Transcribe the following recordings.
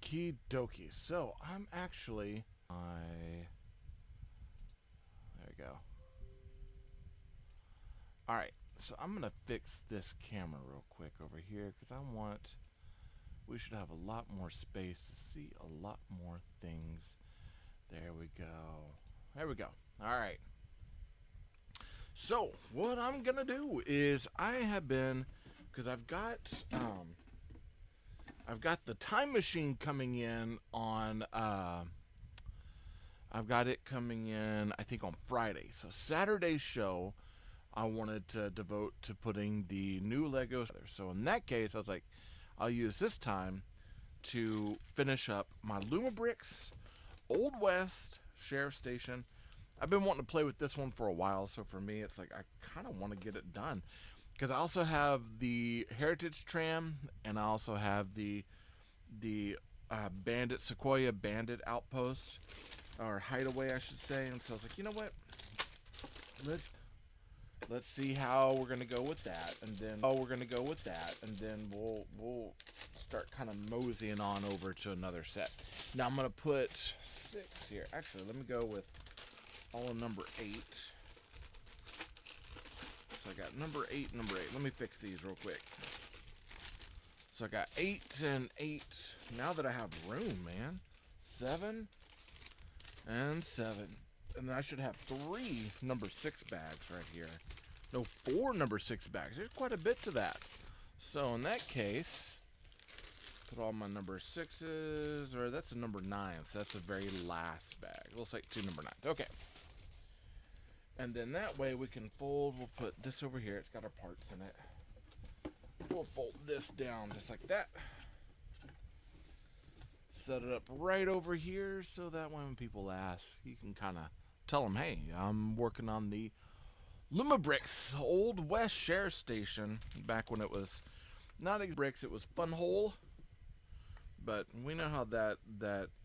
Okie dokie. So I'm actually there we go. Alright, so I'm gonna fix this camera real quick over here because we should have a lot more space to see a lot more things. There we go. There we go. Alright. So what I'm gonna do is because I've got the time machine coming in on I've got it coming in I think on Friday. So Saturday's show I wanted to devote to putting the new Legos together. So in that case I was like, I'll use this time to finish up my Lumibricks Old West Sheriff Station. I've been wanting to play with this one for a while, so for me it's like I kind of want to get it done. Because I also have the Heritage Tram, and I also have the Bandit Sequoia Bandit Outpost, or Hideaway I should say. And so I was like, you know what? Let's see how we're gonna go with that, and then we'll start kind of moseying on over to another set. Now I'm gonna put 6 here. Actually, let me go with all of number 8. So I got number 8. Let me fix these real quick. So I got 8 and 8. Now that I have room, man. 7 and 7. And then I should have 3 number 6 bags right here. No, 4 number 6 bags. There's quite a bit to that. So in that case, put all my number 6s, or that's a number 9, so that's the very last bag. Looks like 2 number 9s. Okay. And then that way we can fold, we'll put this over here, it's got our parts in it. We'll fold this down just like that. Set it up right over here so that when people ask, you can kind of tell them, hey, I'm working on the Lumibricks Old West Sheriff Station. Back when it was not bricks, it was Fun Hole. But we know how that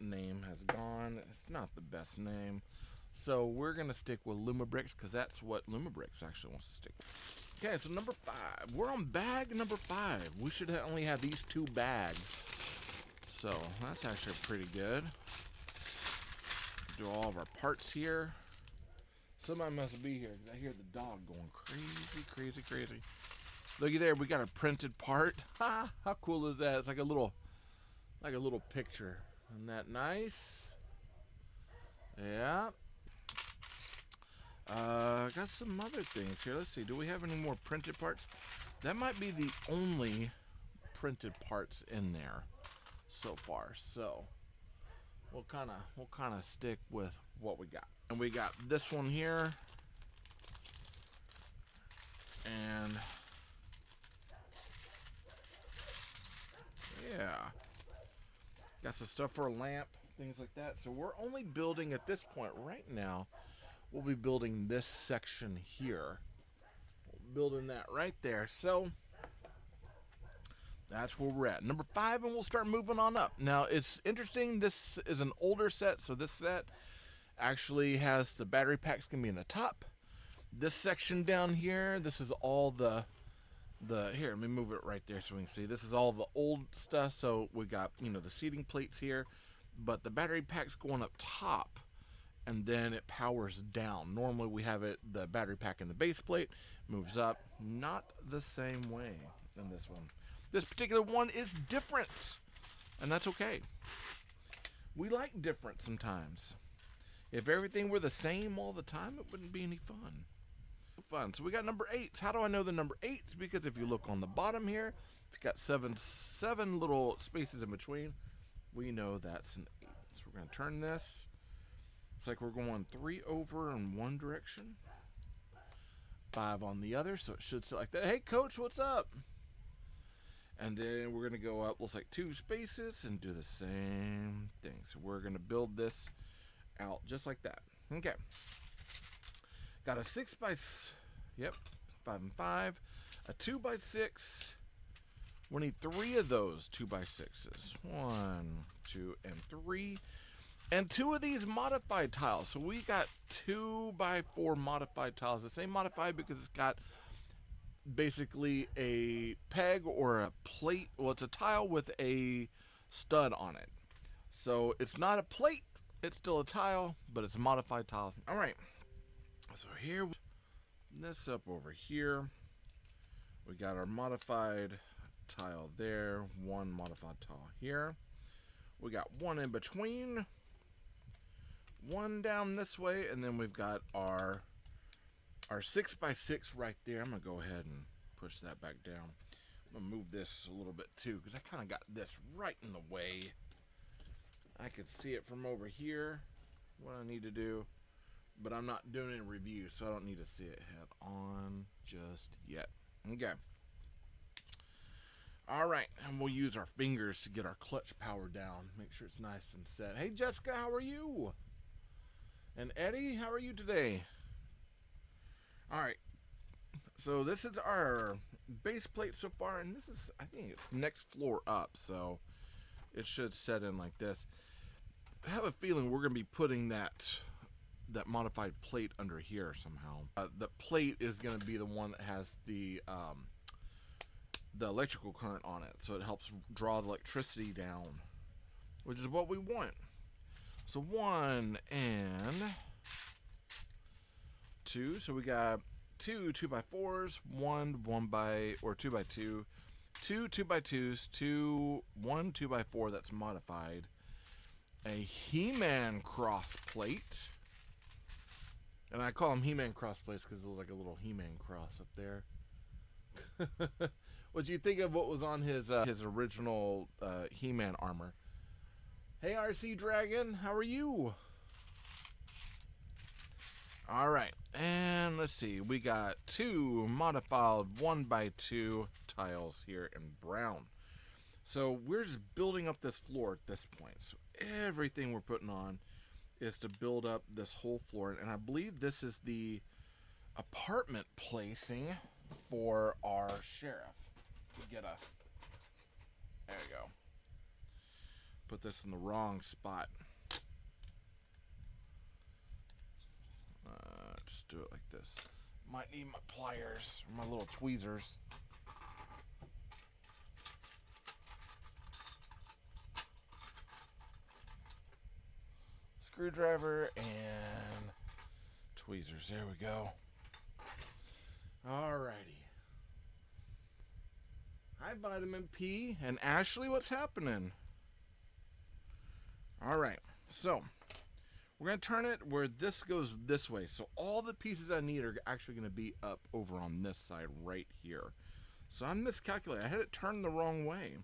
name has gone. It's not the best name. So we're going to stick with Lumibricks because that's what Lumibricks actually wants to stick with. Okay, so number 5. We're on bag number 5. We should only have these 2 bags. So that's actually pretty good. Do all of our parts here. Somebody must be here because I hear the dog going crazy. Looky there, we got a printed part. Ha! How cool is that? It's like a little picture. Isn't that nice? Yeah. Got some other things here. Let's see. Do we have any more printed parts? That might be the only printed parts in there so far. So we'll kind of stick with what we got. And we got this one here. And yeah. Got some stuff for a lamp, things like that. So we're only building at this point right now. We'll be building this section here. Building that right there. So that's where we're at. Number 5, and we'll start moving on up. Now it's interesting. This is an older set, so this set actually has the battery packs gonna be in the top. This section down here, this is all the here, let me move it right there so we can see. This is all the old stuff. So we got, the seating plates here, but the battery pack's going up top and then it powers down. Normally we have the battery pack in the base plate, moves up. Not the same way in this one. This particular one is different, and that's okay. We like different sometimes. If everything were the same all the time, it wouldn't be any fun. So we got number 8s. How do I know the number 8s? Because if you look on the bottom here, it's got seven little spaces in between. We know that's an 8. So we're going to turn this. It's like we're going 3 over in one direction, 5 on the other, so it should sit like that. Hey, coach, what's up? And then we're going to go up, looks like 2 spaces, and do the same thing. So we're going to build this out just like that. Okay. Got a 6 by 5 and 5, a 2 by 6. We need 3 of those 2 by 6s. 1, 2, and 3. And 2 of these modified tiles. So we got 2 by 4 modified tiles. I say modified because it's got basically a peg or a plate. Well, it's a tile with a stud on it. So it's not a plate, it's still a tile, but it's a modified tile. All right, so here, this up over here, we got our modified tile there, one modified tile here. We got one in between, one down this way, and then we've got our 6x6 right there. I'm gonna go ahead and push that back down. I'm gonna move this a little bit too, because I kind of got this right in the way. I could see it from over here, what I need to do, but I'm not doing any review, so I don't need to see it head on just yet. Okay. All right, and we'll use our fingers to get our clutch power down. Make sure it's nice and set. Hey, Jessica, how are you? And Eddie, how are you today? All right, so this is our base plate so far, and this is, I think it's next floor up, so it should set in like this. I have a feeling we're going to be putting that modified plate under here somehow. The plate is going to be the one that has the electrical current on it, so it helps draw the electricity down, which is what we want. So 1 and 2. So we got two 2x4s, one 2x2, two 2x2s, one 2x4 that's modified, a He-Man cross plate, and I call them He-Man cross plates because it looks like a little He-Man cross up there. What'd you think of what was on his original He-Man armor? Hey, RC Dragon, how are you? All right, and let's see. We got 2 modified 1x2 tiles here in brown. So we're just building up this floor at this point. So everything we're putting on is to build up this whole floor. And I believe this is the apartment placing for our sheriff. There you go. Put this in the wrong spot. Just do it like this. Might need my pliers, my little tweezers. Screwdriver and tweezers. There we go. Alrighty. Hi, Vitamin P and Ashley. What's happening? All right. So we're going to turn it where this goes this way. So all the pieces I need are actually going to be up over on this side right here. So I miscalculated. I had it turned the wrong way.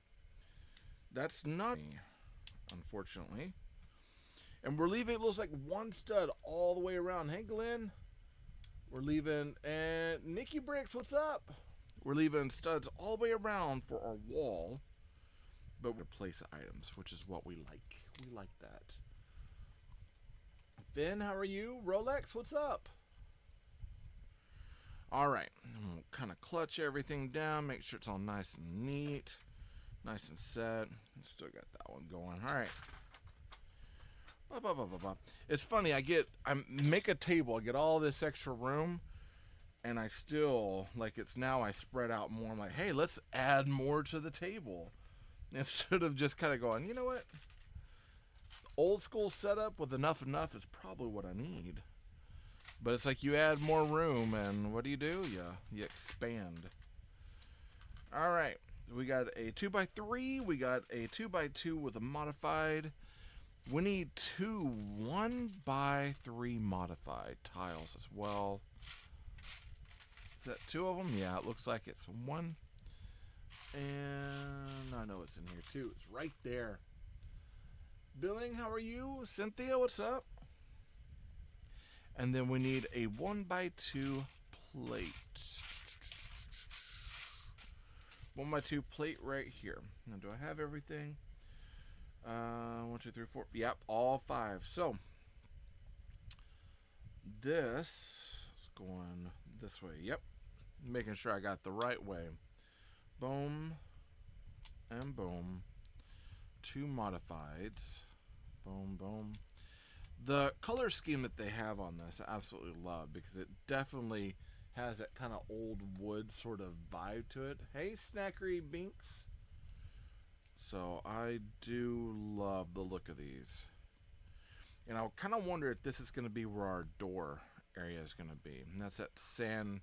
That's not me, unfortunately. And we're leaving, it looks like one stud all the way around. Hey, Glenn. We're leaving, and Nikki Bricks, what's up? We're leaving studs all the way around for our wall, but we place items, which is what we like. We like that. Finn, how are you? Rolex, what's up? All right, and we'll kind of clutch everything down, make sure it's all nice and neat, nice and set. Still got that one going. All right. It's funny, I make a table, I get all this extra room, and I still, like, it's now I spread out more. I'm like, hey, let's add more to the table. Instead of just kind of going, you know what? Old school setup with enough is probably what I need. But it's like you add more room, and what do? You expand. All right, we got a 2x3, we got a 2x2 with a modified. We need 2 1x3 modified tiles as well. Is that 2 of them? Yeah, it looks like it's 1. And I know it's in here too. It's right there. Billing, how are you? Cynthia, what's up? And then we need a 1x2 plate. 1x2 plate right here. Now, do I have everything? 1, 2, 3, 4. Yep, all 5. So this is going this way. Yep, making sure I got the right way. Boom and boom. 2 modifieds. Boom, boom. The color scheme that they have on this I absolutely love, because it definitely has that kind of old wood sort of vibe to it. Hey, Snackery Binks. So I do love the look of these. And I kind of wonder if this is going to be where our door area is going to be. And that's that sand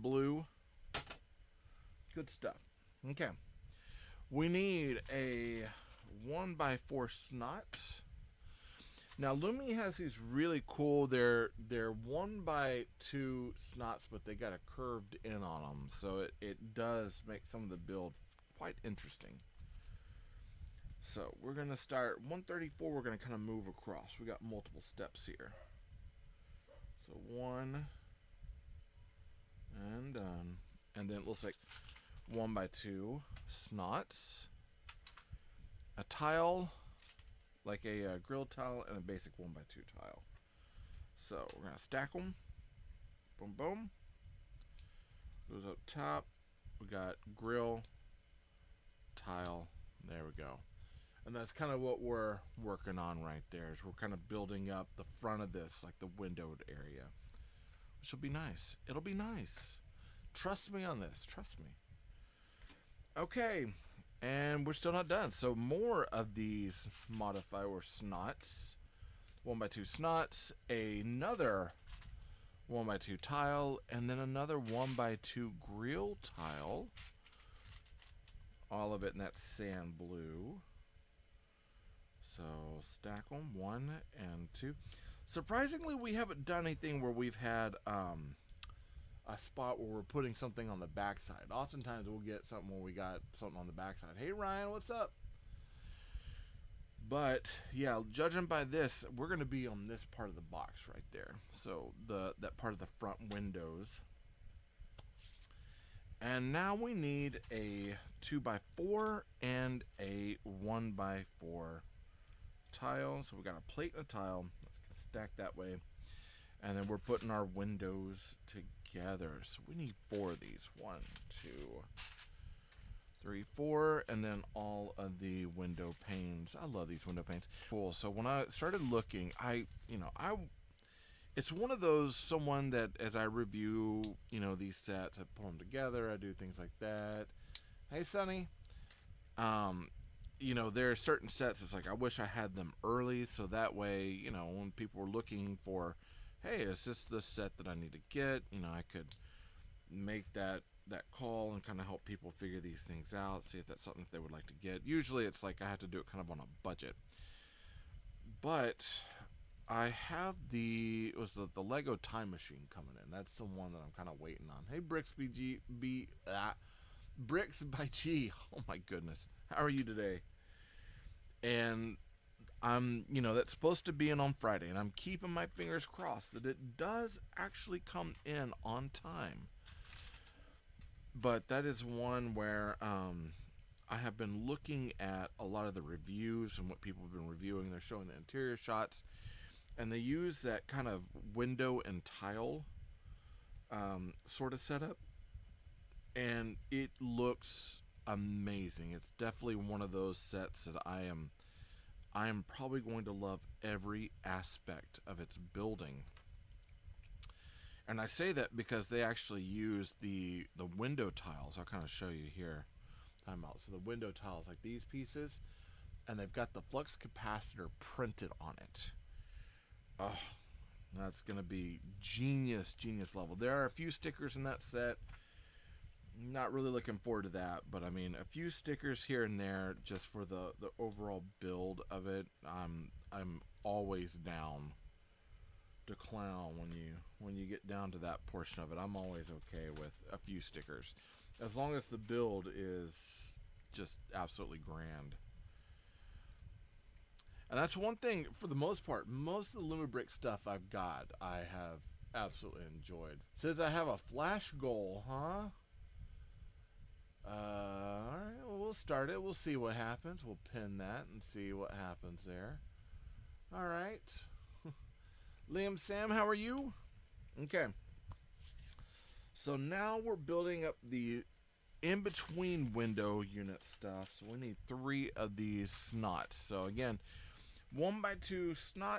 blue. Good stuff. Okay. We need a 1x4 snot. Now Lumi has these really cool, they're 1x2 snots, but they got a curved in on them. So it does make some of the build quite interesting. So we're going to start 134. We're going to kind of move across. We got multiple steps here. So 1 and done. And then it looks like 1x2 snots. A tile, like a grill tile, and a basic 1x2 tile. So we're going to stack them. Boom, boom. Goes up top. We got grill, tile. There we go. And that's kind of what we're working on right there, is we're kind of building up the front of this, like the windowed area, which will be nice. It'll be nice. Trust me on this. Trust me. Okay, and we're still not done. So more of these modify or snots. 1x2 snots, another 1x2 tile, and then another 1x2 grill tile. All of it in that sand blue. So stack them 1 and 2. Surprisingly, we haven't done anything where we've had a spot where we're putting something on the backside. Oftentimes we'll get something where we got something on the backside. Hey Ryan, what's up? But yeah, judging by this, we're going to be on this part of the box right there. So that part of the front windows. And now we need a 2x4 and a 1x4 tile. So we got a plate and a tile. Let's get stacked that way. And then we're putting our windows together. So we need 4 of these. 1, 2, 3, 4, and then all of the window panes. I love these window panes. Cool. So when I started looking, it's one of those, someone that as I review, these sets, I pull them together, I do things like that. Hey, Sonny. There are certain sets, it's like, I wish I had them early, so that way, when people were looking for, hey, is this the set that I need to get? I could make that call and kind of help people figure these things out, see if that's something that they would like to get. Usually it's like I have to do it kind of on a budget. But I have the Lego Time Machine coming in. That's the one that I'm kind of waiting on. Hey, Bricks Bricks by G. Oh my goodness. How are you today? And that's supposed to be in on Friday, and I'm keeping my fingers crossed that it does actually come in on time. But that is one where I have been looking at a lot of the reviews and what people have been reviewing. They're showing the interior shots, and they use that kind of window and tile sort of setup, and it looks amazing. It's definitely one of those sets that I am probably going to love every aspect of its building. And I say that because they actually use the window tiles. I'll kind of show you here. Time out. So the window tiles, like these pieces, and they've got the flux capacitor printed on it. Oh, that's going to be genius level. There are a few stickers in that set. Not really looking forward to that, but I mean, a few stickers here and there just for the overall build of it. I'm always down to clown when you get down to that portion of it. I'm always okay with a few stickers, as long as the build is just absolutely grand. And that's one thing, for the most part, most of the Lumibricks stuff I've got, I have absolutely enjoyed. Says I have a flash goal, huh? Alright, well, we'll start it. We'll see what happens. We'll pin that and see what happens there. Alright. Liam Sam, how are you? Okay. So now we're building up the in-between window unit stuff. So we need 3 of these snots. So again, 1x2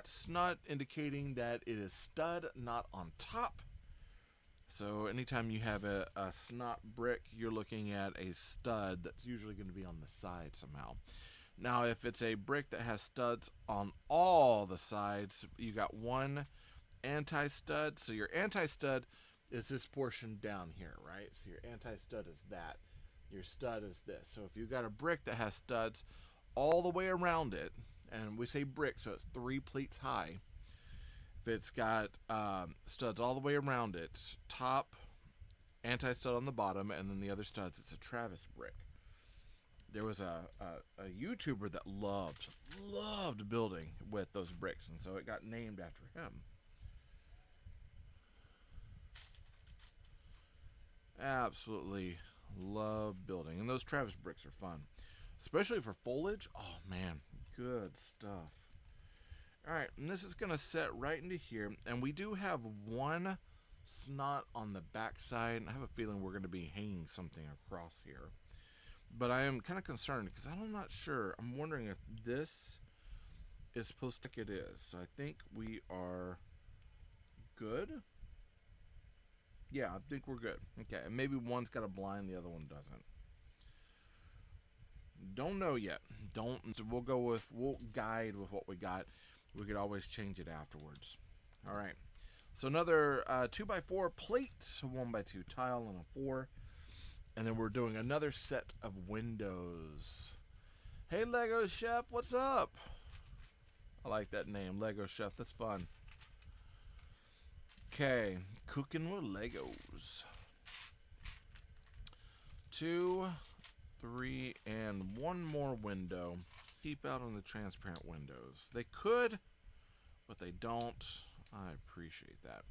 snot indicating that it is stud, not on top. So anytime you have a snot brick, you're looking at a stud that's usually going to be on the side somehow. Now, if it's a brick that has studs on all the sides, you got one anti-stud. So your anti-stud is this portion down here, right? So your anti-stud is that. Your stud is this. So if you got a brick that has studs all the way around it, and we say brick, so it's 3 pleats high. If it's got studs all the way around it, top, anti-stud on the bottom, and then the other studs, it's a Travis brick. There was a YouTuber that loved building with those bricks, and so it got named after him. Absolutely love building, and those Travis bricks are fun, especially for foliage. Oh man, good stuff. All right, and this is gonna set right into here, and we do have one snot on the back side, and I have a feeling we're gonna be hanging something across here. But I am kind of concerned because I'm not sure. I'm wondering if this is supposed to it is. So I think we are good. Yeah, I think we're good. Okay, and maybe one's got a blind, the other one doesn't. Don't know yet. So we'll guide with what we got. We could always change it afterwards. All right. So another 2x4 plate, 1x2 tile, and a 4. And then we're doing another set of windows. Hey, Lego Chef, what's up? I like that name, Lego Chef. That's fun. Okay, cooking with Legos. 2, 3, and one more window. Keep out on the transparent windows. They could, but they don't. I appreciate that.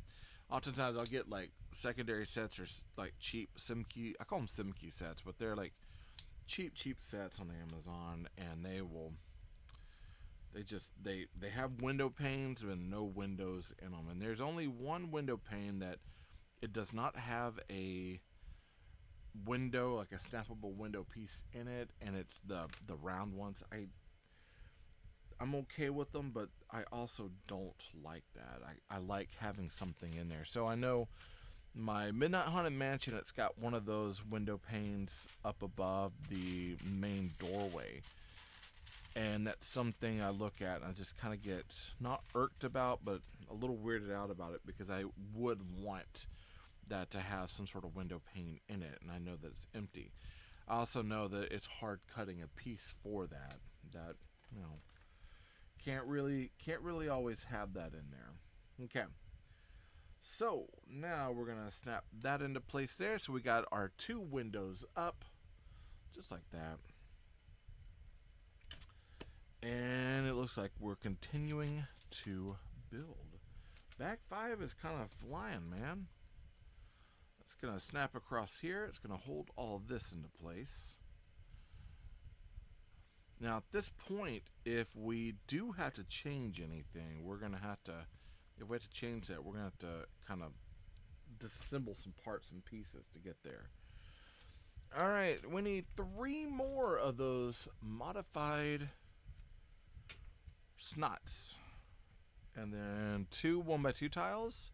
Oftentimes I'll get like secondary sets or like cheap Simkey. I call them Simkey sets, but they're like cheap sets on Amazon, and they have window panes and no windows in them. And there's only one window pane that it does not have a window, like a snappable window piece in it, and it's the round ones. I'm okay with them, but I also don't like that. I like having something in there. So I know my Midnight Haunted Mansion, it's got one of those window panes up above the main doorway. And that's something I look at and I just kind of get not irked about, but a little weirded out about it, because I would want that to have some sort of window pane in it, and I know that it's empty. I also know that it's hard cutting a piece for that, you know, can't really always have that in there. Okay. So now we're gonna snap that into place there. So we got our 2 windows up, just like that. And it looks like we're continuing to build. Back 5 is kind of flying, man. It's gonna snap across here. It's gonna hold all of this into place. Now at this point, if we do have to change anything, we're gonna have to, if we have to change that, we're gonna have to kind of disassemble some parts and pieces to get there. All right, we need 3 more of those modified snots, and then 2 1x2 tiles,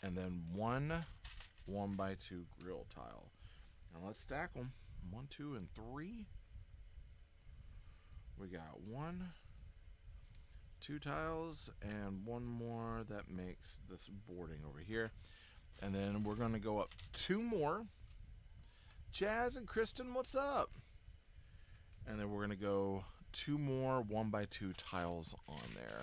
and then 1 1x2 grill tile. Now let's stack them. 1, 2, and 3. We got 1, 2 tiles, and 1 more that makes this boarding over here. And then we're going to go up 2 more. Jazz and Kristen, what's up? And then we're going to go 2 more 1x2 tiles on there.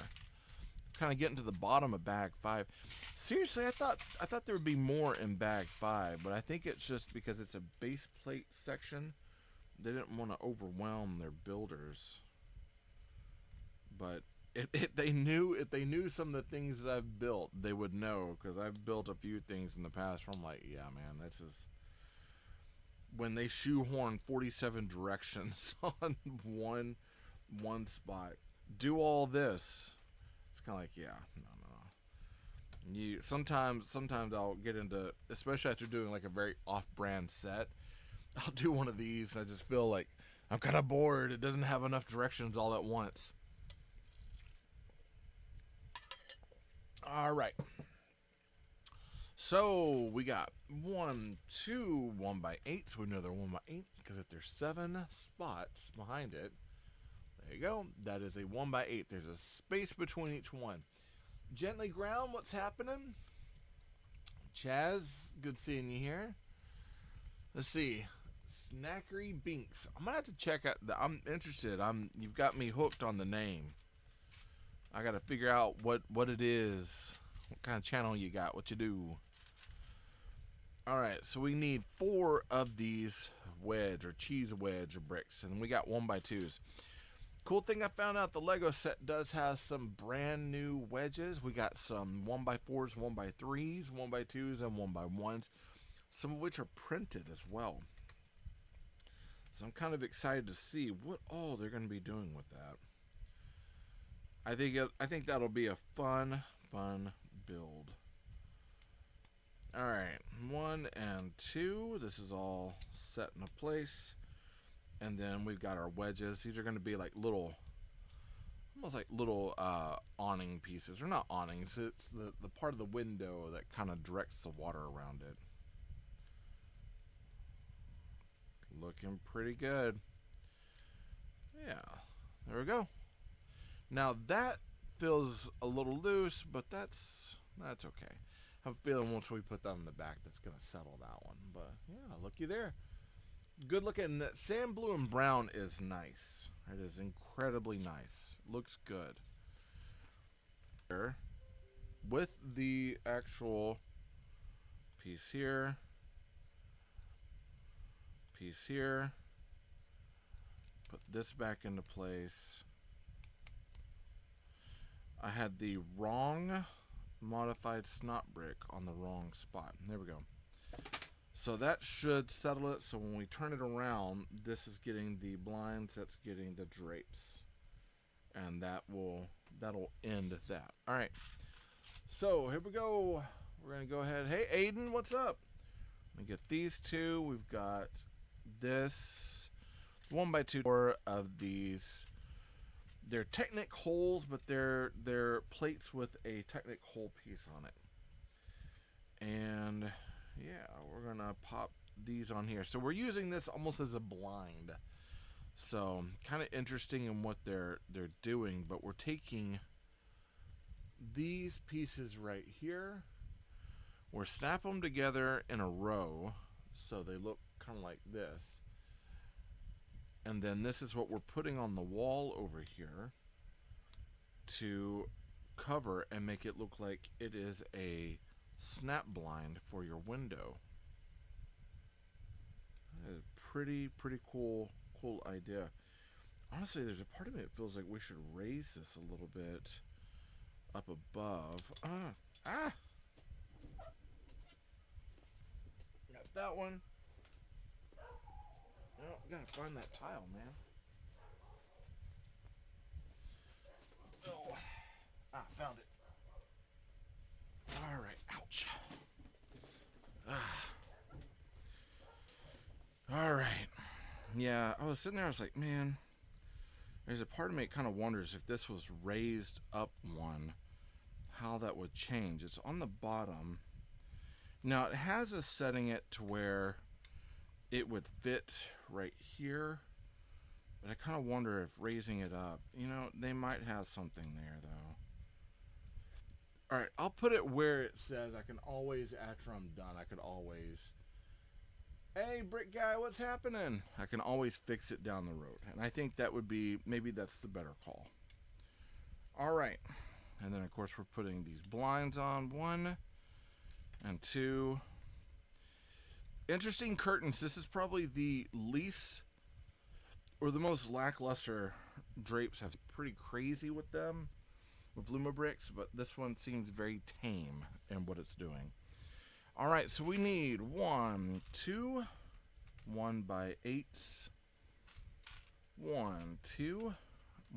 Kind of getting to the bottom of bag 5. Seriously, I thought there would be more in bag 5, but I think it's just because it's a base plate section. They didn't want to overwhelm their builders. But if they knew some of the things that I've built, they would know, because I've built a few things in the past where I'm like, yeah, man, this is when they shoehorn 47 directions on one spot. Do all this. It's kind of like, yeah, no. Sometimes I'll get into, especially after doing like a very off-brand set, I'll do one of these and I just feel like I'm kind of bored. It doesn't have enough directions all at once. All right. So we got 1, 2, 1x8. So we know they're 1x8 because if there's 7 spots behind it, there you go. That is a 1x8. There's a space between each one. Gently ground, what's happening? Chaz, good seeing you here. Let's see. Snackery Binks. I'm gonna have to check out. I'm interested. You've got me hooked on the name. I gotta figure out what it is. What kind of channel you got? What you do? All right. So we need 4 of these wedge or cheese wedge bricks, and we got 1x2s. Cool thing I found out, the Lego set does have some brand new wedges. We got some 1x4s, 1x3s, 1x2s, and 1x1s. Some of which are printed as well. So I'm kind of excited to see what all they're going to be doing with that. I think that'll be a fun build. All right, 1 and 2. This is all set into place. And then we've got our wedges. These are going to be like little, almost like little awning pieces. Or not awnings. It's the part of the window that kind of directs the water around it. Looking pretty good. Yeah, there we go. Now that feels a little loose, but that's okay. I have a feeling once we put that on the back, that's going to settle that one. But yeah, looky there. Good looking. Sand blue and brown is nice. It is incredibly nice. Looks good. With the actual piece here. Piece here. Put this back into place. I had the wrong modified snot brick on the wrong spot. There we go. So that should settle it. So when we turn it around, this is getting the blinds, that's getting the drapes. And that'll end that. All right. So here we go. We're going to go ahead. Hey, Aiden, what's up? Let me get these 2. We've got this 1x2 of these. They're Technic holes, but they're plates with a Technic hole piece on it. And yeah, we're gonna pop these on here. So we're using this almost as a blind. So kind of interesting in what they're doing, but we're taking these pieces right here. We're snap them together in a row so they look kind of like this. And then this is what we're putting on the wall over here to cover and make it look like it is a snap blind for your window. Pretty cool idea. Honestly, there's a part of me that feels like we should raise this a little bit up above. Not that one. No, gotta find that tile, man. Oh, found it. All right, ouch. All right. Yeah, I was sitting there, I was like, man, there's a part of me that kind of wonders if this was raised up one, how that would change. It's on the bottom. Now, it has us setting it to where it would fit right here, but I kind of wonder if raising it up, they might have something there, though. All right, I'll put it where it says. I can always, after I'm done, I could always, hey, brick guy, what's happening? I can always fix it down the road, and I think that would be, maybe that's the better call. All right, and then, of course, we're putting these blinds on, 1 and 2. Interesting curtains. This is probably the least or the most lackluster drapes. Have pretty crazy with them with Lumibricks, but this one seems very tame in what it's doing. All right, so we need 1, 2 1x8s, 1, 2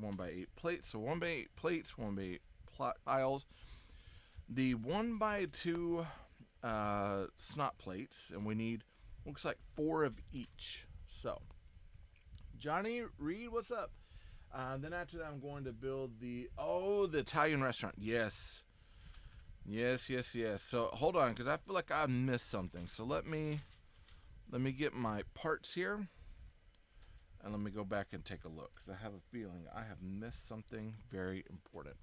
1x8 plates. So 1x8 plates, 1x8 piles. The 1x2 snot plates, and we need, looks like 4 of each. So Johnny Reed, what's up? Then after that, I'm going to build the Italian restaurant. Yes, Yes, yes, yes. So hold on, because I feel like I missed something. So let me get my parts here, and let me go back and take a look, because I have a feeling I have missed something very important.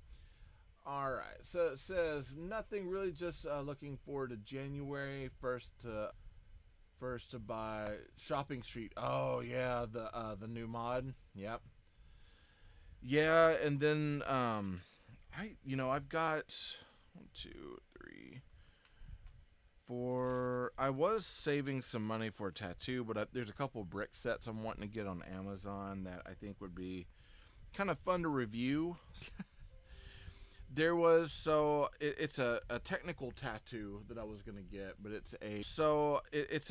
All right. So it says nothing really. Just looking forward to January 1st to buy Shopping Street. Oh yeah, the new mod. Yep. Yeah, and then I've got 1, 2, 3, 4. I was saving some money for a tattoo, but there's a couple brick sets I'm wanting to get on Amazon that I think would be kind of fun to review. There was it's a technical tattoo that I was gonna get, but it's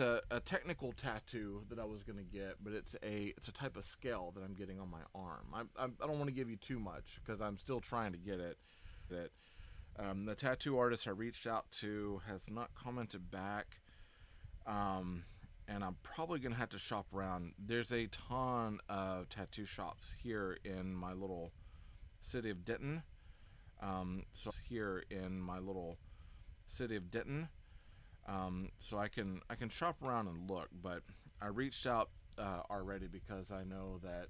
a technical tattoo that I was gonna get, but it's a type of scale that I'm getting on my arm. I don't want to give you too much because I'm still trying to get it. The tattoo artist I reached out to has not commented back, and I'm probably gonna have to shop around. There's a ton of tattoo shops here in my little city of Denton. So I can shop around and look, but I reached out already because I know that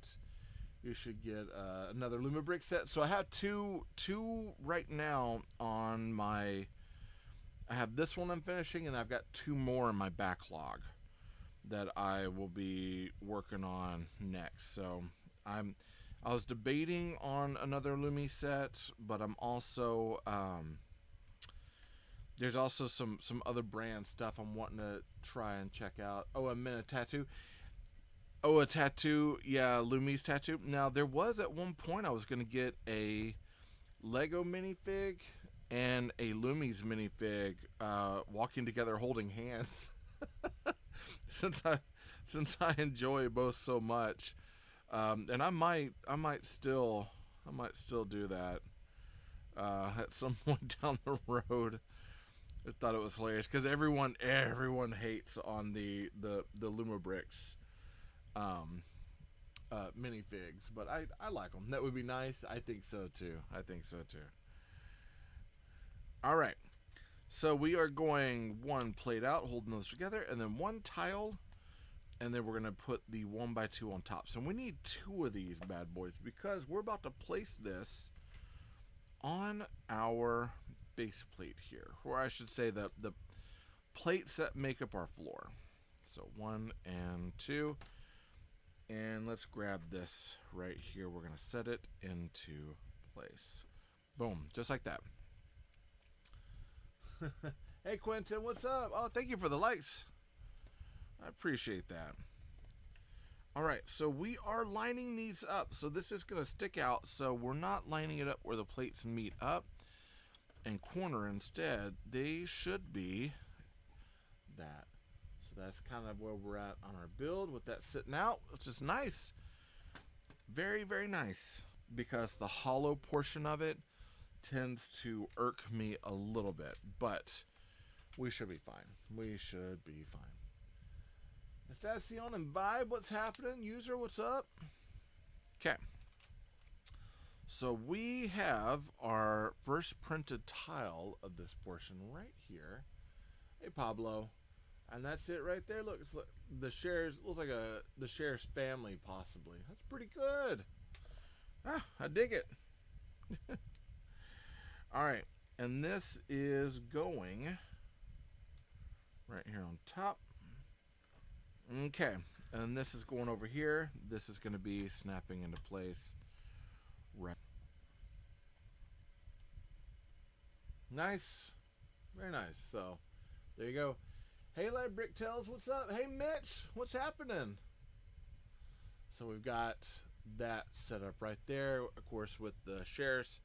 you should get another Lumibricks set. So I have two right now on my. I have this one I'm finishing, and I've got 2 more in my backlog that I will be working on next. So I was debating on another Lumi set, but I'm also there's also some other brand stuff I'm wanting to try and check out. Oh, a minute tattoo. Oh, a tattoo. Yeah, Lumi's tattoo. Now there was at one point I was gonna get a Lego minifig and a Lumi's minifig walking together holding hands. since I enjoy both so much. And I might still do that at some point down the road. I thought it was hilarious because everyone hates on the Lumibricks minifigs, but I like them. That would be nice. I think so too. All right, so we are going 1 plate out, holding those together, and then 1 tile. And then we're going to put the 1x2 on top. So we need 2 of these bad boys because we're about to place this on our base plate here. Or I should say the plates that make up our floor. So 1 and 2. And let's grab this right here. We're going to set it into place. Boom. Just like that. Hey, Quentin, what's up? Oh, thank you for the likes. I appreciate that. All right, so we are lining these up. So this is going to stick out. So we're not lining it up where the plates meet up and corner. Instead, they should be that. So that's kind of where we're at on our build with that sitting out, which is nice. Very, very nice. Because the hollow portion of it tends to irk me a little bit. But we should be fine. Estacion and Vibe, what's happening? User, what's up? Okay. So we have our first printed tile of this portion right here. Hey, Pablo. And that's it right there. Look, it's like the shares, looks like the shares family, possibly. That's pretty good. Ah, I dig it. All right. And this is going right here on top. Okay, and this is going over here. This is going to be snapping into place. Right. Nice. Very nice. So, there you go. Hey, Light Bricktails, what's up? Hey, Mitch, what's happening? So, we've got that set up right there. Of course, with the sheriff's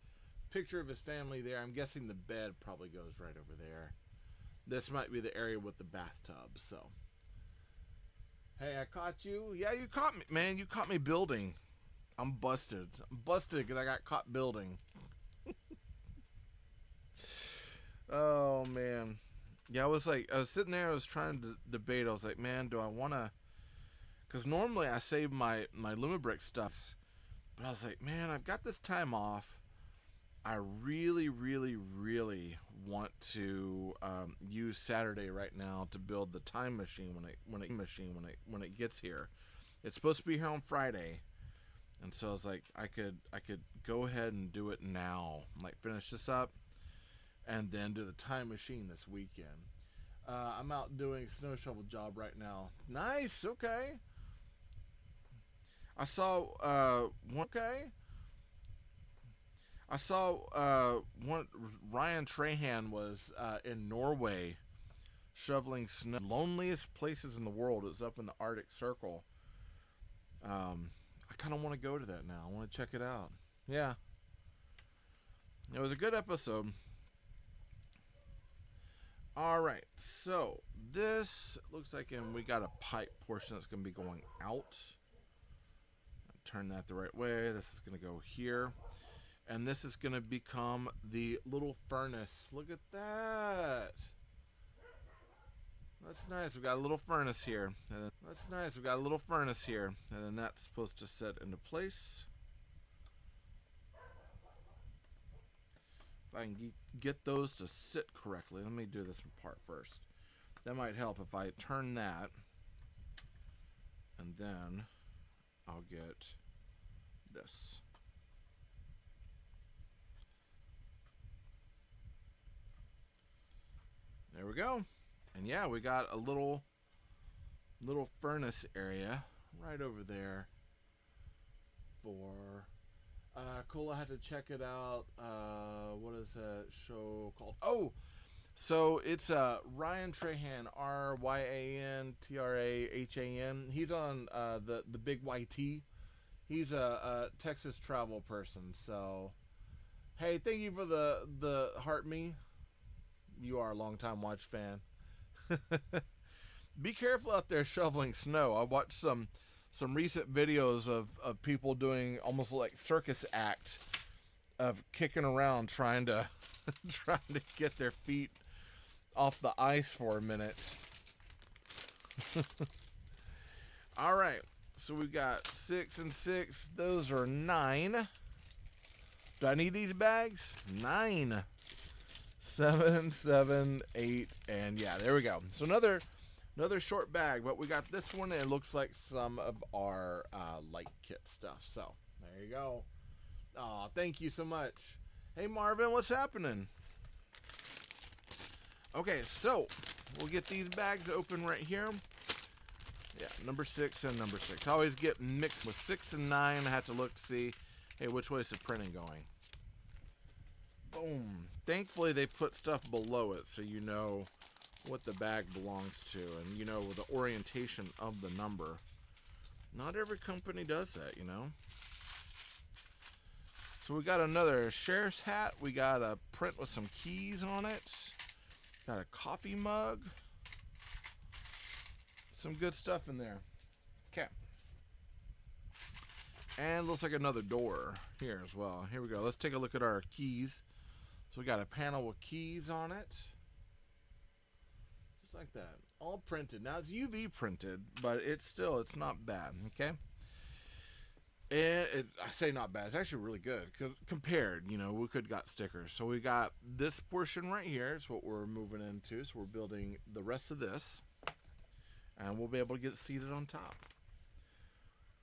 picture of his family there. I'm guessing the bed probably goes right over there. This might be the area with the bathtub, so... Hey, I caught you. Yeah, you caught me, man. You caught me building. I'm busted. I'm busted because I got caught building. Oh, man. Yeah, I was sitting there. I was trying to debate. I was like, man, do I want to... Because normally I save my Lumibricks stuff. But I was like, man, I've got this time off. I really, really, really want to use Saturday right now to build the time machine when it gets here. It's supposed to be here on Friday, and so I was like, I could go ahead and do it now, like finish this up, and then do the time machine this weekend. I'm out doing a snow shovel job right now. Nice. Okay. I saw one. Okay. I saw one. Ryan Trahan was in Norway shoveling snow. Loneliest places in the world. It was up in the Arctic Circle. I kind of want to go to that now. I want to check it out. Yeah, it was a good episode. All right, so this looks like, and we got a pipe portion that's going to be going out. Turn that the right way. This is going to go here. And this is going to become the little furnace. Look at that. That's nice. We've got a little furnace here. That's nice. We've got a little furnace here. And then that's supposed to set into place. If I can get those to sit correctly. Let me do this part first. That might help if I turn that. And then I'll get this. There we go. And yeah, we got a little furnace area right over there for cool. I had to check it out. What is that show called? Oh, so it's Ryan Trahan, RyanTrahan. He's on the Big YT. He's a Texas travel person. So hey, thank you for the heart me. You are a long-time watch fan. Be careful out there shoveling snow. I watched some recent videos of people doing almost like circus act of kicking around trying to get their feet off the ice for a minute. All right, so we got 6 and 6. Those are 9. Do I need these bags? 9. 7, 7, 8, and yeah, there we go. So another short bag, but we got this one, and it looks like some of our light kit stuff. So there you go. Aw, thank you so much. Hey Marvin, what's happening? Okay, so we'll get these bags open right here. Yeah, number 6 and number 6. I always get mixed with 6 and 9. I have to look to see, hey, which way is the printing going? Boom. Thankfully, they put stuff below it so you know what the bag belongs to and you know the orientation of the number. Not every company does that, you know. So we got another sheriff's hat. We got a print with some keys on it. Got a coffee mug. Some good stuff in there. Okay. And looks like another door here as well. Here we go. Let's take a look at our keys. So we got a panel with keys on it. Just like that. All printed. Now it's UV printed, but it's not bad. Okay. And I say not bad. It's actually really good because compared, you know, we could got stickers. So we got this portion right here. It's what we're moving into. So we're building the rest of this, and we'll be able to get it seated on top.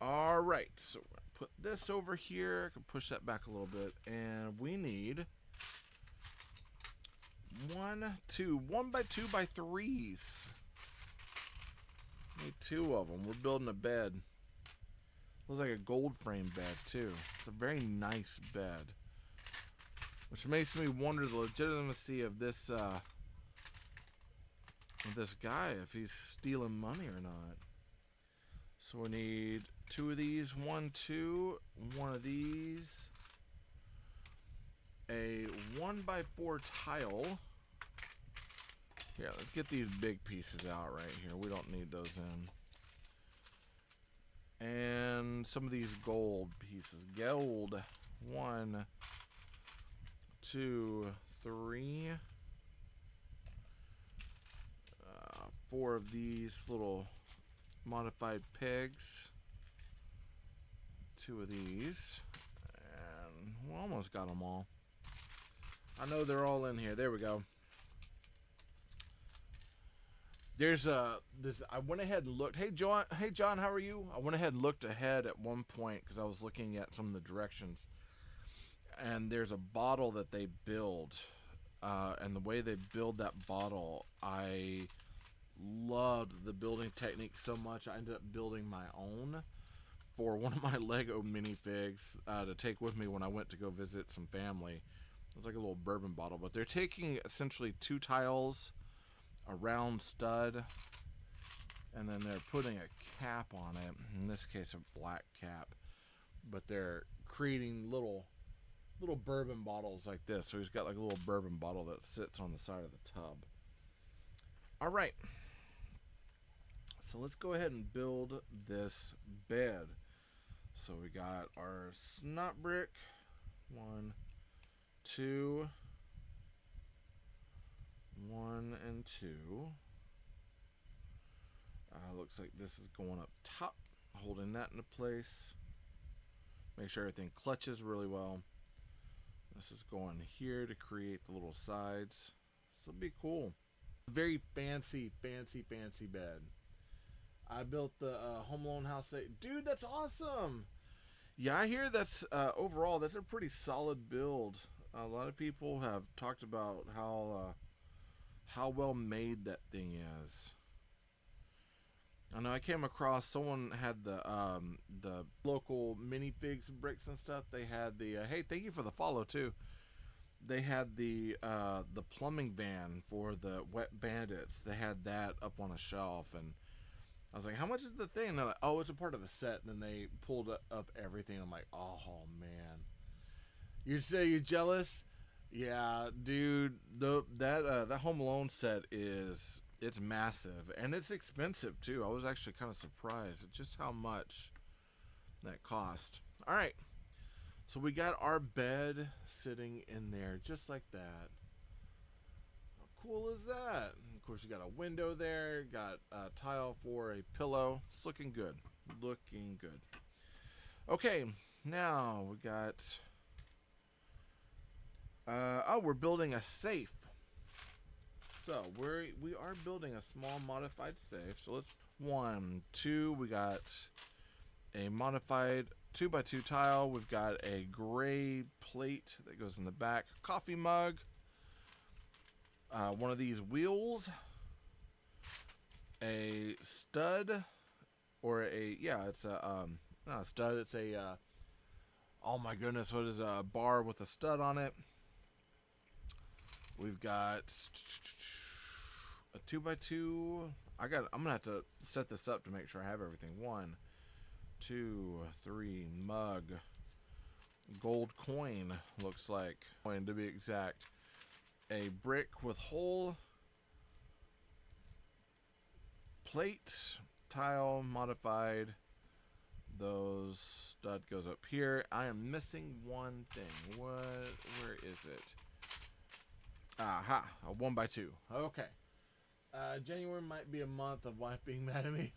All right. So we're gonna put this over here. I can push that back a little bit, and we need 1 by 2 by 3s. Need 2 of them. We're building a bed. Looks like a gold frame bed too. It's a very nice bed, which makes me wonder the legitimacy of this guy, if he's stealing money or not. So we need 2 of these. 1, 2. 1 of these. A 1 by 4 tile. Yeah, let's get these big pieces out right here. We don't need those in. And some of these gold pieces. Gold. 1, 2, 3. 4 of these little modified pegs. 2 of these. And we almost got them all. I know they're all in here. There we go. There's this. I went ahead and looked. Hey John, how are you? I went ahead and looked ahead at one point because I was looking at some of the directions, and there's a bottle that they build, and the way they build that bottle, I loved the building technique so much. I ended up building my own for one of my Lego minifigs to take with me when I went to go visit some family. It was like a little bourbon bottle, but they're taking essentially 2 tiles, a round stud, and then they're putting a cap on it. In this case, a black cap, but they're creating little bourbon bottles like this. So he's got like a little bourbon bottle that sits on the side of the tub. All right, so let's go ahead and build this bed. So we got our snot brick, 1, 2, 1 and 2. Looks like this is going up top, holding that into place. Make sure everything clutches really well. This is going here to create the little sides. This will be cool. Very fancy bed. I built the Home Alone house. Dude, that's awesome. Yeah, I hear that's overall that's a pretty solid build. A lot of people have talked about how well made that thing is. I know I came across someone had the local minifigs bricks and stuff. They had the hey, thank you for the follow too. They had the plumbing van for the Wet Bandits. They had that up on a shelf, and I was like, how much is the thing? And they're like, oh, it's a part of a set. And then they pulled up everything. I'm like, oh man, you say you're jealous? Yeah, dude. That Home Alone set it's massive, and it's expensive too. I was actually kind of surprised at just how much that cost. All right, so we got our bed sitting in there just like that. How cool is that? And of course, you got a window there, got a tile for a pillow. It's looking good. Looking good. Okay, now we got we're building a safe. So we are building a small modified safe. So let's 1, 2. We got a modified 2x2 tile. We've got a gray plate that goes in the back. Coffee mug. One of these wheels. A stud, or it's a not a stud. It's a oh my goodness, what is a bar with a stud on it? We've got a 2x2. I'm gonna have to set this up to make sure I have everything. 1, 2, 3 mug. Gold coin, looks like, coin to be exact. A brick with hole. Plate, tile, modified. Those stud goes up here. I am missing one thing. Where is it? Aha, a 1x2. Okay. January might be a month of wife being mad at me.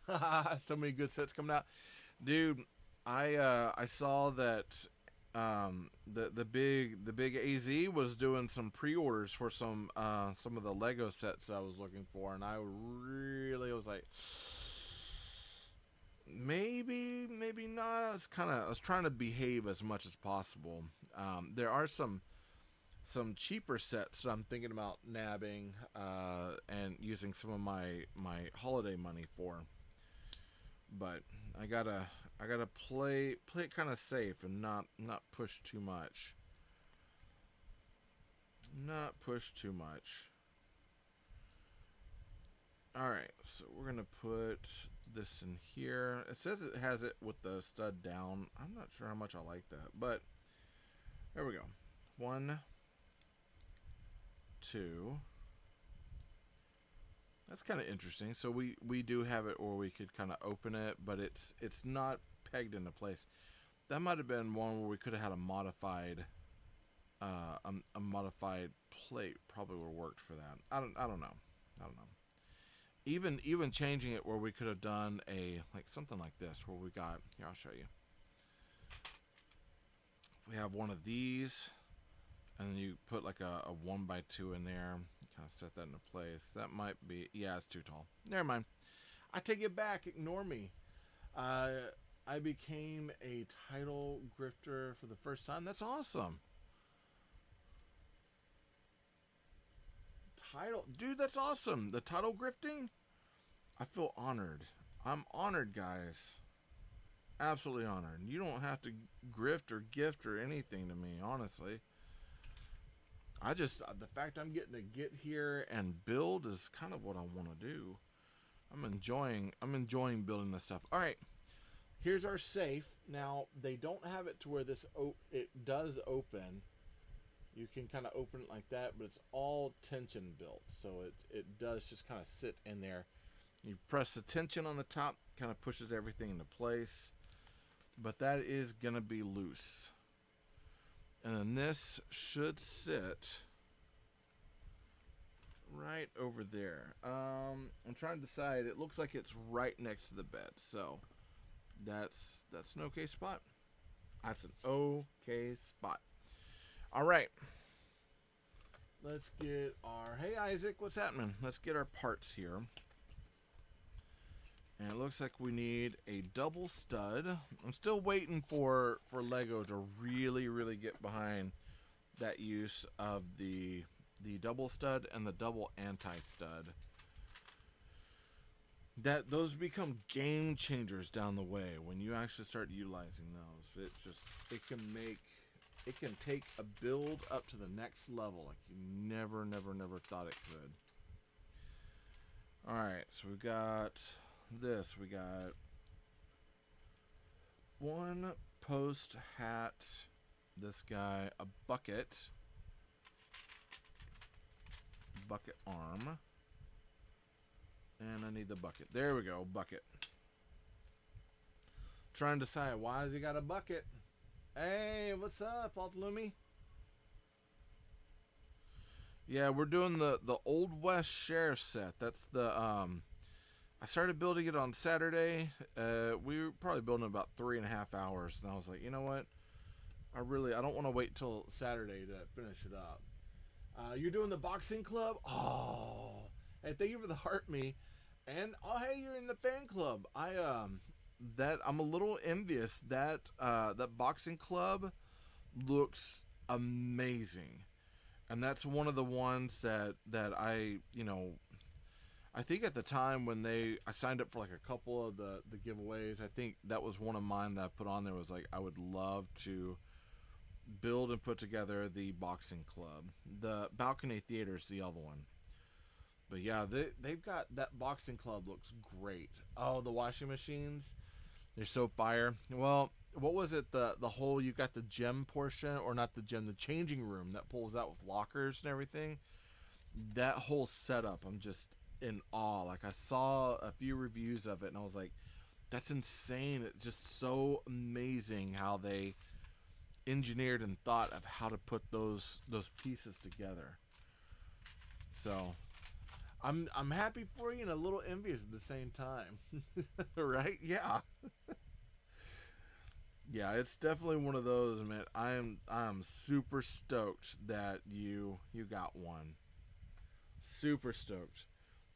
So many good sets coming out, dude. I saw that the big AZ was doing some pre-orders for some of the Lego sets I was looking for, and I really was like, maybe not. I was trying to behave as much as possible. There are some cheaper sets that I'm thinking about nabbing and using some of my holiday money for, but I gotta play it kind of safe and not push too much. Not push too much. All right, so we're gonna put this in here. It says it has it with the stud down. I'm not sure how much I like that, but there we go. 1, 2. That's kind of interesting. So we do have it, or we could kind of open it, but it's not pegged into place. That might have been one where we could have had a modified plate. Probably would have worked for that. I don't know. Even changing it where we could have done something like this, where we got here. I'll show you. If we have one of these, And then you put like a 1x2 in there, kind of set that into place. That might be, yeah, it's too tall. Never mind. I take it back. Ignore me. I became a title grifter for the first time. That's awesome. Title, dude, that's awesome. The title grifting, I feel honored. I'm honored, guys. Absolutely honored. You don't have to grift or gift or anything to me, honestly. I just, the fact I'm getting to get here and build is kind of what I want to do. I'm enjoying building this stuff. All right, here's our safe. Now they don't have it to where this it does open. You can kind of open it like that, but it's all tension built, so it does just kind of sit in there. You press the tension on the top, kind of pushes everything into place, but that is gonna be loose. And then this should sit right over there. I'm trying to decide. It looks like it's right next to the bed, so that's an okay spot. That's an okay spot. All right. Let's get our, hey Isaac, what's happening? Let's get our parts here. And it looks like we need a double stud. I'm still waiting for Lego to really get behind that use of the double stud and the double anti-stud. Those become game changers down the way when you actually start utilizing those. It can take a build up to the next level like you never thought it could. All right, so we got this. We got one post hat, this guy, a bucket arm, and I need the bucket. There we go, bucket. Trying to decide, why has he got a bucket? Hey, what's up, Alt Lumi? Yeah, we're doing the Old West Sheriff set. That's the I started building it on Saturday. We were probably building it about 3.5 hours, and I was like, you know what? I don't want to wait till Saturday to finish it up. You're doing the boxing club? Oh, hey, thank you for the heart me. And oh, hey, you're in the fan club. I'm a little envious that that boxing club looks amazing, and that's one of the ones that I I think at the time when I signed up for like a couple of the giveaways, I think that was one of mine that I put on there, was like, I would love to build and put together the boxing club. The balcony theater is the other one. But yeah, they've got that boxing club, looks great. Oh, the washing machines, they're so fire. Well, what was it? The whole, you got the gym portion, or not the gym, the changing room that pulls out with lockers and everything. That whole setup, I'm just in awe. Like, I saw a few reviews of it and I was like, that's insane. It's just so amazing how they engineered and thought of how to put those pieces together. So I'm happy for you and a little envious at the same time. Right? Yeah. Yeah, it's definitely one of those, man. I'm super stoked that you got one. Super stoked.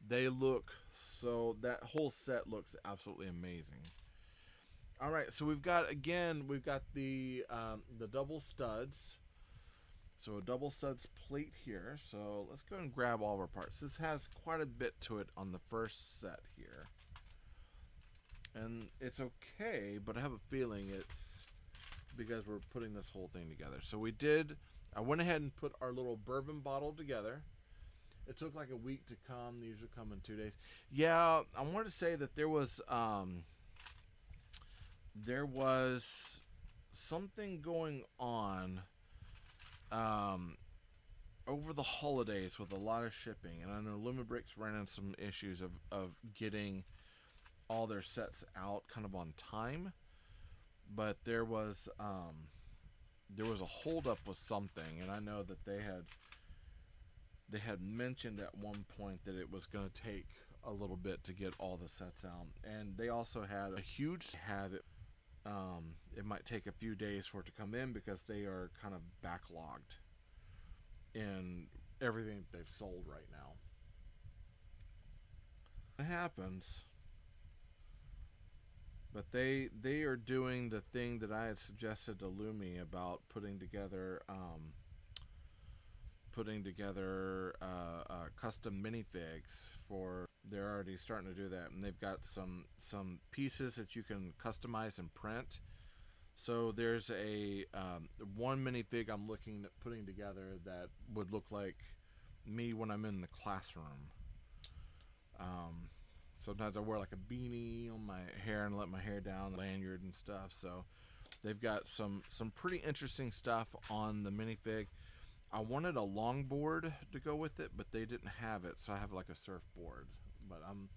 They look so, that whole set looks absolutely amazing. All right, so we've got the double studs. So a double studs plate here. So let's go and grab all of our parts. This has quite a bit to it on the first set here. And it's okay, but I have a feeling it's because we're putting this whole thing together. So I went ahead and put our little bourbon bottle together. It took like a week to come. They usually come in 2 days. Yeah, I wanted to say that there was something going on over the holidays with a lot of shipping, and I know Lumibricks ran into some issues of getting all their sets out kind of on time, but there was a holdup with something, and I know that they had mentioned at one point that it was going to take a little bit to get all the sets out, and they also had a huge it might take a few days for it to come in because they are kind of backlogged. in everything they've sold right now. It happens. But they are doing the thing that I had suggested to Lumi about putting together custom minifigs for. They're already starting to do that, and they've got some pieces that you can customize and print. So there's a one minifig I'm looking at putting together that would look like me when I'm in the classroom. Sometimes I wear like a beanie on my hair and let my hair down, lanyard and stuff. So they've got some pretty interesting stuff on the minifig. I wanted a longboard to go with it, but they didn't have it, so I have like a surfboard. But I'm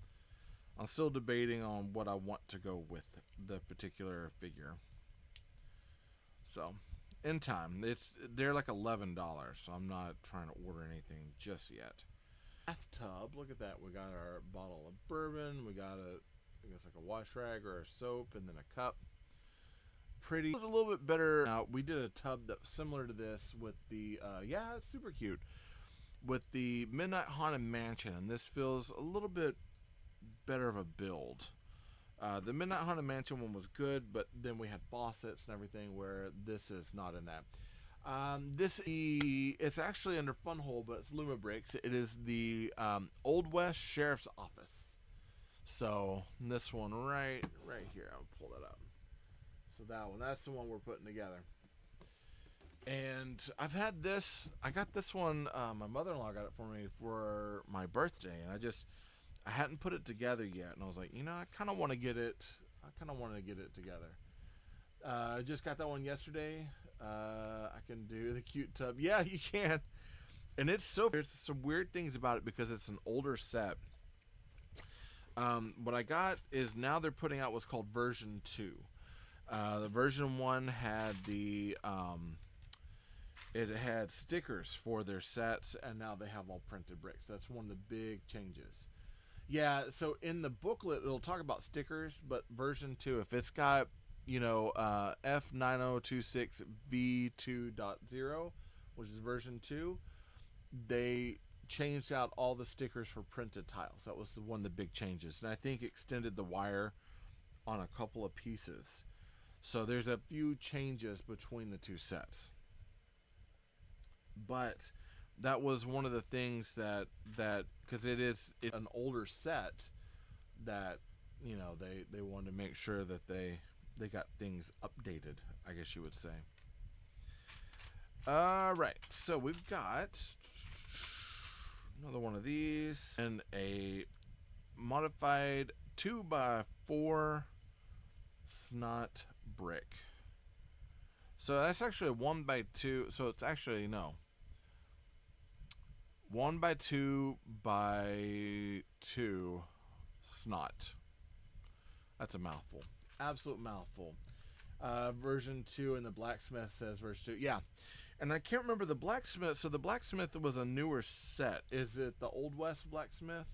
still debating on what I want to go with the particular figure. So in time, they're like $11, so I'm not trying to order anything just yet. Bathtub, look at that. We got our bottle of bourbon. We got I guess like a wash rag or a soap, and then a cup. Pretty. It was a little bit better. Now, we did a tub that's similar to this with the yeah, it's super cute, with the Midnight Haunted Mansion, and this feels a little bit better of a build. The Midnight Haunted Mansion one was good, but then we had faucets and everything, where this is not in that. It's actually under Funhole, but it's Lumibricks. It is the Old West Sheriff's Office. So this one right here, I'll pull that up. So that's the one we're putting together. And I've had this. I got this one. My mother-in-law got it for me for my birthday, and I hadn't put it together yet. And I was like, I kind of want to get it. I kind of want to get it together. I just got that one yesterday. I can do the cute tub. Yeah, you can. And there's some weird things about it because it's an older set. What I got is now they're putting out what's called version 2. The version 1 had it had stickers for their sets, and now they have all printed bricks. That's one of the big changes. Yeah, so in the booklet it'll talk about stickers, but version 2, if it's got F9026V2.0, which is version 2, they changed out all the stickers for printed tiles. That was one of the big changes, and I think extended the wire on a couple of pieces. So there's a few changes between the two sets. But that was one of the things that because it's an older set, that they wanted to make sure that they got things updated, I guess you would say. All right, so we've got another one of these and a modified 2x4 snot brick. So that's actually a 1x2. So it's actually 1x2x2 snot. That's a mouthful. Absolute mouthful. Version 2, and the blacksmith says version 2. Yeah. And I can't remember the blacksmith. So the blacksmith was a newer set. Is it the Old West blacksmith,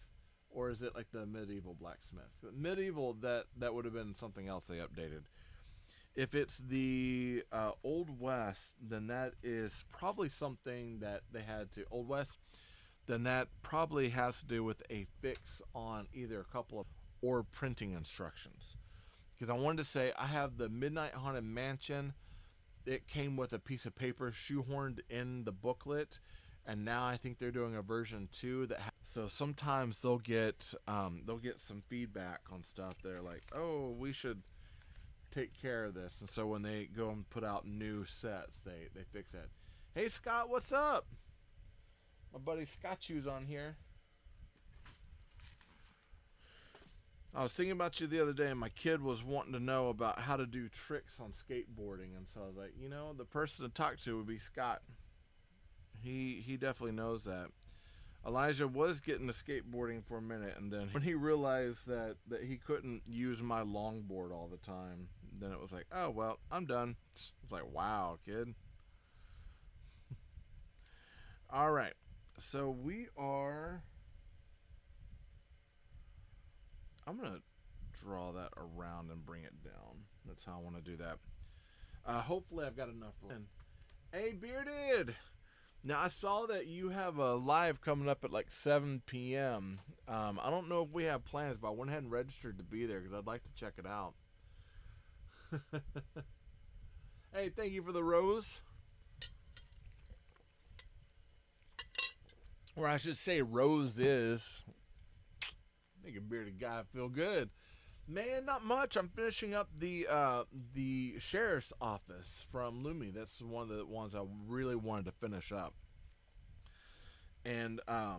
or is it like the medieval blacksmith? Medieval, that would have been something else they updated. If it's the Old West, then that is probably something that they had to Old West. Then that probably has to do with a fix on either a couple of or printing instructions. Because I wanted to say I have the Midnight Haunted Mansion. It came with a piece of paper shoehorned in the booklet, and now I think they're doing a version 2 that. So sometimes they'll get some feedback on stuff. They're like, oh, we should take care of this, and so when they go and put out new sets, they fix it. Hey Scott, what's up? My buddy Scotchu's on here. I was thinking about you the other day, and my kid was wanting to know about how to do tricks on skateboarding, and so I was like, the person to talk to would be Scott. He definitely knows that. Elijah was getting to skateboarding for a minute, and then when he realized that he couldn't use my longboard all the time, then it was like, oh, well, I'm done. It's like, wow, kid. All right. So I'm going to draw that around and bring it down. That's how I want to do that. Hopefully I've got enough room. Hey, Bearded! Now I saw that you have a live coming up at like 7 p.m. I don't know if we have plans, but I went ahead and registered to be there because I'd like to check it out. Hey, thank you for the rose. Or I should say rose is. Make a bearded guy feel good. Man, not much. I'm finishing up the sheriff's office from Lumi. That's one of the ones I really wanted to finish up. And I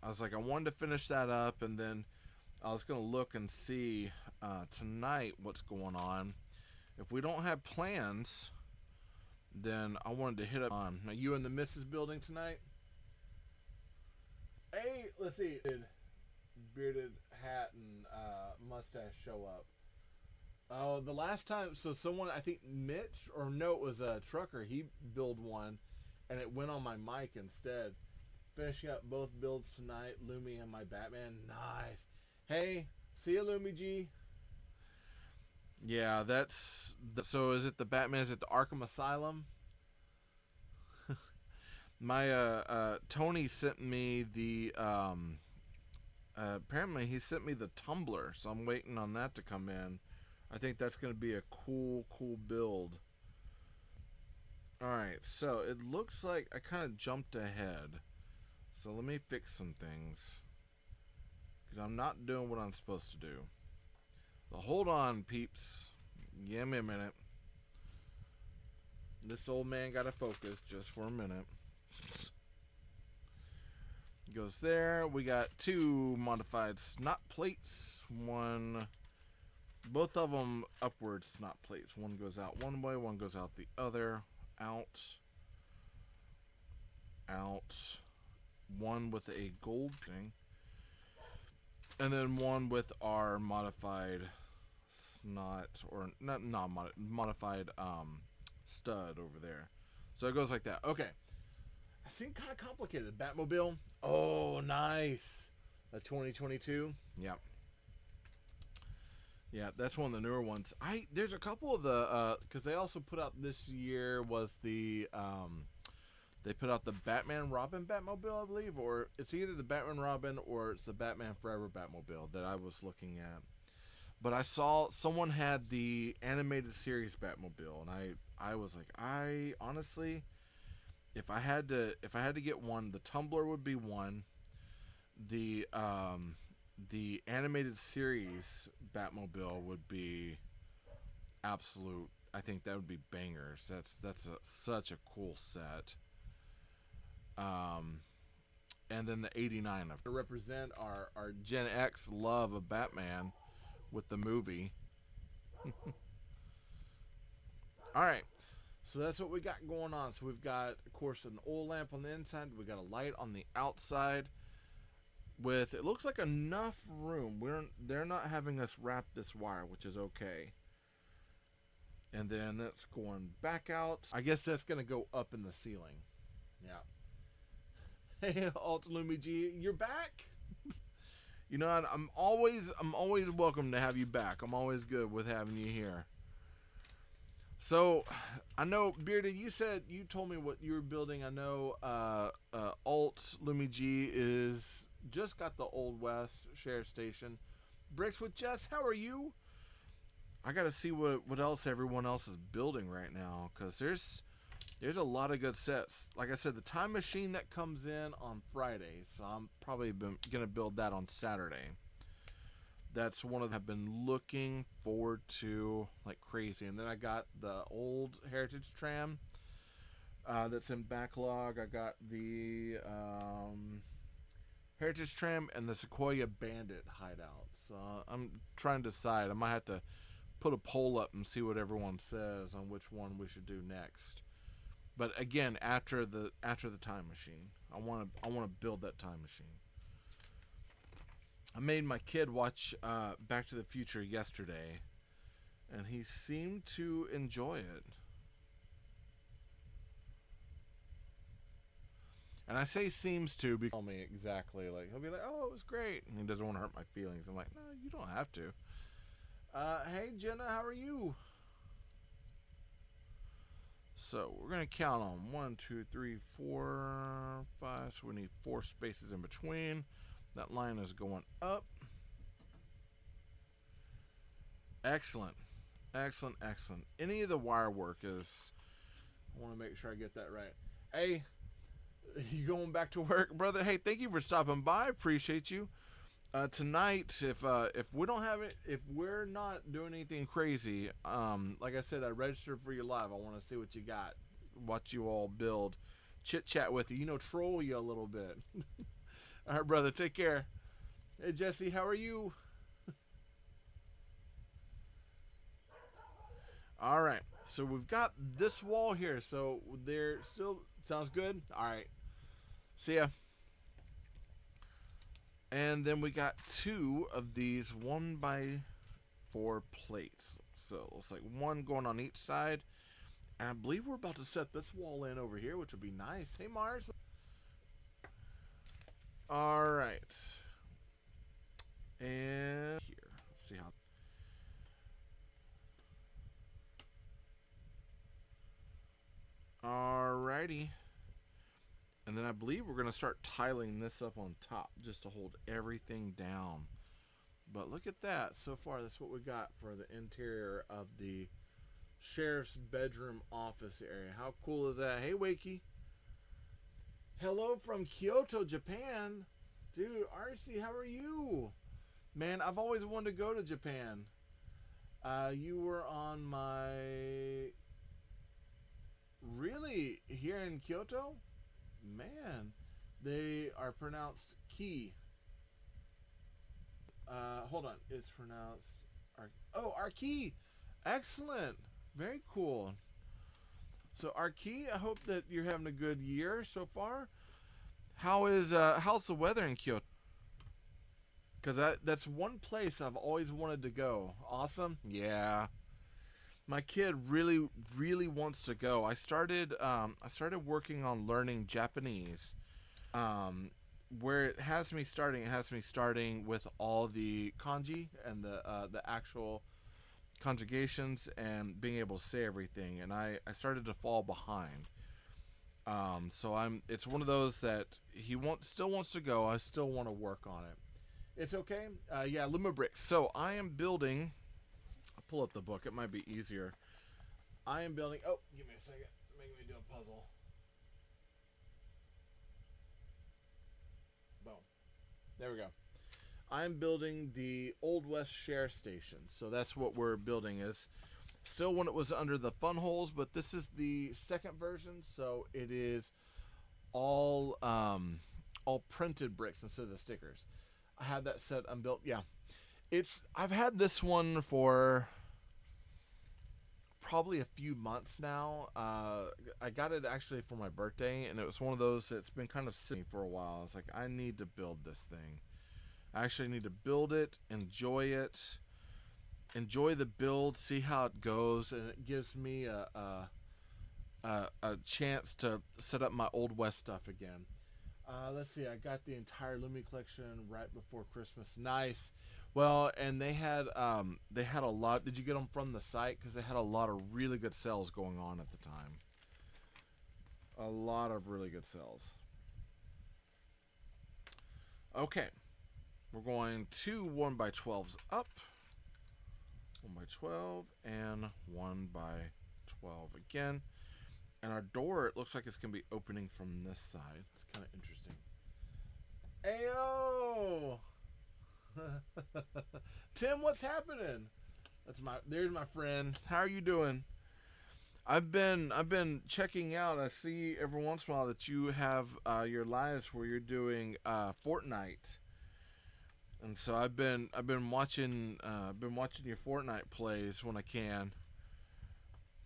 was like, I wanted to finish that up, and then I was gonna look and see tonight what's going on. If we don't have plans, then I wanted to hit up on. Are you in the Mrs. building tonight? Hey, let's see. Did bearded hat and mustache show up? Oh, the last time, so someone, I think Mitch, or no, it was a trucker, he built one, and it went on my mic instead. Finishing up both builds tonight, Lumi and my Batman. Nice. Hey, see you, Lumi G. Yeah, so is it the Batman, is it the Arkham Asylum? My, Tony sent me the, apparently he sent me the tumbler, so I'm waiting on that to come in. I think that's going to be a cool build. Alright, so it looks like I kind of jumped ahead. So let me fix some things, because I'm not doing what I'm supposed to do. So hold on, peeps. Give me a minute. This old man got to focus just for a minute. Goes there. We got 2 modified snot plates. Both of them upward snot plates. One goes out one way, one goes out the other. Out. One with a gold thing. And then one with our modified snot, or not modified stud over there. So it goes like that. Okay. I seem kind of complicated. Batmobile. Oh, nice. A 2022. Yep. Yeah, that's one of the newer ones. There's a couple of the because they also put out this year was the they put out the Batman Robin Batmobile, I believe, or it's either the Batman Robin or it's the Batman Forever Batmobile that I was looking at. But I saw someone had the animated series Batmobile, and I was like, I honestly, if I had to get one, the Tumbler would be one. The animated series Batmobile would be absolute. I think that would be bangers. That's such a cool set. And then the 89 to represent our Gen X love of Batman with the movie. All right. So that's what we got going on. So we've got, of course, an oil lamp on the inside. We got a light on the outside. With, it looks like enough room. They're not having us wrap this wire, which is okay. And then that's going back out. I guess that's going to go up in the ceiling. Yeah. Hey, Alt Lumi G, you're back. You know, I'm always welcome to have you back. I'm always good with having you here. So, I know, Bearded, you told me what you were building. I know Alt Lumi G is just got the Old West Sheriff Station. Bricks with Jess, how are you? I got to see what else everyone else is building right now, because there's a lot of good sets. Like I said, the Time Machine that comes in on Friday, so I'm probably going to build that on Saturday. That's one of them I've been looking forward to like crazy. And then I got the old Heritage Tram that's in backlog. I got the Heritage Tram and the Sequoia Bandit hideout. So I'm trying to decide. I might have to put a poll up and see what everyone says on which one we should do next. But again, after the Time Machine, I want to build that Time Machine. I made my kid watch Back to the Future yesterday, and he seemed to enjoy it. And I say seems to because he told me exactly, like, he'll be like, oh, it was great, and he doesn't want to hurt my feelings. I'm like, no, you don't have to. Hey, Jenna, how are you? So we're going to count on 1, 2, 3, 4, 5. So we need 4 spaces in between. That line is going up. Excellent. Excellent, excellent. Any of the wire work is... I want to make sure I get that right. Hey, you going back to work, brother? Hey, thank you for stopping by. Appreciate you. Tonight, if we don't have it, if we're not doing anything crazy, like I said, I registered for you live. I want to see what you got, watch you all build, chit chat with you, troll you a little bit. All right, brother, take care. Hey, Jesse, how are you? All right, so we've got this wall here, so there still sounds good. All right, see ya. And then we got 2 of these 1x4 plates. So it looks like 1 going on each side. And I believe we're about to set this wall in over here, which would be nice. Hey, Mars. All right. And here, let's see how. Alrighty. And then I believe we're going to start tiling this up on top just to hold everything down. But look at that. So far, that's what we got for the interior of the sheriff's bedroom office area. How cool is that? Hey, Wakey. Hello from Kyoto, Japan. Dude, RC, how are you? Man, I've always wanted to go to Japan. You were on my... Really? Here in Kyoto? Man, they are pronounced key. Hold on, it's pronounced Arki. Excellent, very cool. So Arki, I hope that you're having a good year so far. How's the weather in Kyoto? Because that's one place I've always wanted to go. Awesome, yeah. My kid really, really wants to go. I started working on learning Japanese. Where it has me starting with all the kanji and the actual conjugations and being able to say everything. And I started to fall behind. So it's one of those that still wants to go. I still want to work on it. It's okay. Yeah, Lumibricks. So I am building. I'll pull up the book. It might be easier. I am building. Oh, give me a second. Make me do a puzzle. Boom. There we go. I'm building the Old West Share Station. So that's what we're building. Is still when it was under the fun holes, but this is the second version. So it is all printed bricks instead of the stickers. I had that set unbuilt. Yeah. I've had this one for probably a few months now. I got it actually for my birthday, and it was one of those that's been kind of sitting for a while. I was like, I need to build this thing. I actually need to build it, enjoy the build, see how it goes, and it gives me a chance to set up my Old West stuff again. Let's see, I got the entire Lumi collection right before Christmas. Nice. Well, and they had a lot. Did you get them from the site? Because they had a lot of really good sales going on at the time. A lot of really good sales. Okay. We're going 2 1x12s up. 1x12 and 1x12 again. And our door, it looks like it's going to be opening from this side. It's kind of interesting. Ayo! Tim, what's happening? There's my friend. How are you doing? I've been checking out. I see every once in a while that you have your lives where you're doing Fortnite. And so I've been watching your Fortnite plays when I can.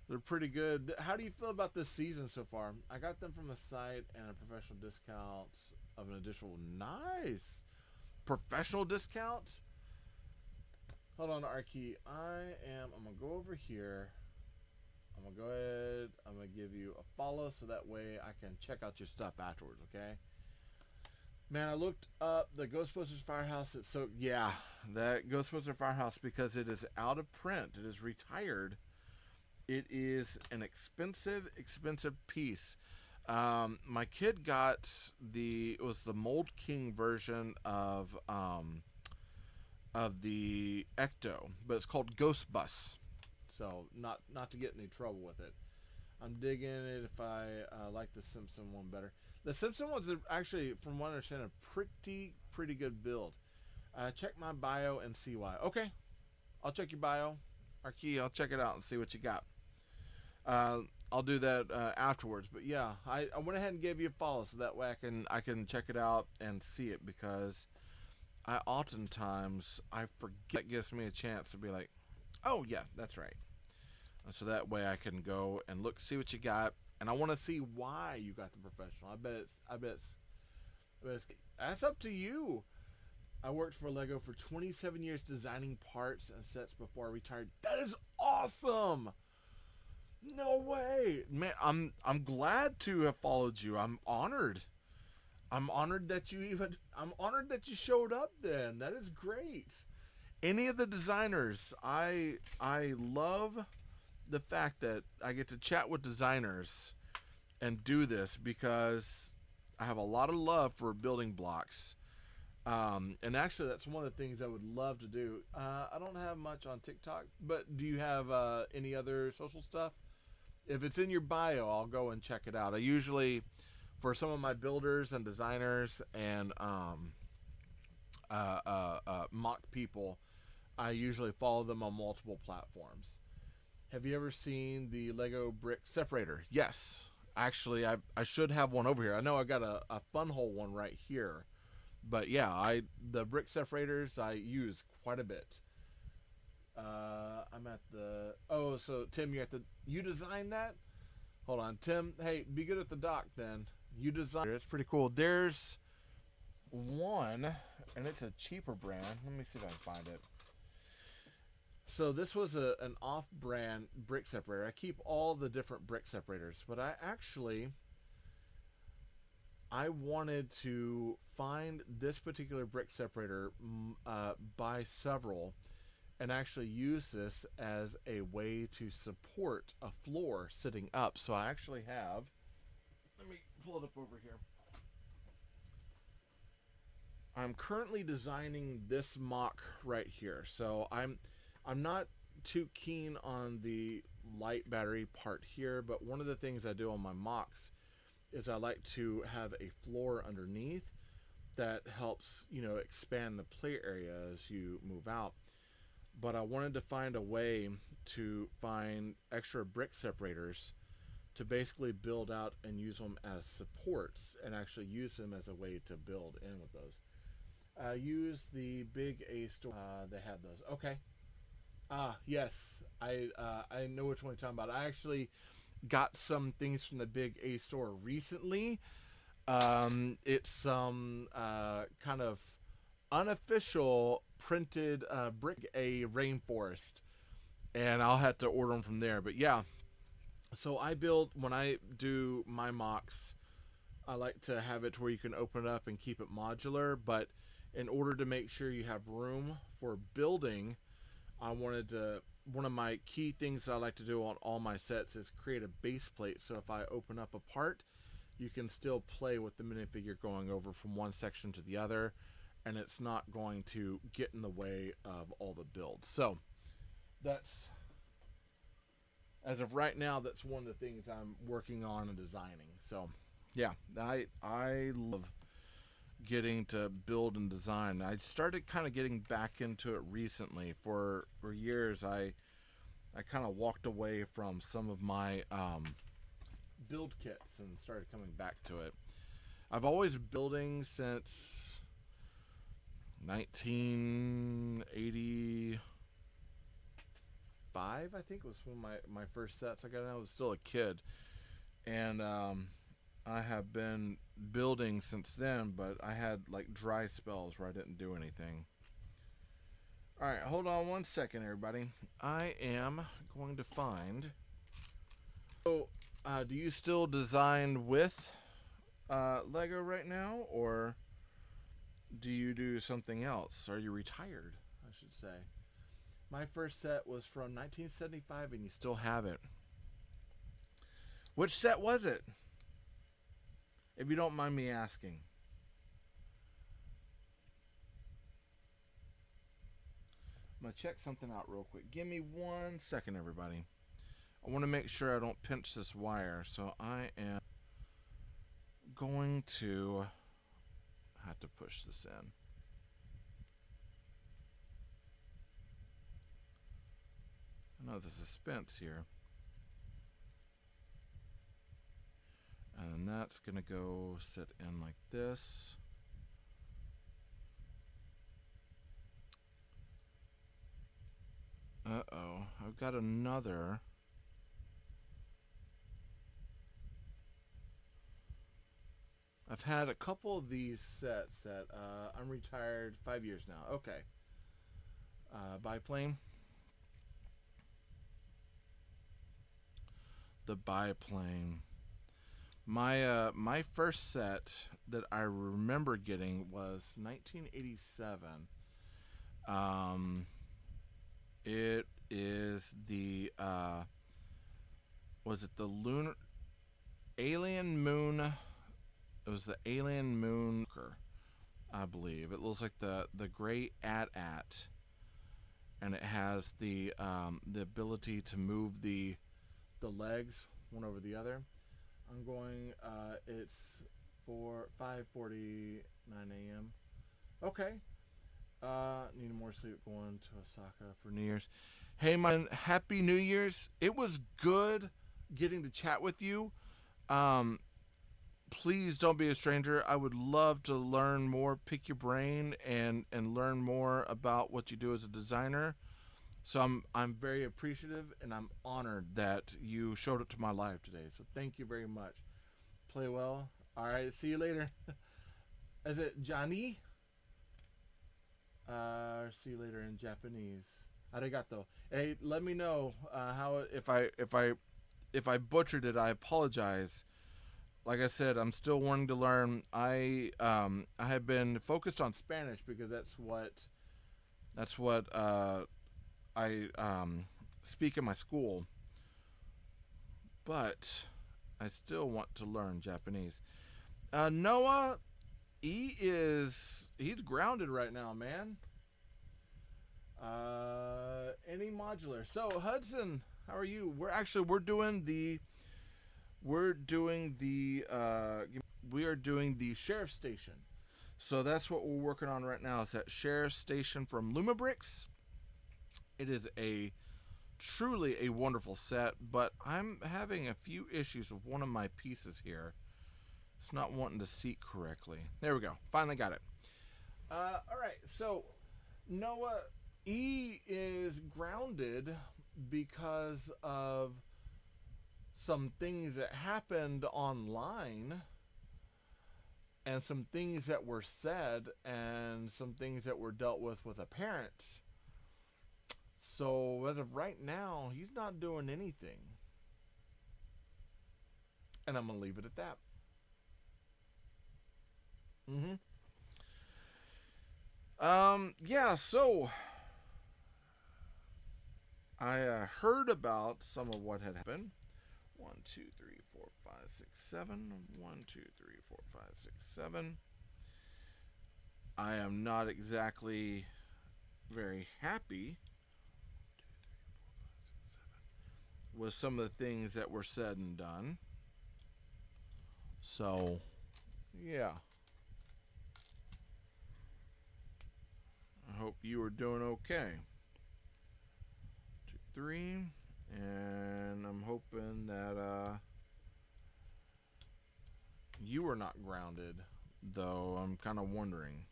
They're pretty good. How do you feel about this season so far? I got them from the site and a professional discount of an additional. Nice. Professional discount? Hold on, Arky. I'm going to go over here. I'm going to go ahead. I'm going to give you a follow so that way I can check out your stuff afterwards, okay? Man, I looked up the Ghostbusters Firehouse. Yeah, that Ghostbusters Firehouse, because it is out of print. It is retired. It is an expensive piece. My kid got it was the Mold King version of the Ecto, but it's called Ghost Bus. So not to get in any trouble with it. I'm digging it if I like the Simpson one better. The Simpson one's actually, from what I understand, a pretty good build. Check my bio and see why. Okay, I'll check your bio. Archie, I'll check it out and see what you got. I'll do that afterwards. But yeah, I went ahead and gave you a follow so that way I can check it out and see it, because I oftentimes I forget. It gives me a chance to be like, oh yeah, that's right. So that way I can go and look, see what you got, and I want to see why you got the professional. I bet it's that's up to you. I worked for Lego for 27 years designing parts and sets before I retired. That is awesome. No way, man. I'm glad to have followed you. I'm honored. I'm honored that you showed up then. That is great. Any of the designers, I love the fact that I get to chat with designers and do this, because I have a lot of love for building blocks. And actually, that's one of the things I would love to do. I don't have much on TikTok, but do you have any other social stuff? If it's in your bio, I'll go and check it out. I usually, for some of my builders and designers and mock people, I usually follow them on multiple platforms. Have you ever seen the Lego brick separator? Yes. Actually, I should have one over here. I know I got a fun hole one right here. But yeah, the brick separators I use quite a bit. I'm at the... Oh, so Tim, you designed that? Hold on, Tim. Hey, be good at the dock then. You designed it. It's pretty cool. There's one, and it's a cheaper brand. Let me see if I can find it. So this was an off-brand brick separator. I keep all the different brick separators, but I wanted to find this particular brick separator, buy several, and actually use this as a way to support a floor sitting up. So I actually have, let me pull it up over here. I'm currently designing this mock right here. So I'm not too keen on the light battery part here, but one of the things I do on my mocks is I like to have a floor underneath that helps, expand the play area as you move out. But I wanted to find a way to find extra brick separators to basically build out and use them as supports, and actually use them as a way to build in with those. Use the big A store. They have those. Okay. Yes. I know which one you're talking about. I actually got some things from the big A store recently. It's some kind of unofficial printed brick A rainforest, and I'll have to order them from there. But yeah, so when I do my mocks, I like to have it to where you can open it up and keep it modular. But in order to make sure you have room for building, one of my key things that I like to do on all my sets is create a base plate. So if I open up a part, you can still play with the minifigure going over from one section to the other, and it's not going to get in the way of all the builds. So that's, as of right now, that's one of the things I'm working on and designing. So yeah, I love getting to build and design. I started kind of getting back into it recently. For years I kind of walked away from some of my build kits and started coming back to it. I've always building since 1985, I think was when my first sets I got. I was still a kid, and I have been building since then, but I had like dry spells where I didn't do anything. Alright, hold on one second, everybody. I am going to find... So, do you still design with Lego right now, or do you do something else? Are you retired, I should say? My first set was from 1975, and you still have it. Which set was it? If you don't mind me asking. I'm going to check something out real quick. Give me 1 second, everybody. I want to make sure I don't pinch this wire, so I am going to have to push this in. I know the suspense here. And that's going to go sit in like this. Uh-oh, I've got another. I've had a couple of these sets that I'm retired 5 years now. Okay. Biplane. The biplane. My first set that I remember getting was 1987. It is the was it the lunar alien moon? It was the alien moon, I believe. It looks like the gray AT-AT, and it has the ability to move the legs one over the other. I'm going. It's 5:49 a.m. Okay. Need more sleep. Going to Osaka for New Year's. Hey, man! Happy New Year's. It was good getting to chat with you. Please don't be a stranger. I would love to learn more, pick your brain, and learn more about what you do as a designer. So I'm very appreciative, and I'm honored that you showed up to my live today. So thank you very much. Play well. All right, see you later. Is it Johnny? See you later in Japanese. Arigato. Hey, let me know how if I butchered it. I apologize. Like I said, I'm still wanting to learn. I have been focused on Spanish because that's what I speak in my school, but I still want to learn Japanese. Noah, he's grounded right now, man. Any modular. So Hudson, how are you? We're doing the sheriff station. So that's what we're working on right now. Is that sheriff station from Lumibricks. It is truly a wonderful set, but I'm having a few issues with one of my pieces here. It's not wanting to seat correctly. There we go. Finally got it. All right. So Noah E is grounded because of some things that happened online and some things that were said and some things that were dealt with a parent. So as of right now, he's not doing anything. And I'm going to leave it at that. Yeah, so I heard about some of what had happened. 1, 2, 3, 4, 5, 6, 7. 1, 2, 3, 4, 5, 6, 7. I am not exactly very happy with some of the things that were said and done. So, yeah. I hope you are doing okay. 2, 3. And I'm hoping that you are not grounded, though I'm kind of wondering.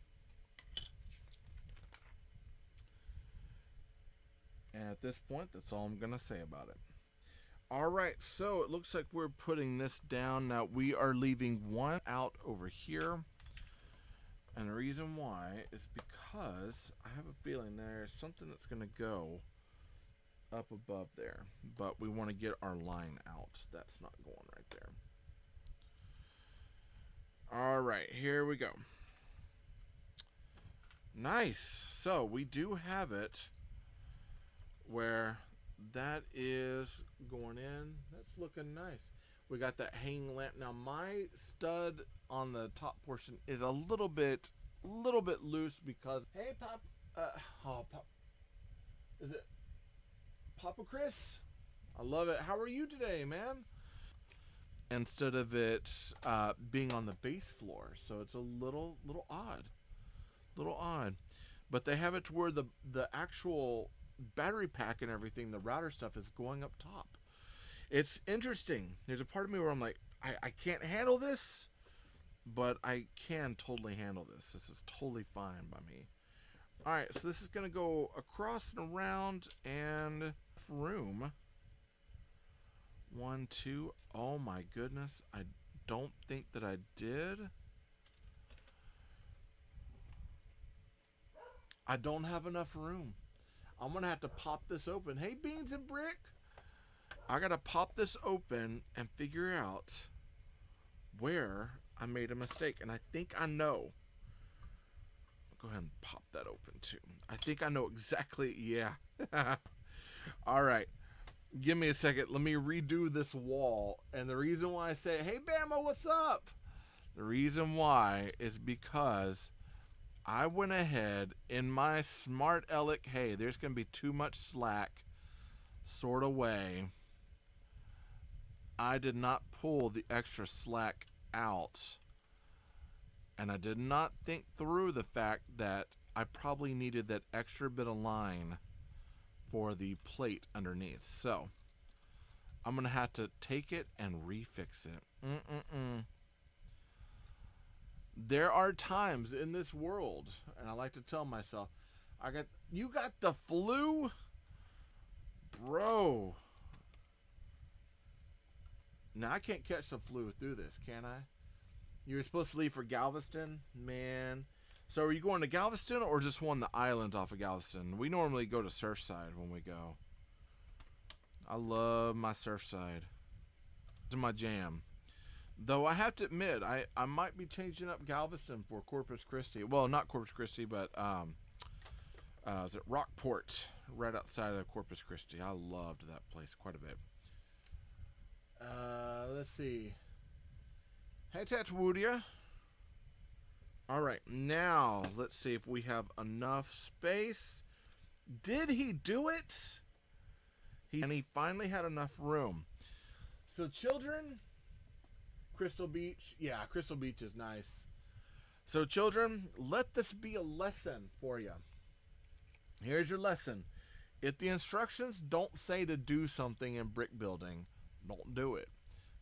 And at this point, that's all I'm going to say about it. All right, so it looks like we're putting this down. Now, we are leaving one out over here. And the reason why is because I have a feeling there's something that's going to go up above there. But we want to get our line out. That's not going right there. All right, here we go. Nice. So we do have it where that is going in. That's looking nice. We got that hanging lamp. Now my stud on the top portion is a little bit loose because, hey Pop, Pop, is it Papa Chris? I love it. How are you today, man? Instead of it being on the base floor, so it's a little odd. But they have it to where the actual battery pack and everything, the router stuff, is going up top. It's interesting. There's a part of me where I'm like, I can't handle this, but I can totally handle this. This is totally fine by me. All right, so this is going to go across and around and room. 1, 2. Oh my goodness. I don't think that I did. I don't have enough room. I'm going to have to pop this open. Hey, Beans and Brick. I got to pop this open and figure out where I made a mistake. And I think I know. Go ahead and pop that open too. I think I know exactly. Yeah. All right. Give me a second. Let me redo this wall. And the reason why I say, hey, Bama, what's up? The reason why is because I went ahead in my smart aleck, hey, there's going to be too much slack sort of way. I did not pull the extra slack out. And I did not think through the fact that I probably needed that extra bit of line for the plate underneath. So I'm going to have to take it and refix it. There are times in this world, and I like to tell myself, you got the flu? Bro. Now I can't catch the flu through this, can I? You were supposed to leave for Galveston? Man. So are you going to Galveston or just one of the islands off of Galveston? We normally go to Surfside when we go. I love my Surfside. It's my jam. Though I have to admit, I might be changing up Galveston for Corpus Christi. Well, not Corpus Christi, but is it Rockport, right outside of Corpus Christi. I loved that place quite a bit. Let's see. Hey, Tatwoodia. All right, now let's see if we have enough space. Did he do it? And he finally had enough room. So children, Crystal Beach. Yeah, Crystal Beach is nice. So children, let this be a lesson for you. Here's your lesson. If the instructions don't say to do something in brick building, don't do it.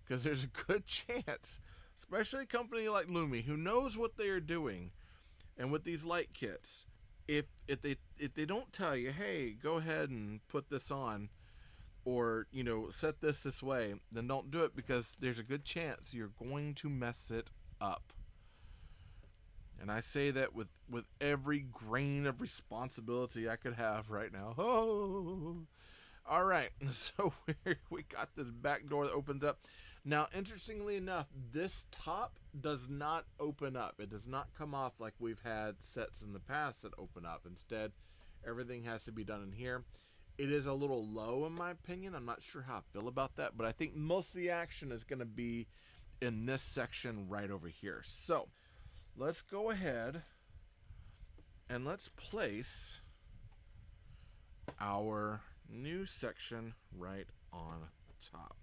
Because there's a good chance, especially a company like Lumi, who knows what they are doing, and with these light kits, if they don't tell you, hey, go ahead and put this on, or set this way, then don't do it, because there's a good chance you're going to mess it up. And I say that with every grain of responsibility I could have right now. Oh, all right. So we got this back door that opens up. Now, interestingly enough, this top does not open up. It does not come off like we've had sets in the past that open up. Instead, everything has to be done in here. It is a little low, in my opinion. I'm not sure how I feel about that, but I think most of the action is going to be in this section right over here. So let's go ahead and let's place our new section right on top.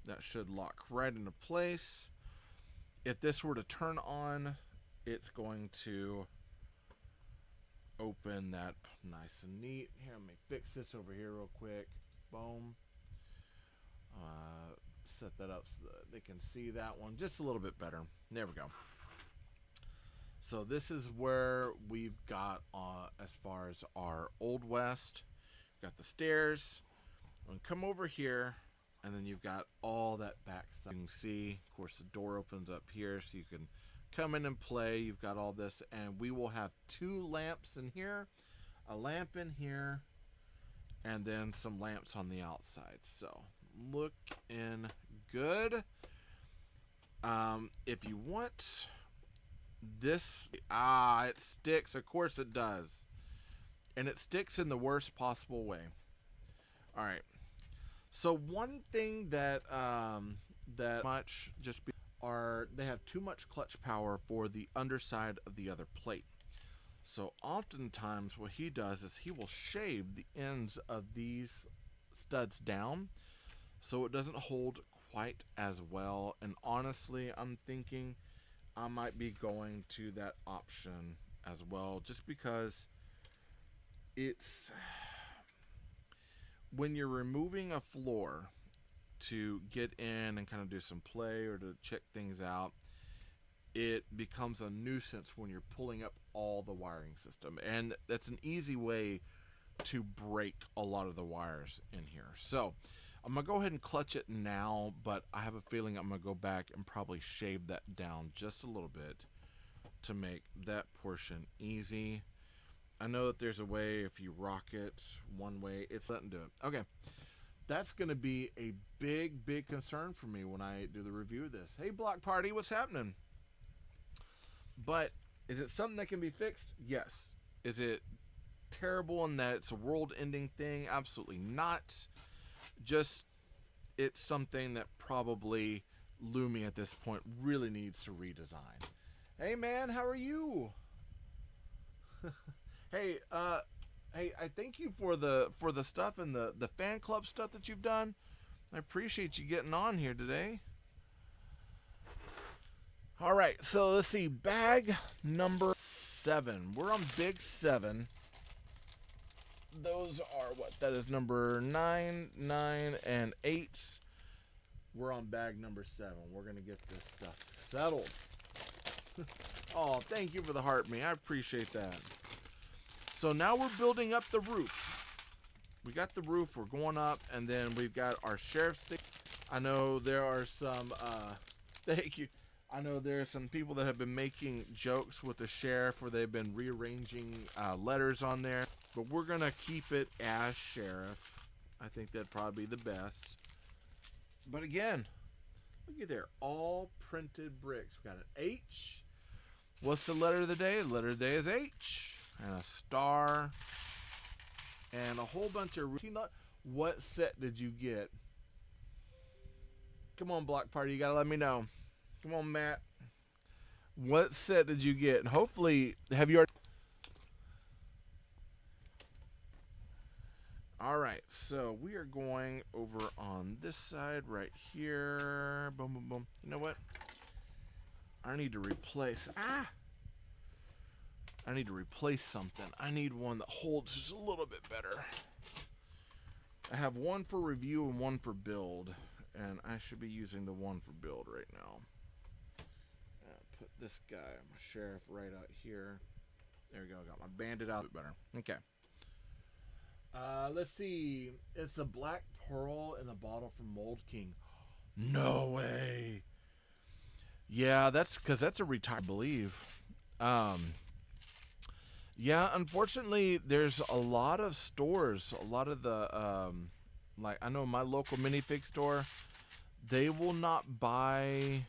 That should lock right into place. If this were to turn on, it's going to open that nice and neat. Here, let me fix this over here real quick. Boom. Set that up so that they can see that one just a little bit better. There we go. So this is where we've got as far as our Old West. Got the stairs. I'm going to come over here, and then you've got all that back stuff. You can see, of course, the door opens up here, so you can come in and play. You've got all this, and we will have 2 lamps in here, a lamp in here, and then some lamps on the outside. So looking good. If you want this, it sticks. Of course it does, and it sticks in the worst possible way. All right. So one thing that that much they have too much clutch power for the underside of the other plate. So oftentimes what he does is he will shave the ends of these studs down so it doesn't hold quite as well. And honestly, I'm thinking I might be going to that option as well, just because it's when you're removing a floor to get in and kind of do some play or to check things out, it becomes a nuisance when you're pulling up all the wiring system, and that's an easy way to break a lot of the wires in here. So I'm gonna go ahead and clutch it now, but I have a feeling I'm gonna go back and probably shave that down just a little bit to make that portion easy. I know that there's a way if you rock it one way, it's letting do it. Okay, that's gonna be a big concern for me when I do the review of this. Hey, Block Party, what's happening? But is it something that can be fixed? Yes. Is it terrible in that it's a world-ending thing? Absolutely not. Just, it's something that probably Lumi at this point really needs to redesign. Hey man, how are you? Hey, I thank you for the stuff and the fan club stuff that you've done. I appreciate you getting on here today. All right, so let's see, bag number 7. We're on big 7. Those are what? That is number 9, 9, and 8. We're on bag number 7. We're gonna get this stuff settled. Oh, thank you for the heart, me. I appreciate that. So now we're building up the roof. We got the roof, we're going up, and then we've got our sheriff stick. I know there are some, thank you. I know there are some people that have been making jokes with the sheriff where they've been rearranging letters on there. But we're going to keep it as sheriff. I think that'd probably be the best. But again, look at there. All printed bricks. We got an H. What's the letter of the day? The letter of the day is H. And a star. And a whole bunch of... What set did you get? Come on, Block Party. You got to let me know. Come on, Matt. What set did you get? And hopefully, have you already... All right, so we are going over on this side right here. Boom, boom, boom. You know what? I need to replace... I need to replace something. I need one that holds just a little bit better. I have one for review and one for build. And I should be using the one for build right now. Put this guy, my sheriff, right out here. There we go. Got my bandit out a bit better. Okay. Let's see. It's a black pearl in the bottle from Mold King. No way. Yeah, that's because that's a retire, I believe. Yeah, unfortunately, there's a lot of stores. A lot of the, like, I know my local minifig store, they will not buy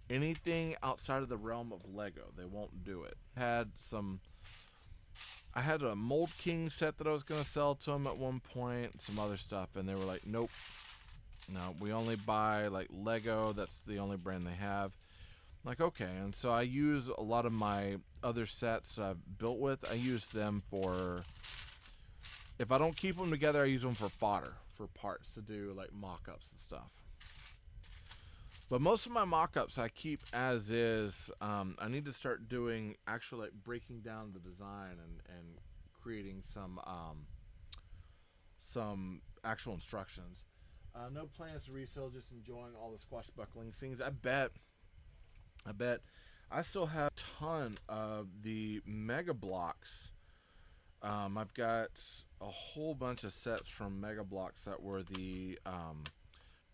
anything outside of the realm of Lego. They won't do it. I had a Mold King set that I was going to sell to them at one point, some other stuff, and they were like, nope. No, we only buy like Lego. That's the only brand they have. I'm like, okay. And so I use a lot of my other sets that I've built with. I use them for, if I don't keep them together, I use them for fodder, for parts to do like mock-ups and stuff. But most of my mock-ups I keep as is. I need to start doing actually like breaking down the design and creating some actual instructions. No plans to resell, just enjoying all the squashbuckling things. I bet I still have a ton of the Mega Blocks. I've got a whole bunch of sets from Mega Blocks that were the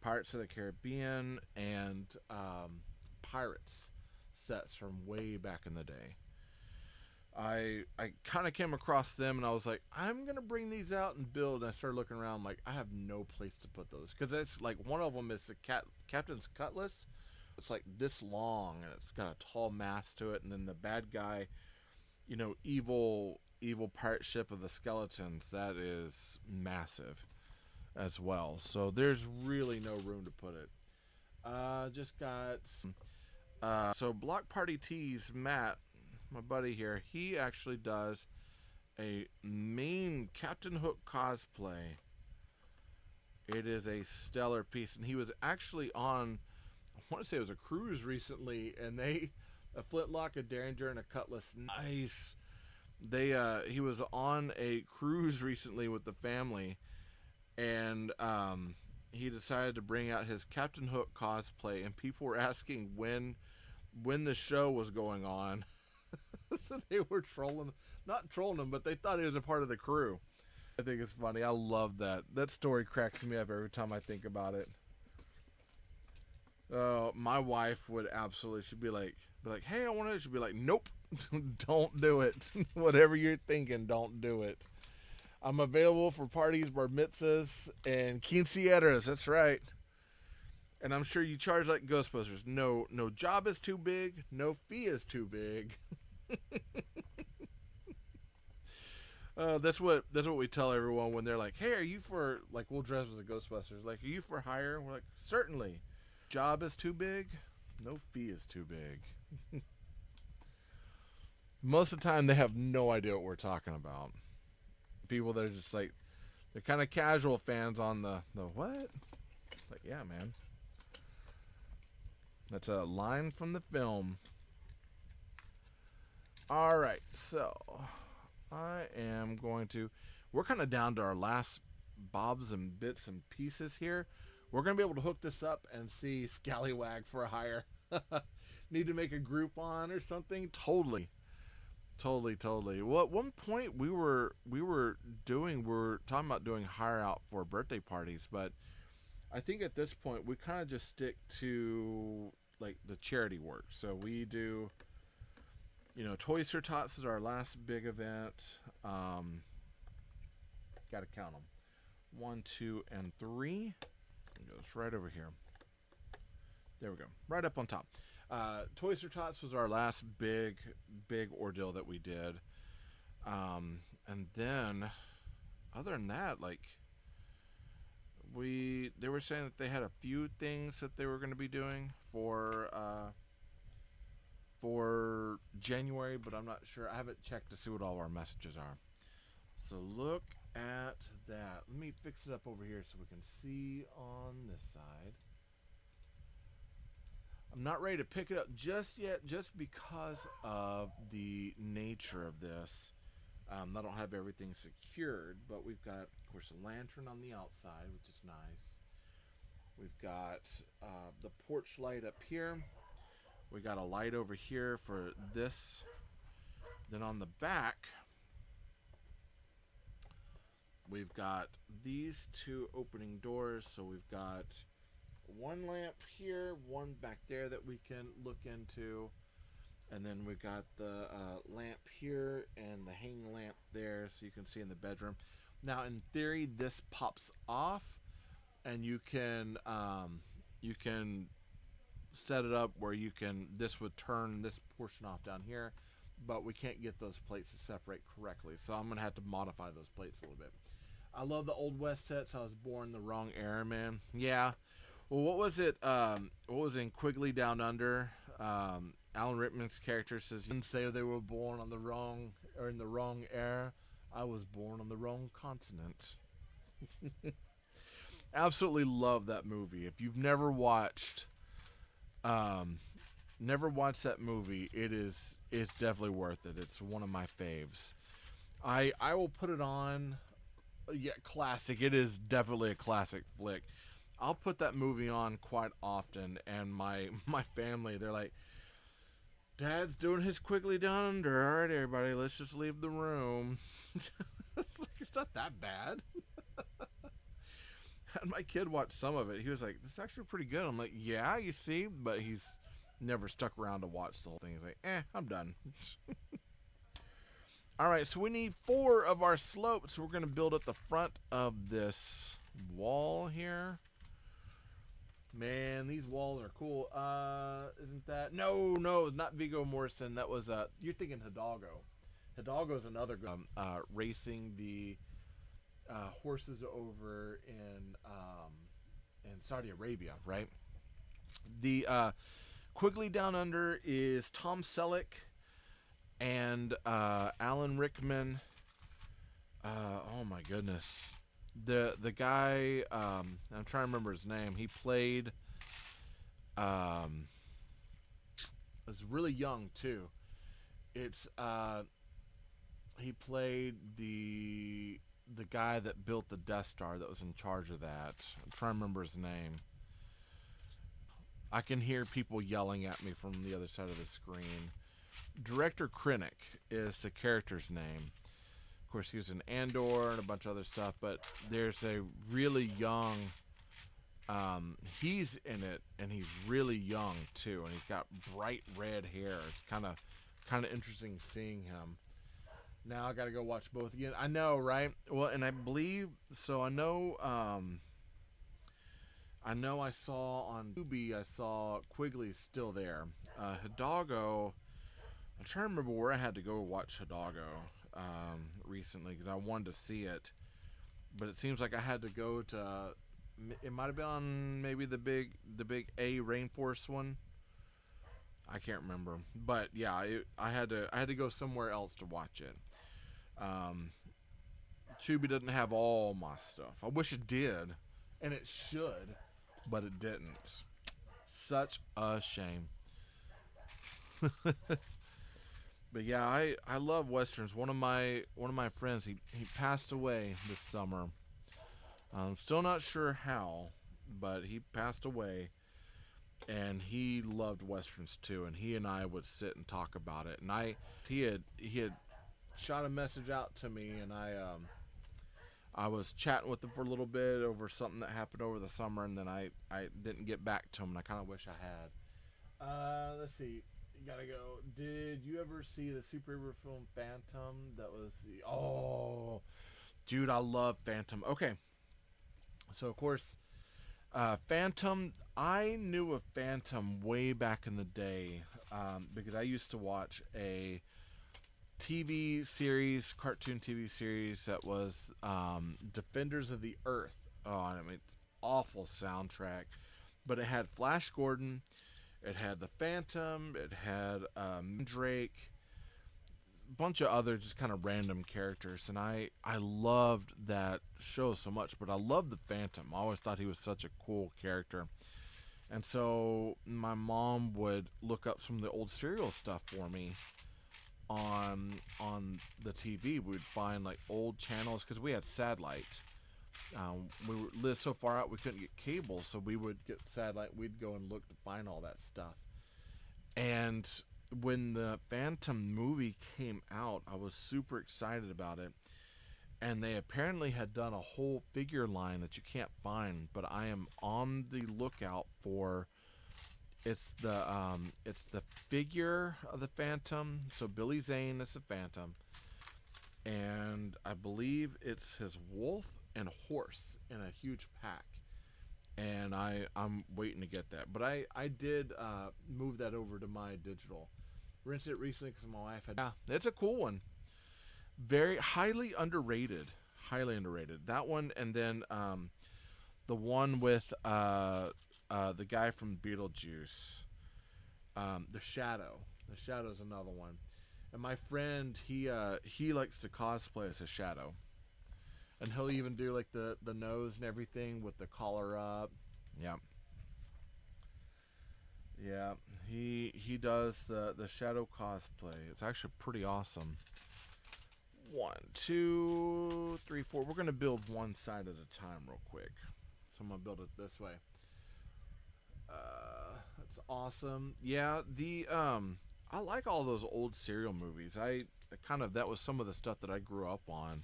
Pirates of the Caribbean and Pirates sets from way back in the day. I kind of came across them and I was like, I'm gonna bring these out and build. And I started looking around like I have no place to put those, because it's like one of them is the Captain's Cutlass. It's like this long and it's got a tall mast to it, and then the bad guy, you know, evil pirate ship of the skeletons, that is massive as well. So there's really no room to put it. Just got so Block Party Tees, Matt, my buddy here, he actually does a main Captain Hook cosplay. It is a stellar piece, and he was actually on, I want to say it was a cruise recently, and a flintlock, a derringer, and a cutlass. Nice. He was on a cruise recently with the family, and he decided to bring out his Captain Hook cosplay, and people were asking when the show was going on. So they were not trolling him, but they thought he was a part of the crew. I think it's funny. I love that. That story cracks me up every time I think about it. My wife would absolutely. She'd be like, "Hey, I want to." She'd be like, "Nope, don't do it. Whatever you're thinking, don't do it." I'm available for parties, bar mitzvahs, and quinceañeras. That's right. And I'm sure you charge like Ghostbusters. No job is too big. No fee is too big. That's what we tell everyone when they're like, "Hey, are you for," like, we'll dress as the Ghostbusters. Like, "Are you for hire?" We're like, "Certainly." Job is too big. No fee is too big. Most of the time, they have no idea what we're talking about. People that are just like, they're kind of casual fans on the what? Like, yeah, man. That's a line from the film. All right, so I am going to. We're kind of down to our last bobs and bits and pieces here. We're going to be able to hook this up and see Scallywag for hire. Need to make a Groupon or something? Totally. Well, at one point we were talking about doing hire out for birthday parties, but I think at this point we kind of just stick to like the charity work. So we do, Toys for Tots is our last big event. Got to count them. 1, 2, and 3. It goes right over here. There we go. Right up on top. Toys for Tots was our last big ordeal that we did. And then, other than that, like, they were saying that they had a few things that they were going to be doing for January, but I'm not sure. I haven't checked to see what all our messages are. So look at that. Let me fix it up over here so we can see on this side. I'm not ready to pick it up just yet, just because of the nature of this. I don't have everything secured, but we've got, of course, a lantern on the outside, which is nice. We've got the porch light up here. We got a light over here for this. Then on the back, we've got these two opening doors. So we've got one lamp here, one back there that we can look into, and then we've got the lamp here and the hanging lamp there, so you can see in the bedroom. Now, in theory, this pops off, and you can set it up where this would turn this portion off down here, but we can't get those plates to separate correctly, so I'm gonna have to modify those plates a little bit. I love the Old West sets. I was born the wrong era, man. Yeah. Well, what was it? What was in Quigley Down Under? Alan Rickman's character says, "You didn't say they were born on the wrong or in the wrong era. I was born on the wrong continent." Absolutely love that movie. If you've never watched that movie, it's definitely worth it. It's one of my faves. I will put it on. Yeah, classic. It is definitely a classic flick. I'll put that movie on quite often, and my family, they're like, "Dad's doing his Quigley Down Under. All right, everybody, let's just leave the room." It's not that bad. And my kid watched some of it. He was like, "This is actually pretty good." I'm like, "Yeah, you see," but he's never stuck around to watch the whole thing. He's like, "I'm done." All right, so we need 4 of our slopes. We're going to build at the front of this wall here. Man, these walls are cool. Isn't that? No, not Viggo Mortensen. That was you're thinking Hidalgo. Hidalgo's another racing the horses over in Saudi Arabia, right? The Quigley Down Under is Tom Selleck and Alan Rickman. Oh my goodness, the guy. I'm trying to remember his name. He played. Was really young too. It's he played the guy that built the Death Star that was in charge of that. I'm trying to remember his name. I can hear people yelling at me from the other side of the screen. Director Krennic is the character's name. Of course, he was in Andor and a bunch of other stuff, but there's a really young. He's in it, and he's really young too, and he's got bright red hair. It's kind of interesting seeing him. Now I got to go watch both again. I know, right? Well, and I believe so. I know I saw on Tubi. I saw Quigley's still there. Hidalgo. I'm trying to remember where I had to go watch Hidalgo recently because I wanted to see it, but it seems like I had to go to. It might have been on maybe the big A Rainforest one. I can't remember, but yeah, I had to go somewhere else to watch it. Tubi doesn't have all my stuff. I wish it did, and it should, but it didn't. Such a shame. But yeah, I love westerns. One of my friends, he passed away this summer. I'm still not sure how, but he passed away, and he loved westerns too. And he and I would sit and talk about it. And he had shot a message out to me, and I was chatting with him for a little bit over something that happened over the summer, and then I didn't get back to him, and I kind of wish I had. Let's see. You gotta go. Did you ever see the superhero film Phantom? That was dude, I love Phantom. Okay. So, of course, Phantom, I knew of Phantom way back in the day because I used to watch a TV series, cartoon TV series that was Defenders of the Earth. Oh, I mean, it's awful soundtrack. But it had Flash Gordon, it had the Phantom, it had Drake, bunch of other just kind of random characters, and I loved that show so much. But I loved the Phantom. I always thought he was such a cool character, and so my mom would look up some of the old serial stuff for me on the TV. We would find like old channels because we had satellite. We lived so far out we couldn't get cable, so we would get satellite. We'd go and look to find all that stuff. And when the Phantom movie came out, I was super excited about it. And they apparently had done a whole figure line that you can't find, but I am on the lookout for. It's the figure of the Phantom. So Billy Zane is the Phantom, and I believe it's his wolf and horse in a huge pack. And I'm waiting to get that. But I did move that over to my digital. Rented it recently because my wife had. Yeah, it's a cool one. Very highly underrated. Highly underrated. That one, and then the one with the guy from Beetlejuice. The Shadow. The Shadow's another one. And my friend, he likes to cosplay as a Shadow. And he'll even do like the nose and everything with the collar up. Yeah. Yeah, he does the Shadow cosplay. It's actually pretty awesome. 1, 2, 3, 4. We're gonna build one side at a time real quick. So I'm gonna build it this way. That's awesome. Yeah, I like all those old serial movies. That was some of the stuff that I grew up on.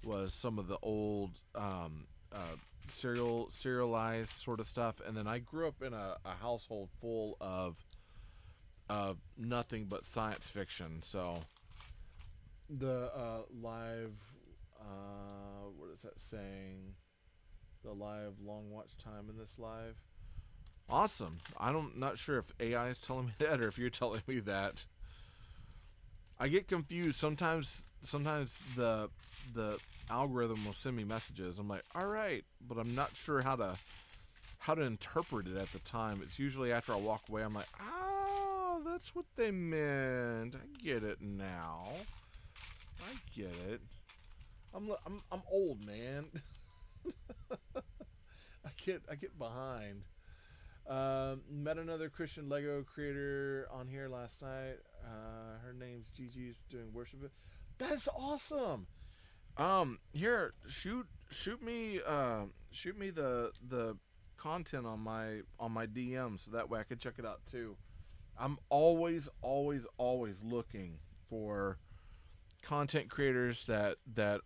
Was some of the old serialized sort of stuff, and then I grew up in a household full of nothing but science fiction. So the live, what is that saying? The live long watch time in this live. Awesome. Not sure if AI is telling me that or if you're telling me that. I get confused sometimes. Sometimes the algorithm will send me messages. I'm like, all right, but I'm not sure how to how to interpret it at the time. It's usually after I walk away, I'm like, oh, that's what they meant. I get it now. I get it. I'm old, man. I get behind. Met another Christian Lego creator on here last night. Her name's Gigi's doing worship. That's awesome. Here, shoot me the content on my DM so that way I can check it out too. I'm always looking for content creators that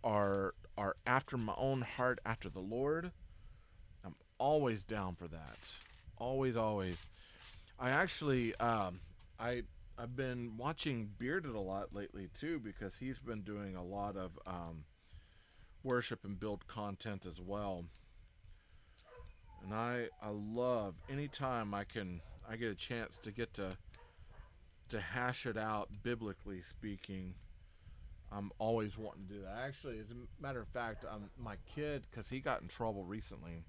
are after my own heart, after the Lord. I'm always down for that. Always. I actually I've been watching Bearded a lot lately too, because he's been doing a lot of worship and build content as well. And I love anytime I get a chance to get to hash it out biblically speaking. I'm always wanting to do that. Actually, as a matter of fact, my kid, because he got in trouble recently,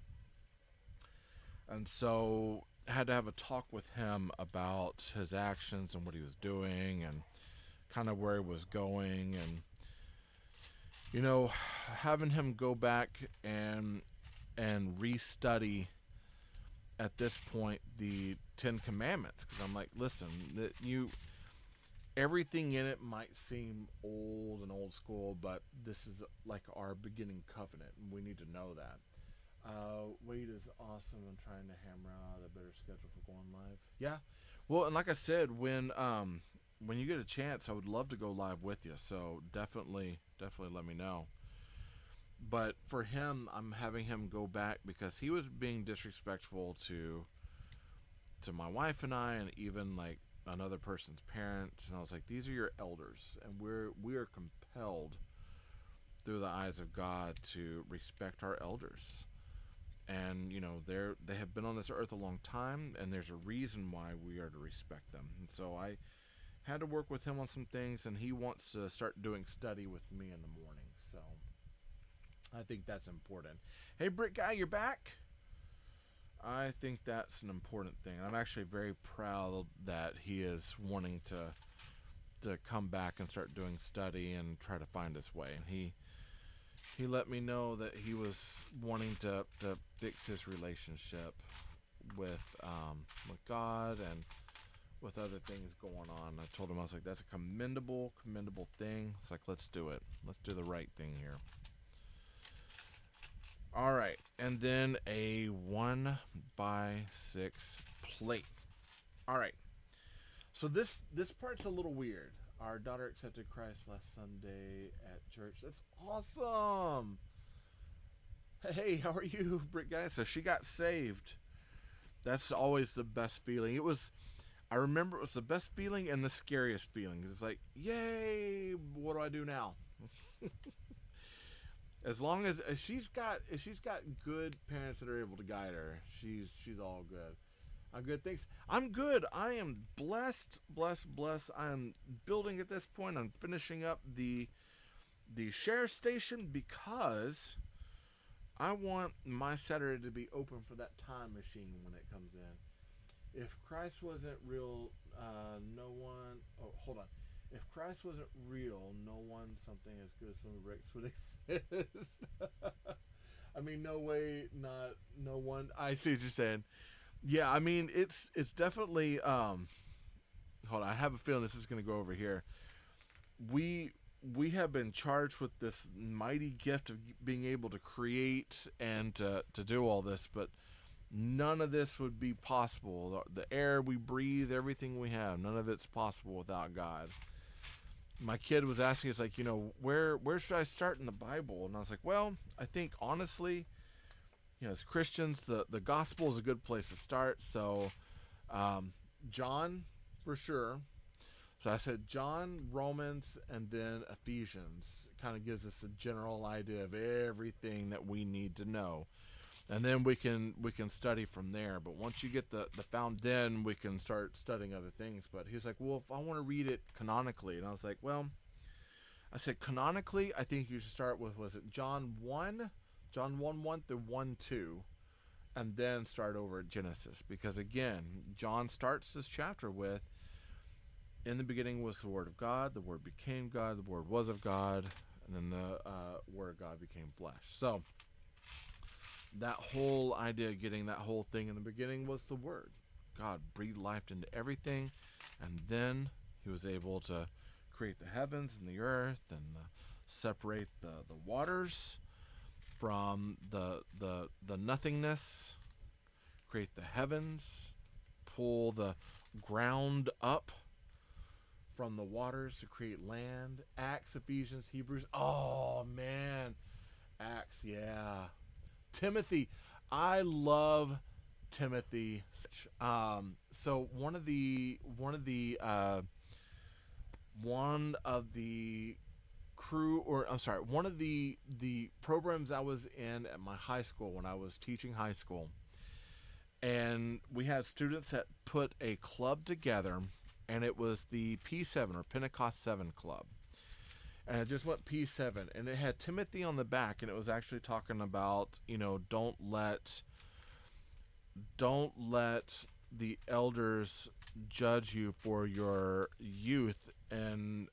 and so I had to have a talk with him about his actions and what he was doing and kind of where he was going. And having him go back and restudy at this point the Ten Commandments, because I'm like, listen, that everything in it might seem old and old school, but this is like our beginning covenant, and we need to know that. Wade is awesome. I'm trying to hammer out a better schedule for going live. Yeah, well, and like I said, when you get a chance, I would love to go live with you. So definitely let me know. But for him, I'm having him go back because he was being disrespectful to my wife and I, and even like another person's parents. And I was like, these are your elders, and we are compelled through the eyes of God to respect our elders. And they have been on this earth a long time, and there's a reason why we are to respect them. And so I had to work with him on some things, and he wants to start doing study with me in the morning. So I think that's important. Hey, Brick Guy, you're back. I think that's an important thing. I'm actually very proud that he is wanting to come back and start doing study and try to find his way. And he let me know that he was wanting to fix his relationship with God and with other things going on. I told him, I was like, that's a commendable thing. It's like, let's do it. Let's do the right thing here. All right, and then a 1x6 plate. All right, so this part's a little weird. Our daughter accepted Christ last Sunday at church. That's awesome. Hey, how are you, Brick Guy? So she got saved. That's always the best feeling. I remember it was the best feeling and the scariest feeling. It's like, yay, what do I do now? As long as she's got good parents that are able to guide her, she's all good. I'm good, thanks. I'm good. I am blessed. I'm building at this point. I'm finishing up the share station because I want my Saturday to be open for that time machine when it comes in. If Christ wasn't real, no one... Oh, hold on. If Christ wasn't real, no one something as good as Lumibricks would exist. I mean, no way, no one. I see what you're saying. Yeah, I mean, it's definitely. Hold on, I have a feeling this is going to go over here. We have been charged with this mighty gift of being able to create and to do all this, but none of this would be possible. The air we breathe, everything we have, none of it's possible without God. My kid was asking us, like, where should I start in the Bible? And I was like, well, I think honestly, as Christians, the gospel is a good place to start. So John, for sure. So I said John, Romans, and then Ephesians. Kind of gives us a general idea of everything that we need to know. And then we can study from there. But once you get the found, then we can start studying other things. But he was like, well, if I want to read it canonically. And I was like, well, I said canonically, I think you should start with, was it John 1? John 1:1 through 1:2. and then start over at Genesis, because again, John starts this chapter with, in the beginning was the Word of God, the Word became God, the Word was of God, and then the Word of God became flesh. So that whole idea, getting that whole thing, in the beginning was the Word. God breathed life into everything, and then he was able to create the heavens and the earth, and separate the waters from the nothingness, create the heavens, pull the ground up from the waters to create land. Acts, Ephesians, Hebrews. Oh man, Acts, yeah. Timothy, I love Timothy. So one of the crew, or I'm sorry, one of the programs I was in at my high school when I was teaching high school, and we had students that put a club together, and it was the P7 or Pentecost 7 club. And it just went P7, and it had Timothy on the back, and it was actually talking about, don't let the elders judge you for your youth, and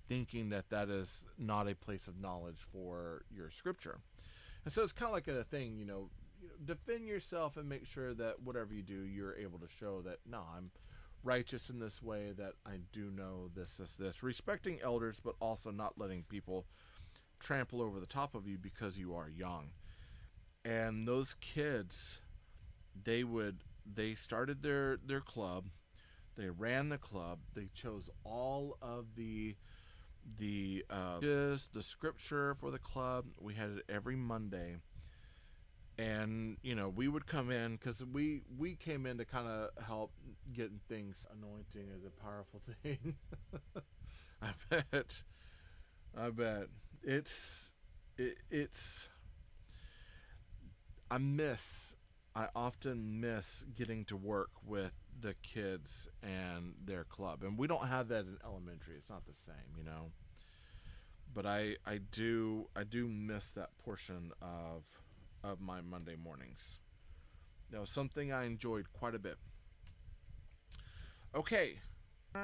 thinking that is not a place of knowledge for your scripture. And so it's kind of like a thing, defend yourself and make sure that whatever you do, you're able to show that, no, I'm righteous in this way, that I do know this, respecting elders, but also not letting people trample over the top of you because you are young. And those kids, they started their club, they ran the club, they chose all of the scripture for the club. We had it every Monday. And we would come in, because we came in to kind of help getting things. Anointing is a powerful thing. I bet it's I often miss getting to work with the kids and their club, and we don't have that in elementary. It's not the same, but I do miss that portion of my Monday mornings. That was something I enjoyed quite a bit. Okay. I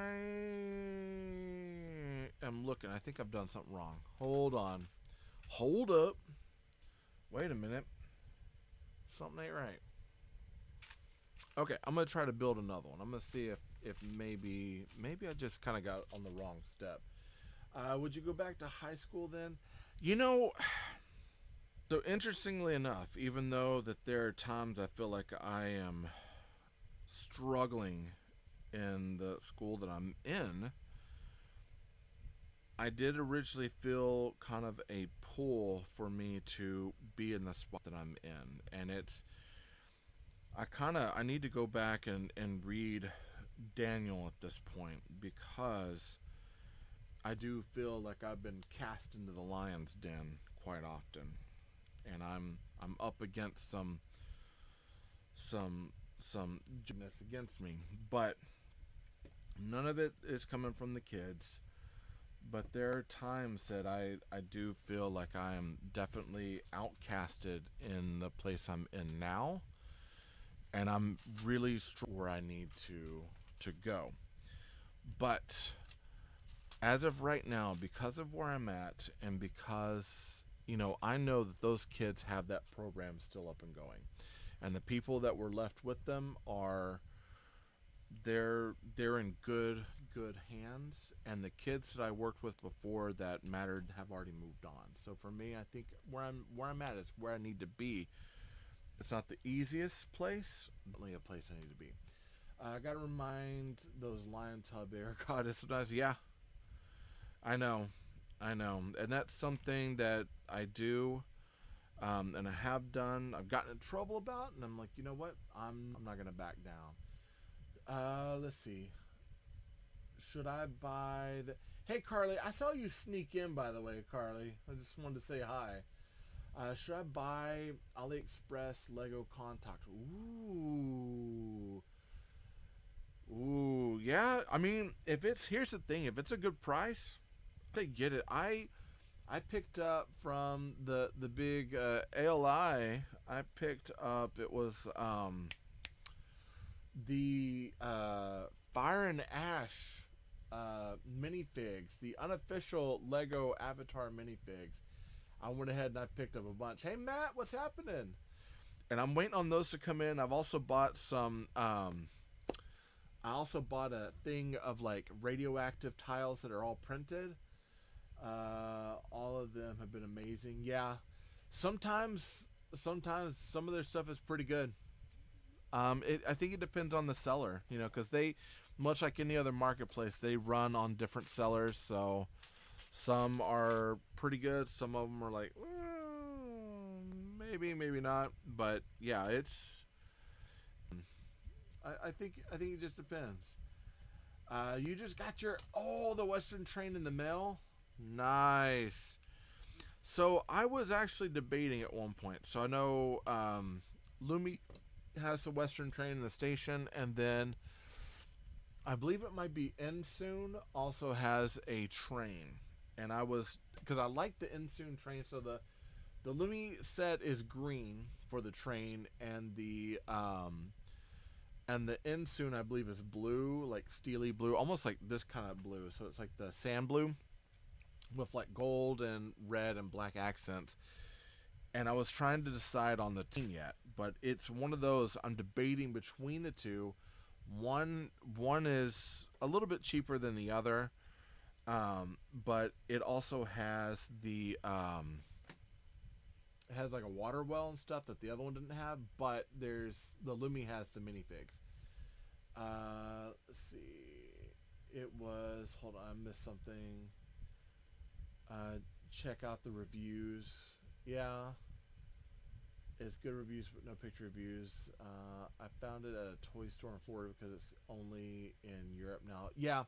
am looking. I think I've done something wrong. Hold on. Hold up. Wait a minute. Something ain't right. Okay, I'm going to try to build another one. I'm going to see if maybe I just kind of got on the wrong step. Would you go back to high school then? So interestingly enough, even though that there are times I feel like I am struggling in the school that I'm in, I did originally feel kind of a pull for me to be in the spot that I'm in. And I need to go back and read Daniel at this point, because I do feel like I've been cast into the lion's den quite often. And I'm up against some goodness against me, but none of it is coming from the kids. But there are times that I do feel like I am definitely outcasted in the place I'm in now, and I'm really where I need to go. But as of right now, because of where I'm at, and because I know that those kids have that program still up and going, and the people that were left with them they're in good hands, and the kids that I worked with before that mattered have already moved on. So for me, I think where I'm at is where I need to be. It's not the easiest place, but a place I need to be. I gotta remind those Lion Tub Air Goddess sometimes. Yeah, I know, and that's something that I do, and I have done. I've gotten in trouble about, and I'm like, you know what? I'm not gonna back down. Let's see. Should I buy the? Hey, Carly, I saw you sneak in. By the way, Carly, I just wanted to say hi. Should I buy AliExpress Lego contact? Ooh, yeah. I mean, here's the thing. If it's a good price, they get it. I picked up from the big ALI I picked up, it was the Fire and Ash minifigs, the unofficial Lego Avatar minifigs. I went ahead and I picked up a bunch. Hey Matt, what's happening? And I'm waiting on those to come in. I've also bought some I also bought a thing of like radioactive tiles that are all printed. All of them have been amazing. Yeah, sometimes some of their stuff is pretty good. I think it depends on the seller, you know, because they, much like any other marketplace, they run on different sellers. So some are pretty good. Some of them are like, maybe, maybe not. But yeah, it's. I think it just depends. You just got your the Western train in the mail. Nice. So I was actually debating at one point. So I know Lumi has a Western train in the station, and then I believe it might be Insoon also has a train. And I was, because I like the Insoon train, so the Lumi set is green for the train, and the Insoon I believe is blue, like steely blue, almost like this kind of blue. So it's like the sand blue with like gold and red and black accents. And I was trying to decide on the team yet, but it's one of those I'm debating between the two. One is a little bit cheaper than the other, but it also has the it has like a water well and stuff that the other one didn't have. But the Lumi has the minifigs. Let's see, it was, hold on, I missed something. Check out the reviews. Yeah, it's good reviews but no picture reviews. I found it at a toy store in Florida because it's only in Europe now. Yeah,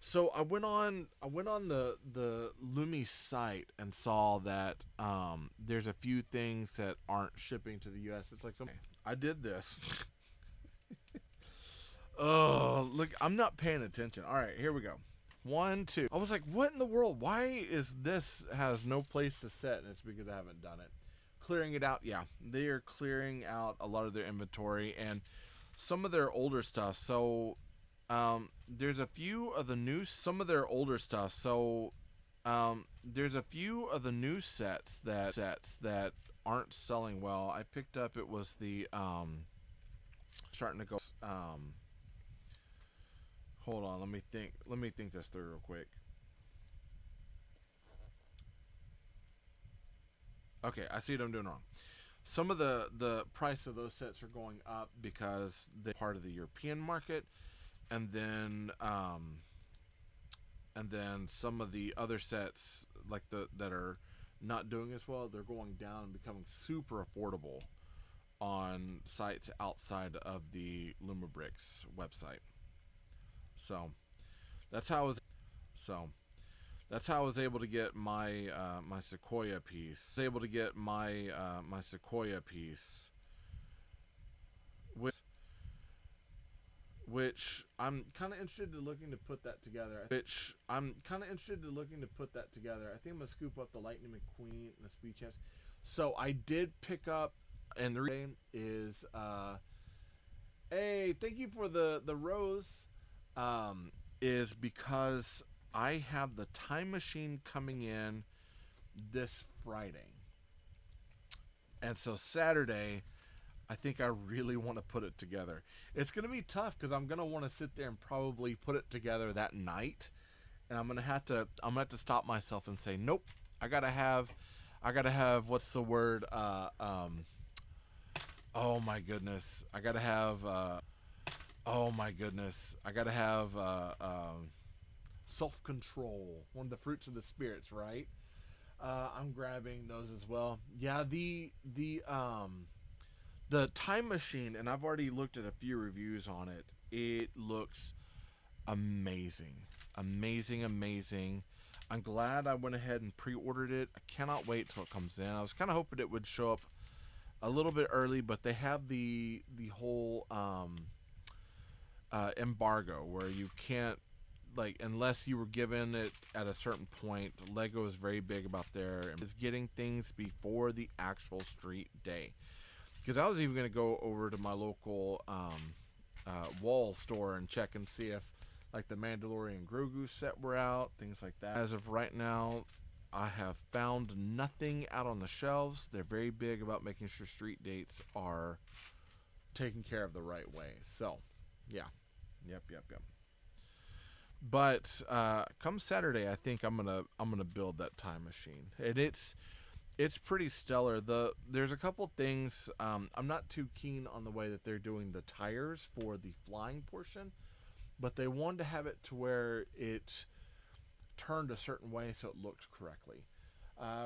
so I went on the Lumi site and saw that there's a few things that aren't shipping to the US. It's like, I did this. Oh, look, I'm not paying attention. All right, here we go. 1, 2. I was like, what in the world? Why is this has no place to set? And it's because I haven't done it. Clearing it out. Yeah, they are clearing out a lot of their inventory and some of their older stuff. So there's a few of the new, some of their older stuff. So there's a few of the new sets that aren't selling well. I picked up, it was the starting to go hold on, let me think this through real quick. Okay, I see what I'm doing wrong. Some of the price of those sets are going up because they're part of the European market, and then some of the other sets like that are not doing as well, they're going down and becoming super affordable on sites outside of the Lumibricks website. So that's how I was able to get my my Sequoia piece. My Sequoia piece, which I'm kind of interested in looking to put that together. I think I'm gonna scoop up the Lightning McQueen and the Speed Champs. So I did pick up, and the reason is hey, thank you for the rose. Is because I have the time machine coming in this Friday. And so Saturday, I think I really want to put it together. It's going to be tough because I'm going to want to sit there and probably put it together that night. And I'm going to have to stop myself and say, nope, I got to have, what's the word? Oh my goodness. I got to have, self-control, one of the fruits of the spirits, right? I'm grabbing those as well. Yeah, the time machine, and I've already looked at a few reviews on it. It looks amazing. I'm glad I went ahead and pre-ordered it. I cannot wait till it comes in. I was kind of hoping it would show up a little bit early, but they have the whole embargo where you can't, like, unless you were given it at a certain point. Lego is very big about is getting things before the actual street day. Because I was even going to go over to my local wall store and check and see if like the Mandalorian Grogu set were out, things like that. As of right now, I have found nothing out on the shelves. They're very big about making sure street dates are taken care of the right way. So, yeah. Yep. But come Saturday, I think I'm gonna build that time machine, and it's pretty stellar. There's a couple things I'm not too keen on the way that they're doing the tires for the flying portion, but they wanted to have it to where it turned a certain way so it looked correctly.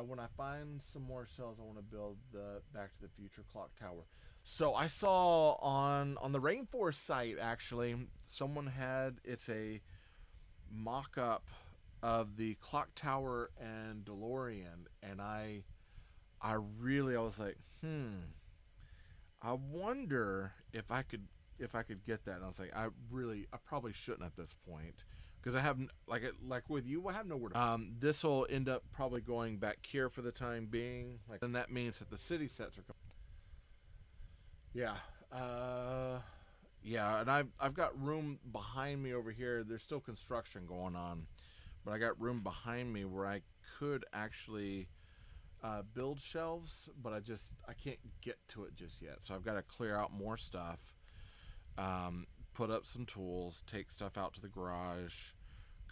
When I find some more shells, I want to build the Back to the Future clock tower. So I saw on the Rainforest site, actually, someone had, it's a mock-up of the clock tower and DeLorean, and I was like, I wonder if I could get that. And I was like, I probably shouldn't at this point, because I have, like with you, I have nowhere to. This will end up probably going back here for the time being. Like, and that means that the city sets are. Yeah. Yeah, and I've got room behind me over here. There's still construction going on, but I got room behind me where I could actually build shelves, but I can't get to it just yet. So I've got to clear out more stuff, put up some tools, take stuff out to the garage,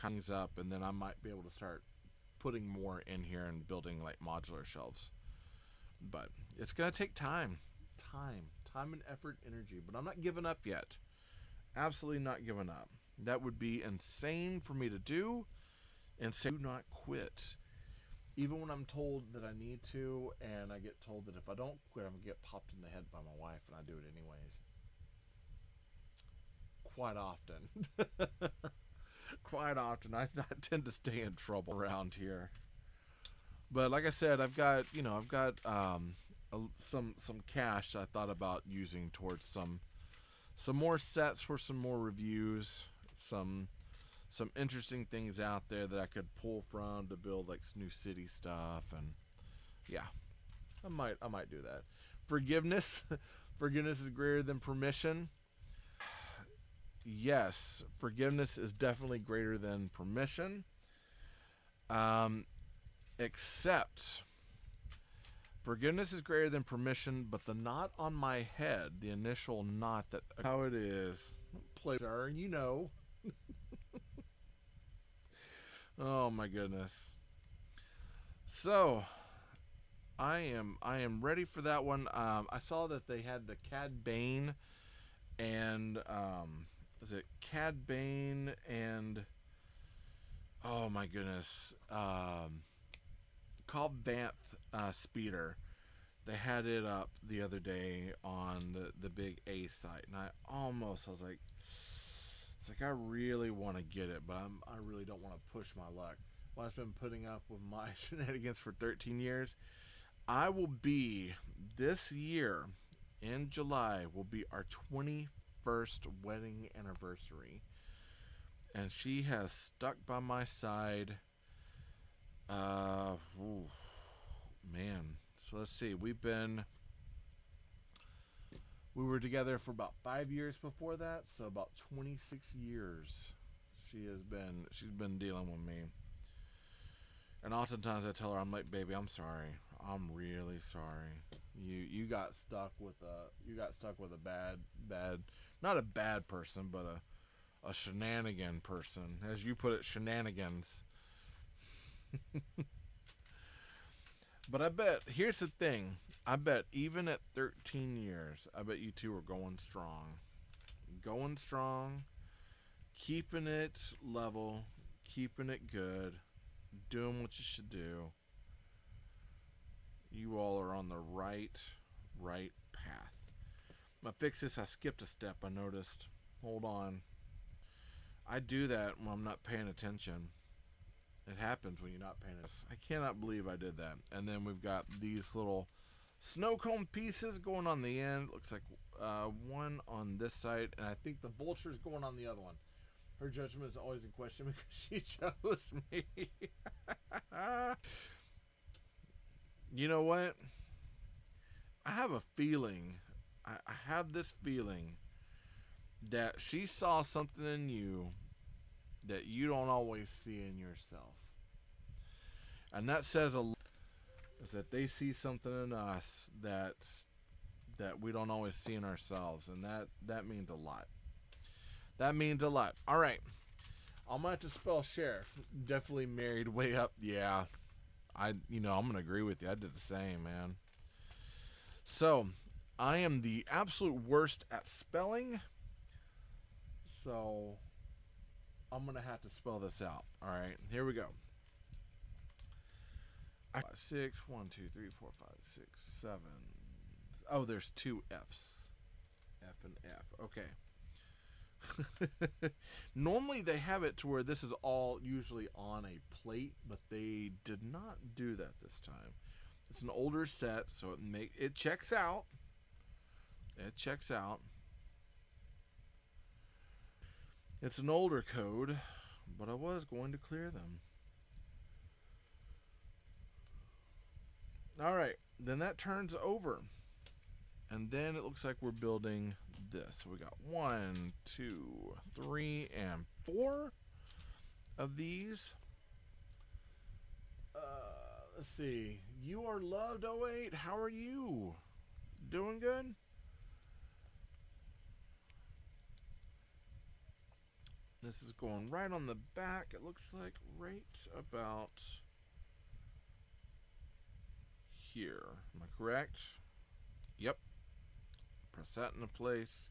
things up, and then I might be able to start putting more in here and building like modular shelves. But it's gonna take time and effort, energy, but I'm not giving up yet. Absolutely not giving up. That would be insane for me to do, and say do not quit. Even when I'm told that I need to, and I get told that if I don't quit, I'm gonna get popped in the head by my wife, and I do it anyways. Quite often. Quite often. I tend to stay in trouble around here. But like I said, I've got some cash I thought about using towards some more sets for some more reviews, some interesting things out there that I could pull from to build like some new city stuff, and yeah, I might do that. Forgiveness is greater than permission. Yes, forgiveness is definitely greater than permission. Except forgiveness is greater than permission, but the knot on my head, the initial knot, that how it is. Play, you know. Oh my goodness. So I am ready for that one. I saw that they had the Cad Bane and is it Cad Bane and oh my goodness, Cobb Vanth speeder. They had it up the other day on the big A site, and I was like, it's like I really want to get it, but I really don't want to push my luck. Well, I've been putting up with my shenanigans for 13 years. I will be, this year in July will be our 21st wedding anniversary, and she has stuck by my side. Man, so let's see, we were together for about 5 years before that, so about 26 years she's been dealing with me. And oftentimes I tell her, I'm like, baby, I'm sorry, I'm really sorry. You got stuck with a bad, not a bad person, but a shenanigan person, as you put it, shenanigans. But I bet, here's the thing, I bet even at 13 years, I bet you two are going strong. Going strong, keeping it level, keeping it good, doing what you should do. You all are on the right path. My fix this, I skipped a step, I noticed. Hold on. I do that when I'm not paying attention. It happens when you're not paying attention. I cannot believe I did that. And then we've got these little snow cone pieces going on the end. Looks like one on this side, and I think the vulture is going on the other one. Her judgment is always in question because she chose me. You know what? I have a feeling, I have this feeling that she saw something in you that you don't always see in yourself. And that says a lot, is that they see something in us that we don't always see in ourselves, and that means a lot. That means a lot. All right, I'm gonna have to spell sheriff. Definitely married way up. Yeah, I'm gonna agree with you. I did the same, man. So I am the absolute worst at spelling. So I'm gonna have to spell this out. All right, here we go. 6, 1, 2, 3, 4, 5, 6, 7. Oh, there's two F's. F and F. Okay. Normally they have it to where this is all usually on a plate, but they did not do that this time. It's an older set, so it checks out. It checks out. It's an older code, but I was going to clear them. All right, then that turns over. And then it looks like we're building this. So we got 1, 2, 3, and 4 of these. Let's see. You are loved 08. How are you? Doing good? This is going right on the back. It looks like right about here. Am I correct? Yep. Press that into place.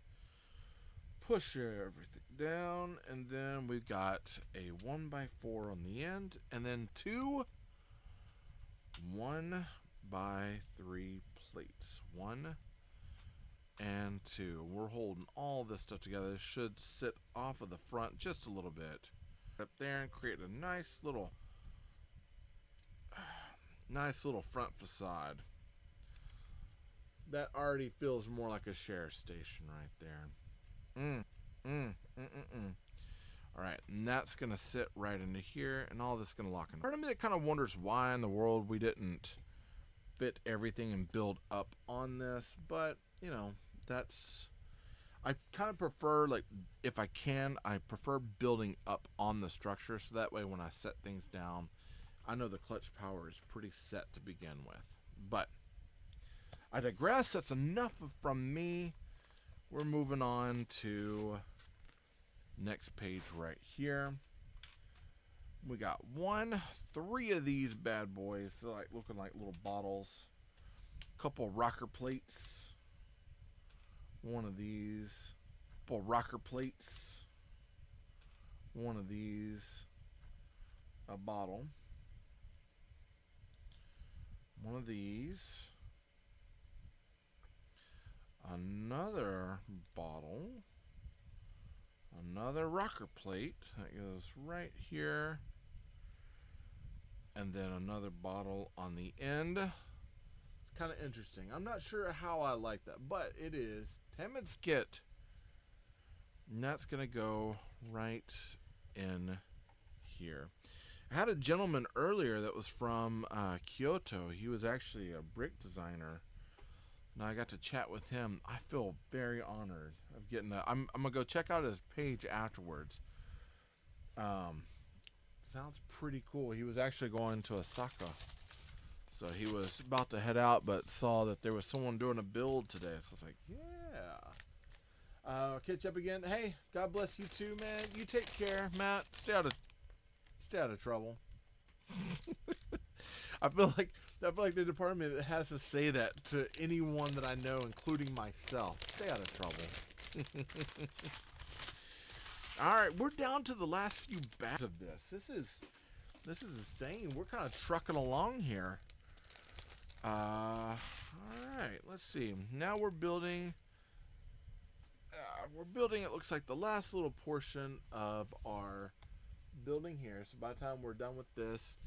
Push everything down, and then we've got a 1x4 on the end, and then 2 1x3 plates. 1 and 2. We're holding all this stuff together. This should sit off of the front just a little bit. Up there and create a nice little front facade. That already feels more like a share station right there. All right, and that's gonna sit right into here, and all this is gonna lock in. Part of me that kind of wonders why in the world we didn't fit everything and build up on this, but I kind of prefer, like, if I can, I prefer building up on the structure, so that way when I set things down, I know the clutch power is pretty set to begin with. But I digress. That's enough from me. We're moving on to next page right here. We got 3 of these bad boys. They're like looking like little bottles. Couple rocker plates. One of these. Couple rocker plates. One of these. A bottle. One of these. Another bottle. Another rocker plate that goes right here, and then another bottle on the end. It's kind of interesting. I'm not sure how I like that, but it is Tamid's kit, and that's gonna go right in here. I had a gentleman earlier that was from Kyoto. He was actually a brick designer. And I got to chat with him. I feel very honored of getting that. I'm gonna go check out his page afterwards. Sounds pretty cool. He was actually going to Osaka, so he was about to head out, but saw that there was someone doing a build today. So I was like, yeah. Catch up again. Hey, God bless you too, man. You take care, Matt. Stay out of trouble. I feel like the department has to say that to anyone that I know, including myself. Stay out of trouble. All right, we're down to the last few bags of this. This is insane. We're kind of trucking along here. All right, let's see. Now we're building. It looks like the last little portion of our building here. So by the time we're done with this.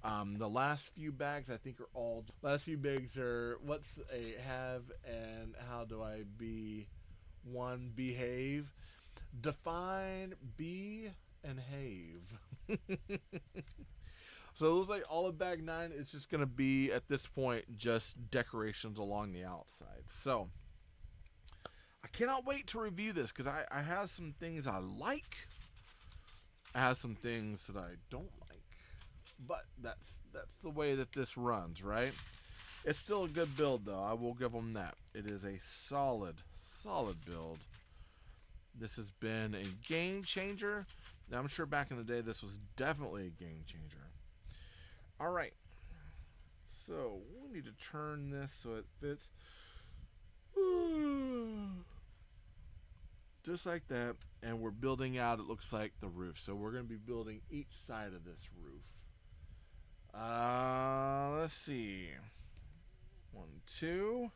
The last few bags I think are all. Last few bags are what's a have and how do I be one behave, define, be, and have. So it looks like all of bag 9 is just going to be, at this point, just decorations along the outside. So I cannot wait to review this because I have some things I like. I have some things that I don't like. But that's the way that this runs, right? It's still a good build, though. I will give them that. It is a solid build. This has been a game changer. Now, I'm sure back in the day this was definitely a game changer. All right. So, we need to turn this so it fits. Just like that. And we're building out, it looks like, the roof. So, we're going to be building each side of this roof. Let's see. 1, 2.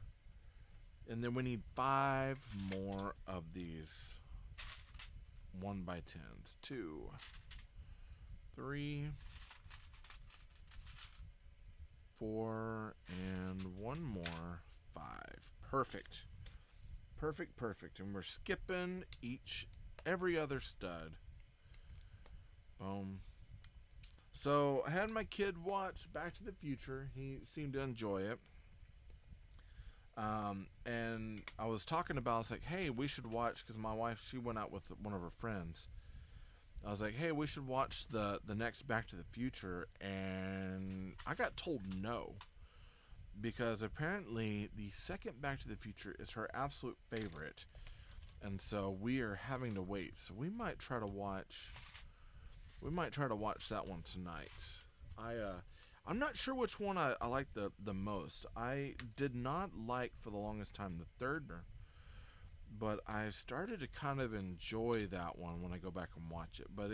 And then we need 5 more of these 1x10s. 2, 3, 4, and 1 more. 5. Perfect. Perfect. And we're skipping every other stud. Boom. So I had my kid watch Back to the Future. He seemed to enjoy it. And I was talking about, I was like, hey, we should watch, because my wife, she went out with one of her friends. I was like, hey, we should watch the next Back to the Future. And I got told no. Because apparently the second Back to the Future is her absolute favorite. And so we are having to wait. So we might try to watch that one tonight. I'm not sure which one I like the most. I did not like, for the longest time, the third, but I started to kind of enjoy that one when I go back and watch it. But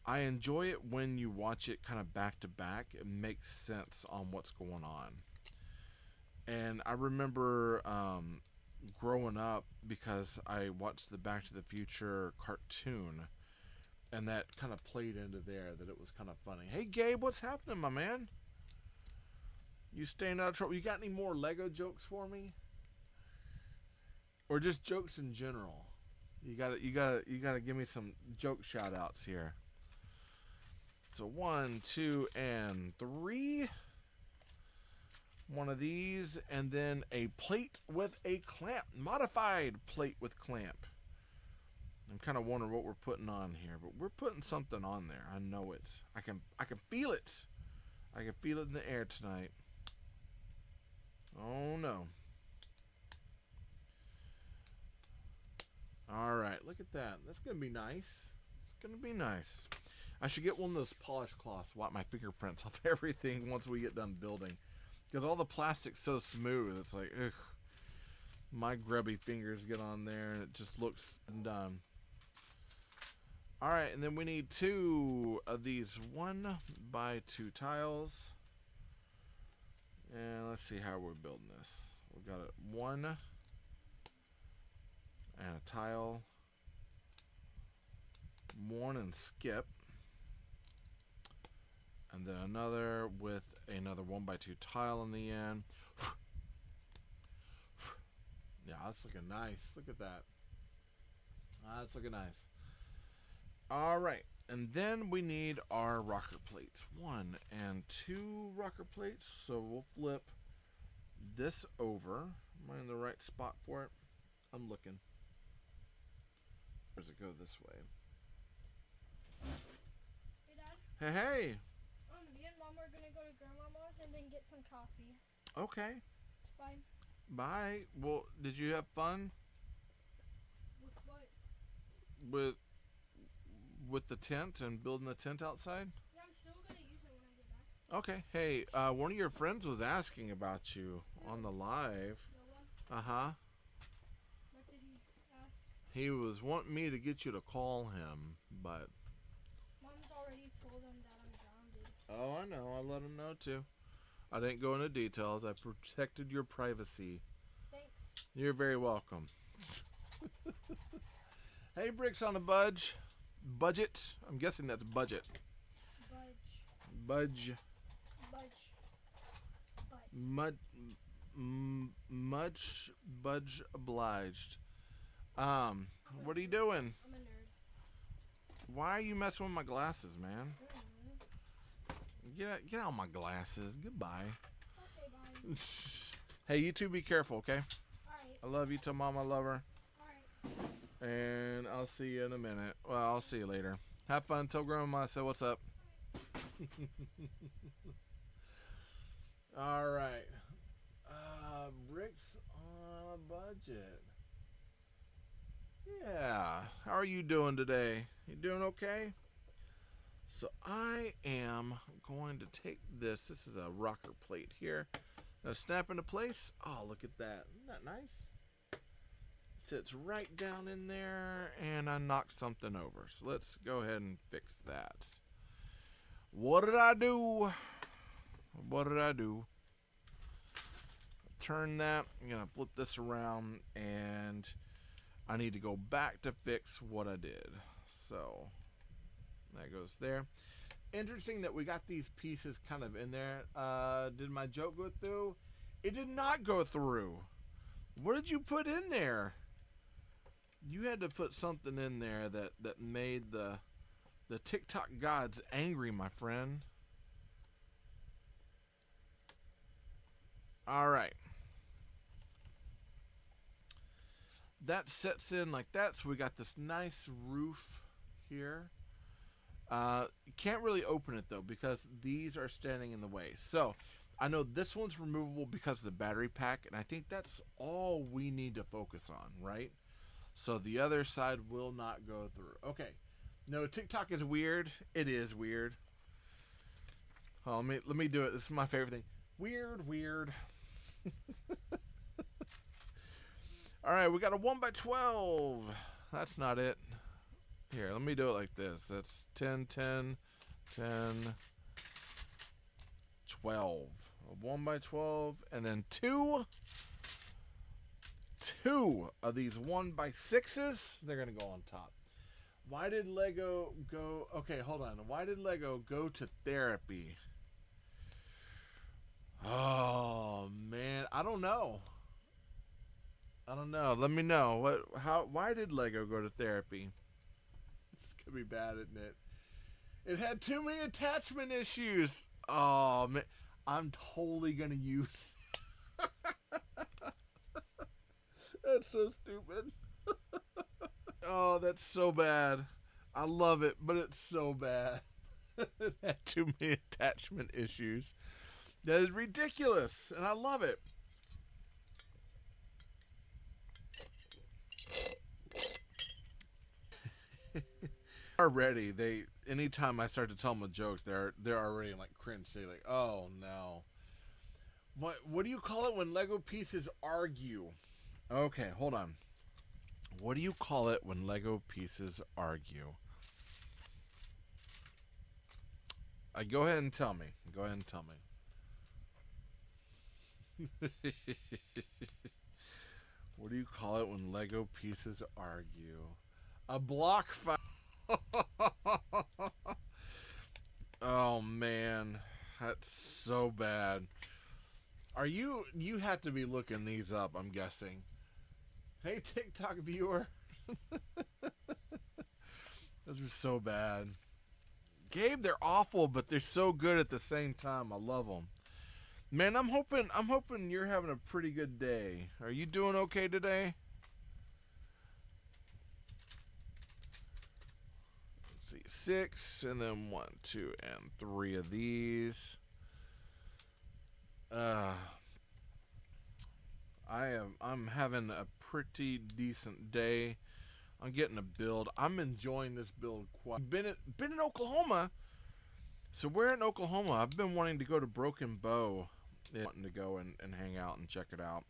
I enjoy it when you watch it kind of back to back. It makes sense on what's going on. And I remember growing up, because I watched the Back to the Future cartoon, and that kind of played into there, that it was kind of funny. Hey, Gabe, what's happening, my man? You staying out of trouble? You got any more Lego jokes for me? Or just jokes in general? You gotta give me some joke shout outs here. So 1, 2, and 3. One of these, and then a plate with a clamp. Modified plate with clamp. I'm kind of wondering what we're putting on here, but we're putting something on there. I know it. I can feel it. I can feel it in the air tonight. Oh no. All right, look at that. That's gonna be nice. It's gonna be nice. I should get one of those polish cloths, wipe my fingerprints off everything once we get done building, because all the plastic's so smooth. It's like, ugh. My grubby fingers get on there, and it just looks done. All right, and then we need 2 of these 1x2 tiles. And let's see how we're building this. We got it 1 and a tile. 1 and skip. And then another with another 1x2 tile in the end. Yeah, that's looking nice. Look at that. That's looking nice. All right, and then we need our rocker plates. 1 and 2 rocker plates. So we'll flip this over. Am I in the right spot for it? I'm looking. Or does it go this way? Hey, Dad. Hey. Me and Mom are gonna go to Grandmama's and then get some coffee. Okay. Bye. Bye. Well, did you have fun? With what? With the tent and building the tent outside? Yeah, I'm still gonna use it when I get back. Okay. Hey, one of your friends was asking about you on the live. No one? Uh-huh. What did he ask? He was wanting me to get you to call him, but... Mom's already told him that I'm grounded. Oh, I know. I let him know, too. I didn't go into details. I protected your privacy. Thanks. You're very welcome. Hey, Bricks on the budge. Budget. I'm guessing that's budget. Budge. Much budge obliged. What are you doing? I'm a nerd. Why are you messing with my glasses, man? Get out my glasses. Goodbye. Okay, bye. Hey, you two be careful, okay? Alright. I love you. Tell Mom I love her. Alright. And I'll see you in a minute. Well, I'll see you later. Have fun. Tell Grandma I said what's up. All right. Bricks on a budget. Yeah. How are you doing today? You doing okay? So I am going to take this. This is a rocker plate here. Now snap into place. Oh, look at that. Isn't that nice? Sits right down in there, and I knocked something over. So let's go ahead and fix that. What did I do? What did I do? Turn that. I'm going to flip this around, and I need to go back to fix what I did. So that goes there. Interesting that we got these pieces kind of in there. Did my joke go through? It did not go through. What did you put in there? You had to put something in there that made the TikTok gods angry, my friend. All right. That sets in like that, so we got this nice roof here. You can't really open it though because these are standing in the way. So I know this one's removable because of the battery pack, and I think that's all we need to focus on, right? So the other side will not go through. Okay. No, TikTok is weird. It is weird. Oh, let me do it. This is my favorite thing. Weird. All right, we got a 1x12. That's not it. Here, let me do it like this. That's 10, 10, 10, 12. A 1x12, and then two of these 1x6s. They're gonna go on top. Why did Lego go? Okay, hold on. Why did Lego go to therapy? Oh man, I don't know. Let me know. Why did Lego go to therapy? This could be bad, isn't it? It had too many attachment issues. Oh man, I'm totally gonna use. That's so stupid. Oh, that's so bad. I love it, but it's so bad. It had too many attachment issues. That is ridiculous, and I love it. Already, anytime I start to tell them a joke, they're already like cringe. They're like, "Oh no." What do you call it when Lego pieces argue? Okay, hold on. What do you call it when Lego pieces argue? Go ahead and tell me. Go ahead and tell me. What do you call it when Lego pieces argue? A block fight. Oh man, that's so bad. You have to be looking these up, I'm guessing. Hey TikTok viewer. Those are so bad. Gabe, they're awful, but they're so good at the same time. I love them. Man, I'm hoping you're having a pretty good day. Are you doing okay today? Let's see, 6, and then 1, 2, and 3 of these. I'm having a pretty decent day. I'm getting a build. I'm enjoying this build quite. Been in Oklahoma. So we're in Oklahoma. I've been wanting to go to Broken Bow. Wanting to go and hang out and check it out.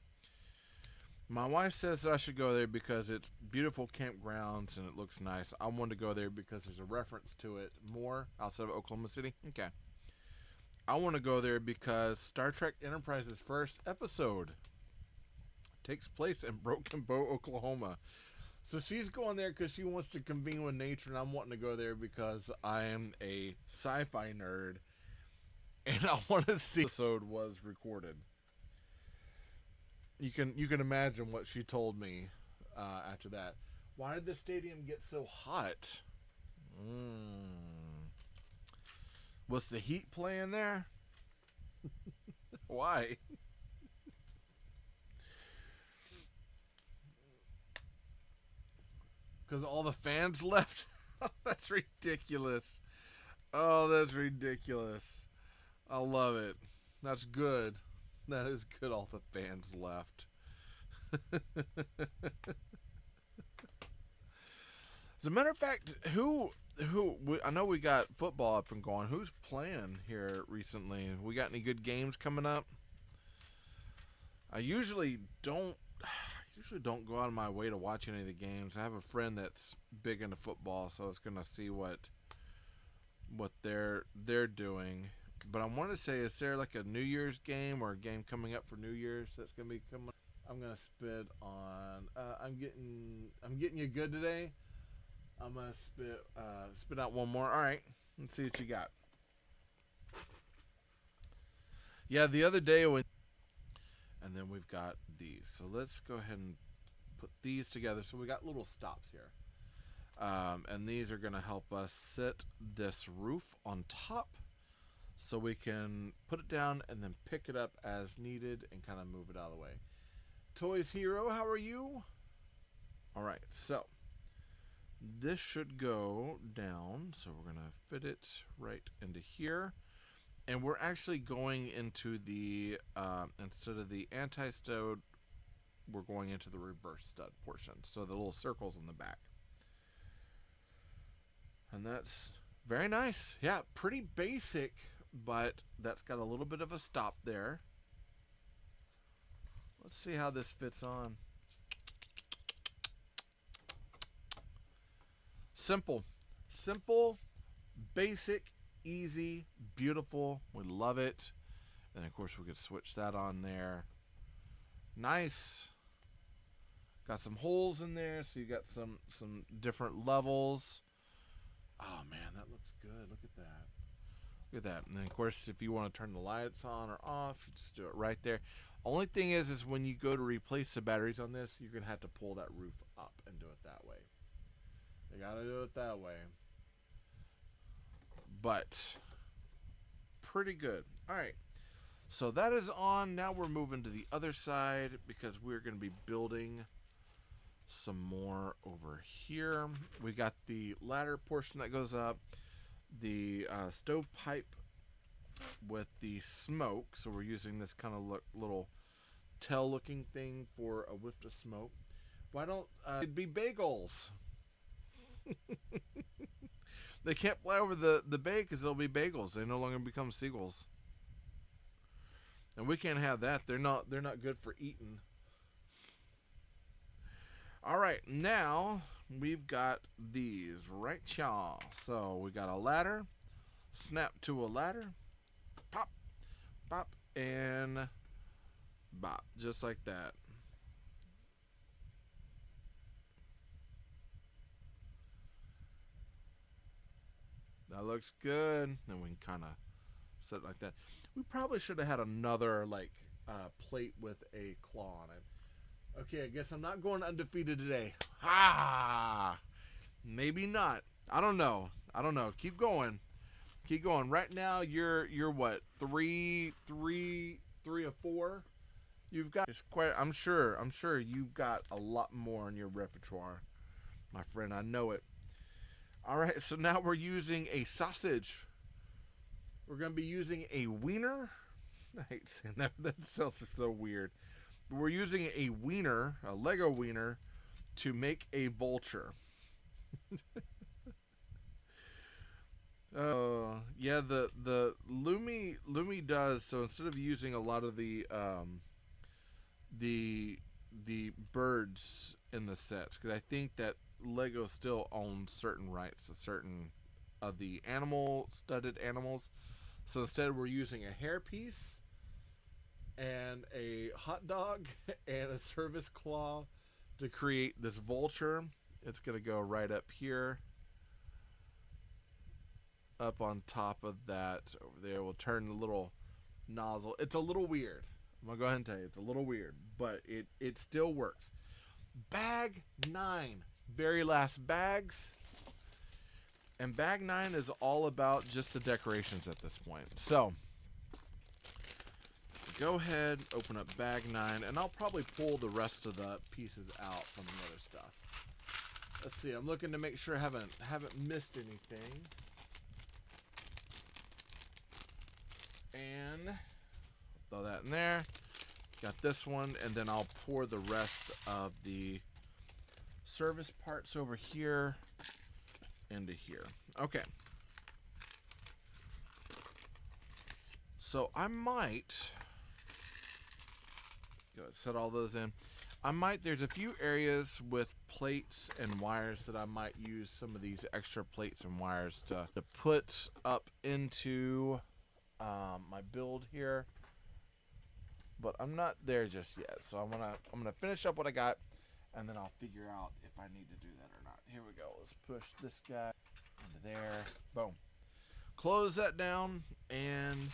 My wife says that I should go there because it's beautiful campgrounds and it looks nice. I want to go there because there's a reference to it more outside of Oklahoma City. Okay. I want to go there because Star Trek Enterprise's first episode takes place in Broken Bow, Oklahoma. So she's going there because she wants to convene with nature, and I'm wanting to go there because I am a sci-fi nerd, and I want to see the episode was recorded. You can imagine what she told me after that. Why did the stadium get so hot? Was the heat playing there? Why? Because all the fans left? That's ridiculous. Oh, that's ridiculous. I love it. That's good. That is good. All the fans left. As a matter of fact, I know we got football up and going. Who's playing here recently? We got any good games coming up? I usually don't go out of my way to watch any of the games. I have a friend that's big into football, so I was gonna see what they're doing. But I want to say, is there like a New Year's game or a game coming up for New Year's that's gonna be coming? I'm gonna spit on. I'm getting you good today. I'm gonna spit out one more. All right, let's see what you got. Yeah, the other day when, and then we've got these. So let's go ahead and put these together. So we got little stops here, and these are gonna help us sit this roof on top, so we can put it down and then pick it up as needed and kind of move it out of the way. Toys Hero, how are you? All right, so this should go down, so we're gonna fit it right into here, and we're actually going into the instead of the anti-stud, we're going into the reverse stud portion, so the little circles in the back, and that's very nice. Yeah, pretty basic, but that's got a little bit of a stop there. Let's see how this fits on. Simple, basic, easy, beautiful. We love it. And of course we could switch that on there. Nice. Got some holes in there, so you got some different levels. Oh man, that looks good. Look at that. Look at that. And then of course, if you want to turn the lights on or off, you just do it right there. Only thing is when you go to replace the batteries on this, you're gonna have to pull that roof up and do it that way. You gotta do it that way. But pretty good. Alright. So that is on. Now we're moving to the other side because we're going to be building some more over here. We got the ladder portion that goes up. The stovepipe with the smoke. So we're using this kind of little tail looking thing for a whiff of smoke. Why don't it'd be bagels? They can't fly over the bay because they'll be bagels. They no longer become seagulls, and we can't have that. They're not good for eating. All right, now we've got these right, y'all. So we got a ladder. Snap to a ladder. Pop, pop, and bop, just like that. That looks good. Then we can kind of set it like that. We probably should have had another plate with a claw on it. Okay, I guess I'm not going undefeated today. Ha! Maybe not. I don't know. Keep going. Keep going. Right now you're what? 3 of 4. You've got quite. I'm sure you've got a lot more in your repertoire, my friend. I know it. All right, so now we're using a sausage. We're going to be using a wiener. I hate saying that. That sounds so weird. But we're using a wiener, a Lego wiener, to make a vulture. Yeah, the Lumi does. So instead of using a lot of the birds in the sets, because I think that Lego still owns certain rights to certain of the studded animals. So instead we're using a hairpiece and a hot dog and a service claw to create this vulture. It's going to go right up here, up on top of that over there. We'll turn the little nozzle. It's a little weird. I'm going to go ahead and tell you, it's a little weird, but it still works. Bag 9. Very last bags. And bag 9 is all about just the decorations at this point. So, go ahead, open up bag 9, and I'll probably pull the rest of the pieces out from the other stuff. Let's see, I'm looking to make sure I haven't missed anything. And throw that in there. Got this one, and then I'll pour the rest of the service parts over here into here. Okay. So I might go ahead, set all those in. There's a few areas with plates and wires that I might use some of these extra plates and wires to put up into my build here. But I'm not there just yet. So I'm gonna finish up what I got, and then I'll figure out if I need to do that or not. Here we go. Let's push this guy into there. Boom. Close that down, and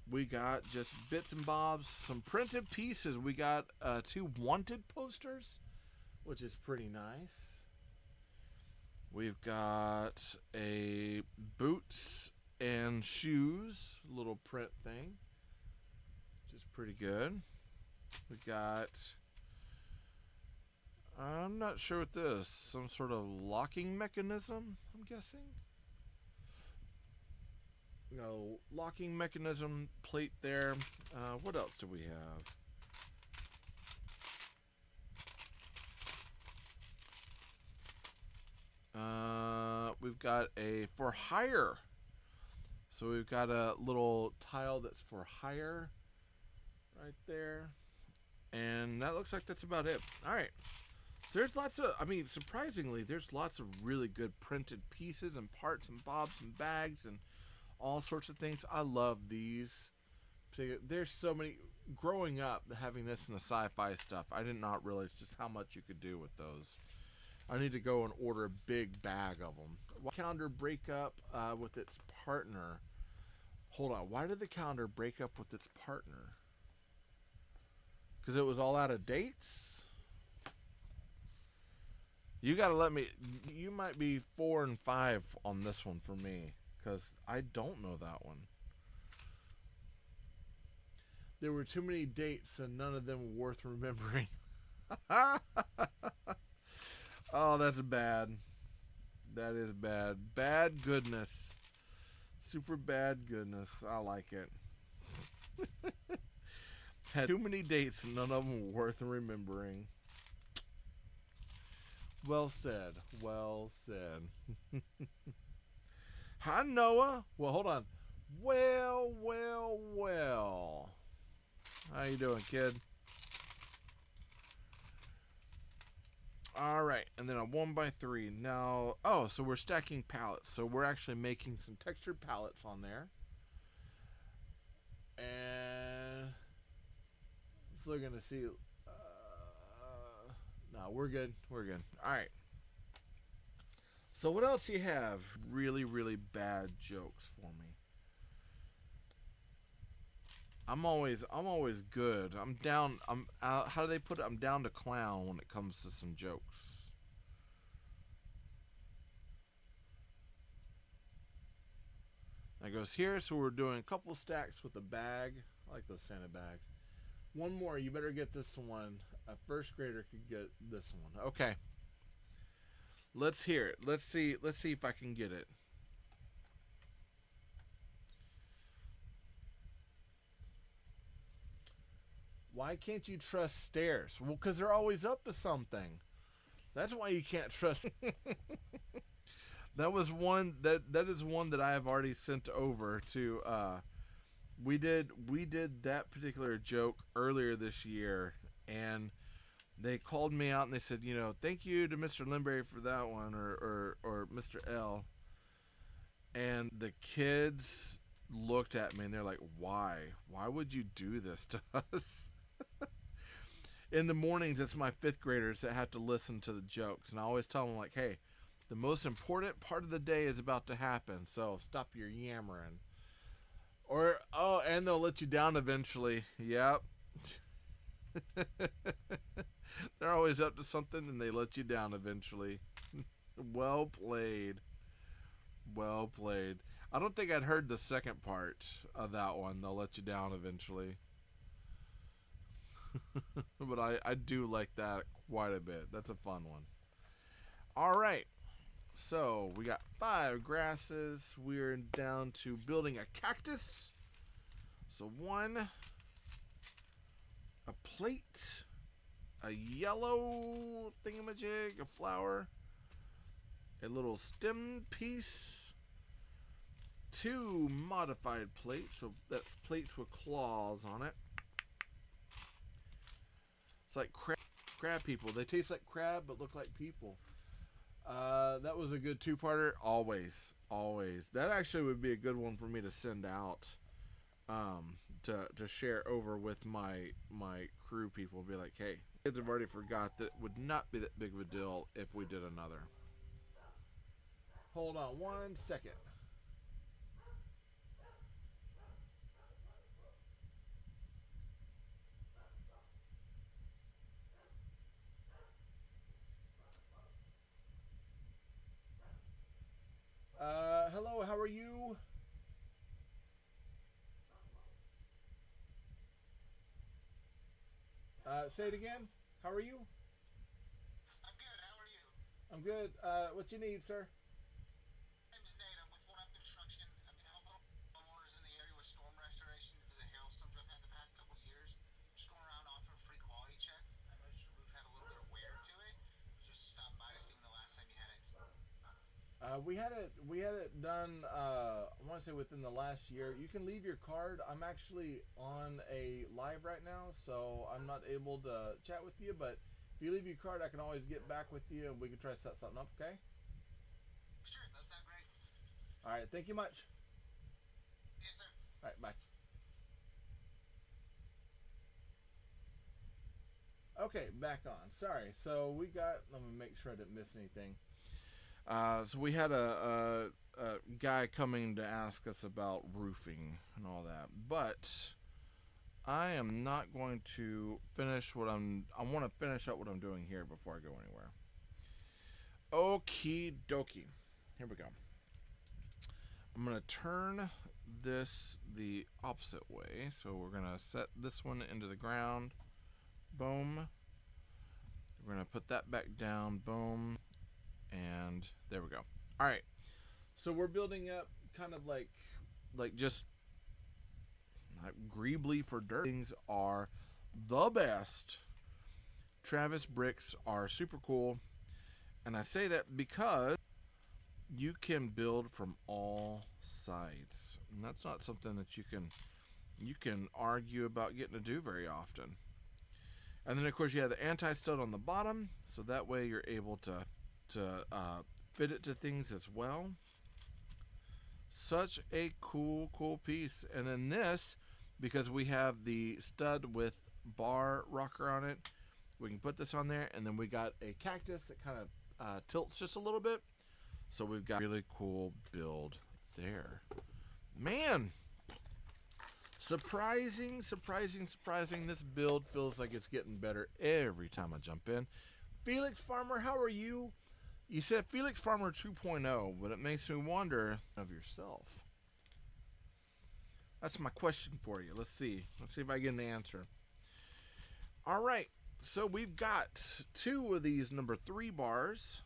we got just bits and bobs, some printed pieces. We got 2 wanted posters, which is pretty nice. We've got a boots and shoes little print thing, which is pretty good. We got, I'm not sure what this, some sort of locking mechanism, I'm guessing. We got a locking mechanism plate there. What else do we have? We've got a for hire. So we've got a little tile that's for hire right there. And that looks like that's about it. All right. So there's lots of, surprisingly, there's lots of really good printed pieces and parts and bobs and bags and all sorts of things. I love these. There's so many. Growing up, having this in the sci-fi stuff, I did not realize just how much you could do with those. I need to go and order a big bag of them. Calendar break up with its partner. Hold on. Why did the calendar break up with its partner? Because it was all out of dates? You got to let me. You might be 4 and 5 on this one for me, because I don't know that one. There were too many dates and none of them were worth remembering. Oh, that's bad. That is bad. Bad goodness. Super bad goodness. I like it. Had too many dates and none of them were worth remembering. Well said. Well said. Hi, Noah. Well, hold on. Well. How you doing, kid? All right, and then a 1x3. Now, so we're stacking pallets. So we're actually making some textured pallets on there. And let's look to see. No, we're good. We're good. All right. So what else do you have? Really, really bad jokes for me. I'm always good. I'm down. How do they put it? I'm down to clown when it comes to some jokes. That goes here. So we're doing a couple stacks with a bag. I like those Santa bags. One more. You better get this one. A first grader could get this one. Okay. Let's hear it. Let's see if I can get it. Why can't you trust stairs? Well, because they're always up to something. That's why you can't trust. That was one that is one that I have already sent over to. We did that particular joke earlier this year, and they called me out and they said, thank you to Mr. Limberry for that one, or Mr. L. And the kids looked at me and they're like, why would you do this to us? In the mornings, it's my 5th graders that have to listen to the jokes, and I always tell them, like, hey, the most important part of the day is about to happen, so stop your yammering. Or and they'll let you down eventually. Yep. They're always up to something and they let you down eventually. Well played. Well played. I don't think I'd heard the second part of that one. They'll let you down eventually. But I do like that quite a bit. That's a fun one. All right. So we got 5 grasses. We're down to building a cactus. So 1, a plate, a yellow thingamajig, a flower, a little stem piece, 2 modified plates. So that's plates with claws on it. It's like crab people. They taste like crab but look like people. That was a good 2-parter. Always. That actually would be a good one for me to send out, to share over with my crew people. Be like, hey, kids have already forgot that it would not be that big of a deal if we did another. Hold on 1 second. Hello, how are you? Say it again. How are you? I'm good. How are you? I'm good. What you need, sir? My name is Nate. I'm with One Up Construction. I've been helping homeowners in the area with storm restoration due to the hailstorms I've had the past couple of years. Just going around offering free quality checks. I noticed your roof had a little bit of wear to it. Just stopped by to see when the last time you had it. We had it done. I want to say within the last year. You can leave your card. I'm actually on a live right now, so I'm not able to chat with you. But if you leave your card, I can always get back with you, and we can try to set something up. Okay? Sure, that sounds great. All right. Thank you much. Yes, sir. All right. Bye. Okay, back on. Sorry. So we got. Let me make sure I didn't miss anything. So we had a guy coming to ask us about roofing and all that, but I am not going to finish what I want to finish up what I'm doing here before I go anywhere. Okie dokie. Here we go. I'm going to turn this the opposite way. So we're going to set this one into the ground. Boom. We're going to put that back down. Boom. And there we go. All right. So we're building up kind of like just like greebly for dirt. Things are the best. Travis bricks are super cool. And I say that because you can build from all sides. And that's not something that you can argue about getting to do very often. And then of course you have the anti-stud on the bottom, so that way you're able to fit it to things as well. Such a cool piece. And then this, because we have the stud with bar rocker on it, we can put this on there. And then we got a cactus that kind of tilts just a little bit, so we've got a really cool build there. Man, surprising. This build feels like it's getting better every time I jump in. Felix Farmer, how are you? You said Felix Farmer 2.0, but it makes me wonder of yourself. That's my question for you. Let's see if I get an answer. All right, so we've got 2 of these number 3 bars,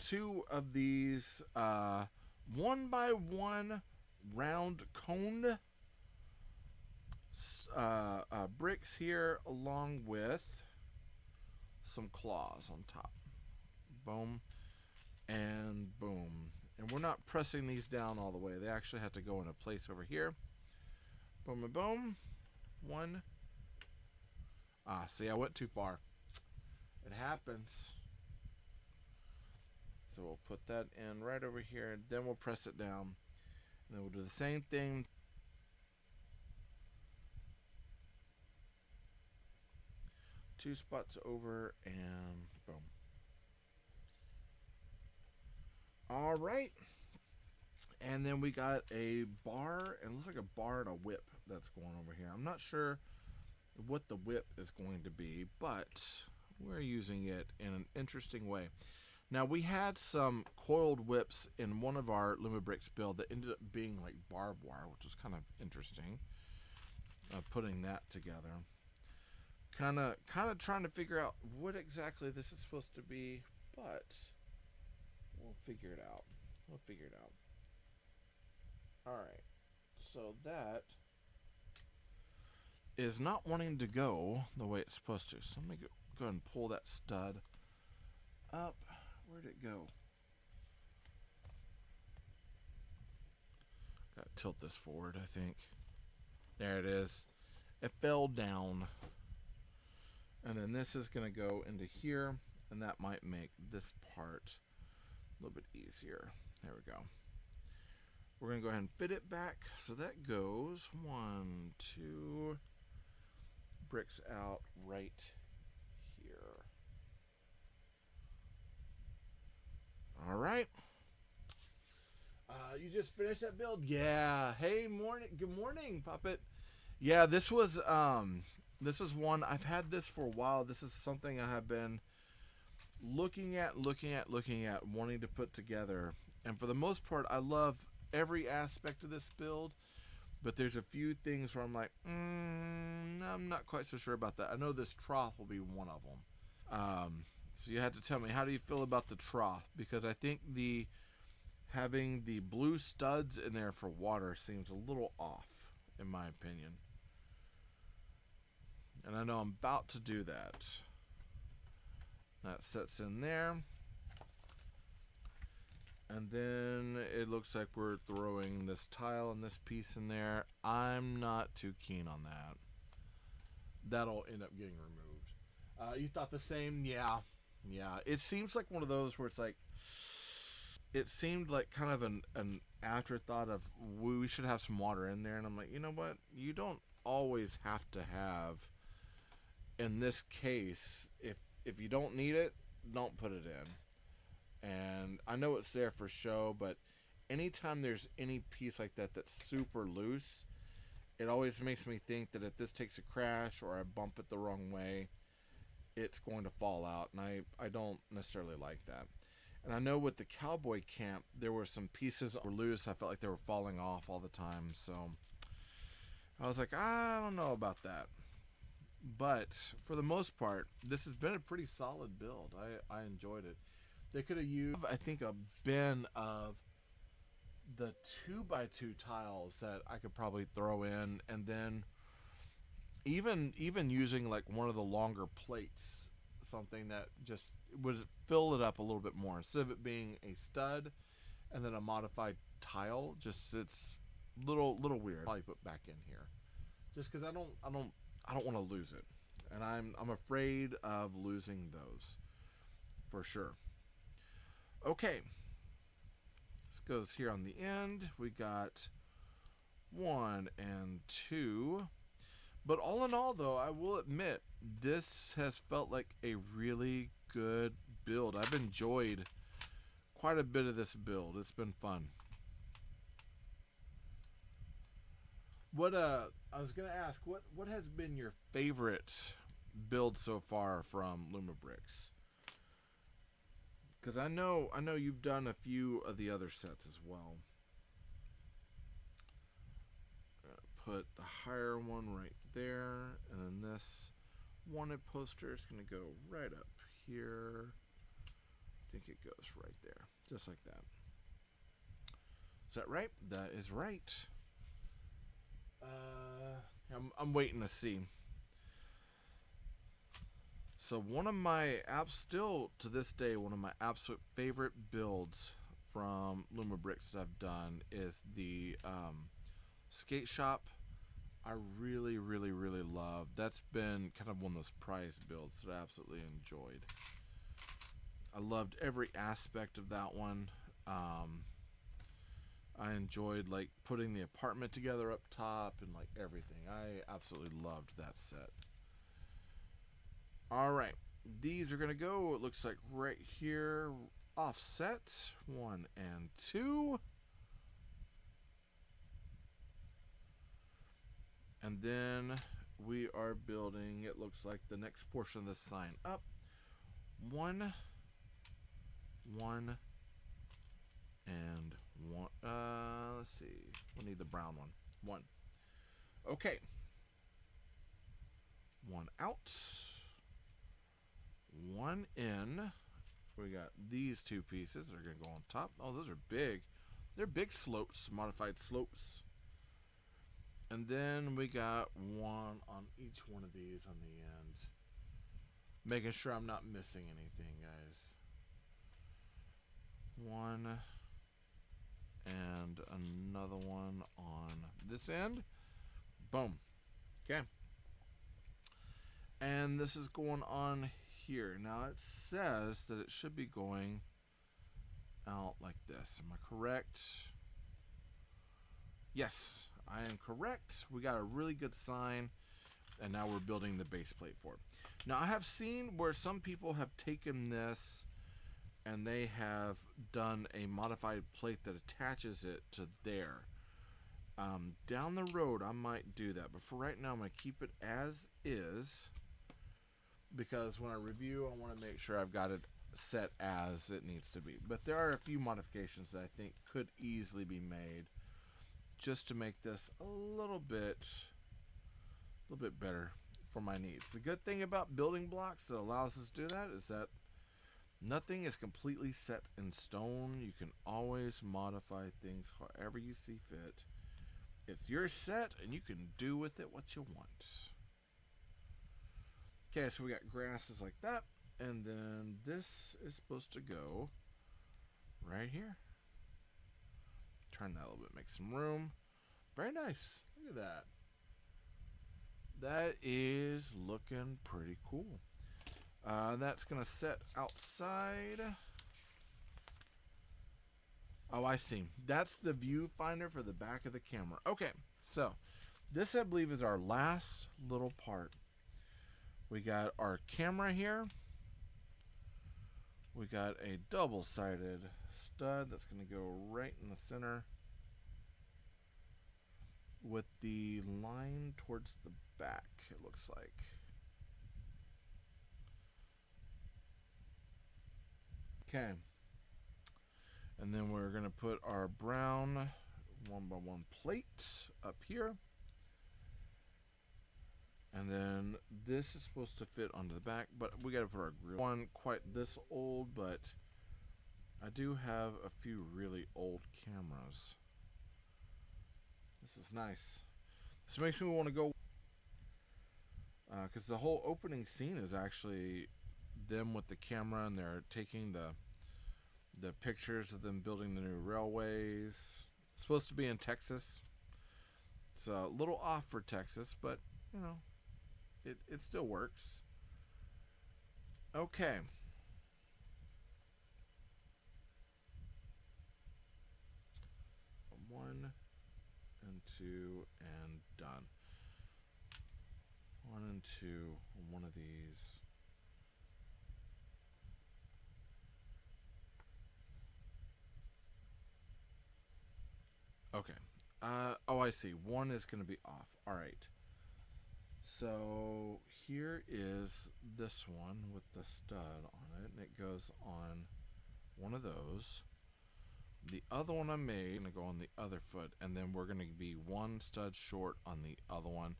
2 of these 1x1 round cone bricks here, along with some claws on top. Boom and boom. And we're not pressing these down all the way. They actually have to go in a place over here. Boom and boom. 1. See, I went too far. It happens. So we'll put that in right over here, and then we'll press it down. And then we'll do the same thing. Two spots over, and boom. All right. And then we got a bar, and it looks like a bar and a whip that's going over here. I'm not sure what the whip is going to be, but we're using it in an interesting way. Now we had some coiled whips in one of our Lumibricks build that ended up being like barbed wire, which was kind of interesting. Putting that together, kind of trying to figure out what exactly this is supposed to be, but we'll figure it out. We'll figure it out. All right, so that is not wanting to go the way it's supposed to. So let me go ahead and pull that stud up. Where'd it go? Gotta tilt this forward, I think. There it is. It fell down. And then this is going to go into here, and that might make this part a little bit easier. There we go. We're going to go ahead and fit it back. So that goes 1, 2 bricks out right here. All right. You just finished that build? Yeah. Hey, morning. Good morning, Puppet. Yeah, this was one I've had this for a while. This is something I have been looking at, wanting to put together. And for the most part, I love every aspect of this build, but there's a few things where I'm like, I'm not quite so sure about that. I know this trough will be one of them. So you had to tell me, how do you feel about the trough? Because I think having the blue studs in there for water seems a little off, in my opinion. And I know I'm about to do that. That sets in there. And then it looks like we're throwing this tile and this piece in there. I'm not too keen on that. That'll end up getting removed. You thought the same? Yeah. Yeah. It seems like one of those where it's like, it seemed like kind of an afterthought of we should have some water in there. And I'm like, you know what? You don't always have to have, in this case, if you don't need it, don't put it in. And I know it's there for show, but anytime there's any piece like that that's super loose, it always makes me think that if this takes a crash or I bump it the wrong way, it's going to fall out. And I don't necessarily like that. And I know with the cowboy camp, there were some pieces that were loose. I felt like they were falling off all the time. So I was like, I don't know about that. But for the most part, this has been a pretty solid build. I enjoyed it. They could have used, I think, a bin of the 2x2 tiles that I could probably throw in, and then even using like one of the longer plates, something that just would fill it up a little bit more instead of it being a stud and then a modified tile. Just it's little weird. Probably put back in here, just because I don't want to lose it, and I'm afraid of losing those for sure. Okay, this goes here on the end. We got 1 and 2. But all in all, though, I will admit, this has felt like a really good build. I've enjoyed quite a bit of this build. It's been fun. What I was gonna ask, what has been your favorite build so far from Lumibricks? Because I know you've done a few of the other sets as well. Put the higher one right there, and then this wanted poster is going to go right up here. I think it goes right there, just like that. Is that right? That is right. I'm waiting to see. So one of my still to this day, one of my absolute favorite builds from Lumibricks that I've done is the skate shop. I really love. That's been kind of one of those prize builds that I absolutely enjoyed. I loved every aspect of that one. I enjoyed like putting the apartment together up top and like everything. I absolutely loved that set. All right, these are gonna go, it looks like right here, offset 1 and 2. And then we are building, it looks like, the next portion of the sign up. 1, 1 and 1. Let's see. We'll need the brown one. 1. Okay. 1 out. 1 in. We got these 2 pieces that are going to go on top. Oh, those are big. They're big slopes, modified slopes. And then we got 1 on each one of these on the end. Making sure I'm not missing anything, guys. 1 and another one on this end. Boom. Okay. And this is going on here. Now it says that it should be going out like this. Am I correct? Yes, I am correct. We got a really good sign, and now we're building the base plate for it. Now I have seen where some people have taken this and they have done a modified plate that attaches it to there. Down the road I might do that, but for right now I'm going to keep it as is, because when I review I want to make sure I've got it set as it needs to be. But there are a few modifications that I think could easily be made just to make this a little bit better for my needs. The good thing about building blocks that allows us to do that is that nothing is completely set in stone. You can always modify things however you see fit. It's your set and you can do with it what you want. Okay, so we got grasses like that, and then this is supposed to go right here. Turn that a little bit, make some room. Very nice. Look at that. That is looking pretty cool. That's going to set outside. Oh, I see. That's the viewfinder for the back of the camera. Okay, so this I believe is our last little part. We got our camera here. We got a double-sided stud that's going to go right in the center with the line towards the back, it looks like. Okay. And then we're going to put our brown 1x1 plate up here. And then this is supposed to fit onto the back, but we got to put our grill. One quite this old, but I do have a few really old cameras. This is nice. This makes me want to go, because the whole opening scene is actually them with the camera, and they're taking the pictures of them building the new railways. It's supposed to be in Texas. It's a little off for Texas, but you know, it still works. Okay. One and 2 and done. 1 and 2 on one of these. Okay. Oh, I see. 1 is going to be off. All right. So here is this one with the stud on it, and it goes on one of those. The other one I made is going to go on the other foot, and then we're going to be 1 stud short on the other one.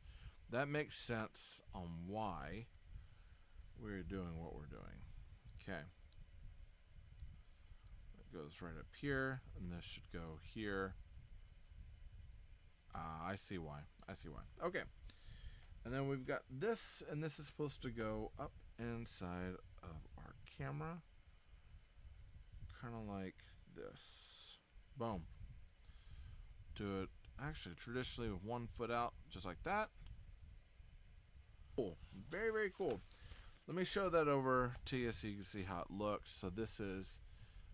That makes sense on why we're doing what we're doing. Okay. It goes right up here, and this should go here. I see why. I see why. Okay. And then we've got this, and this is supposed to go up inside of our camera. Kind of like this. Boom. Do it actually traditionally with 1 foot out, just like that. Cool. Very, very cool. Let me show that over to you so you can see how it looks. So this is,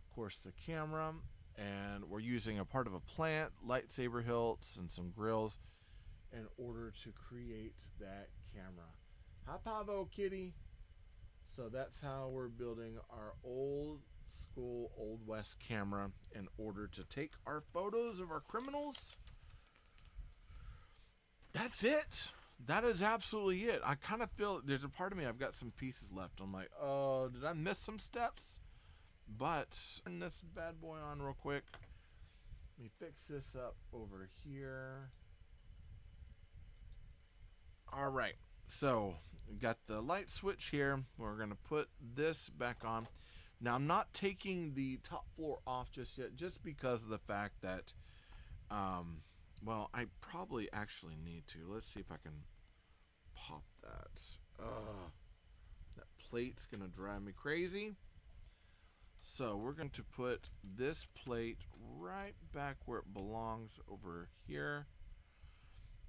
of course, the camera, and we're using a part of a plant, lightsaber hilts, and some grills in order to create that camera. Hi, Pavo Kitty. So that's how we're building our old school Old West camera in order to take our photos of our criminals. That's it. That is absolutely it. I kind of feel there's a part of me, I've got some pieces left. I'm like, oh, did I miss some steps? But turn this bad boy on real quick. Let me fix this up over here. All right, so we got the light switch here. We're gonna put this back on. Now I'm not taking the top floor off just yet, just because of the fact that, well, I probably actually need to. Let's see if I can pop that. That plate's gonna drive me crazy. So we're going to put this plate right back where it belongs over here.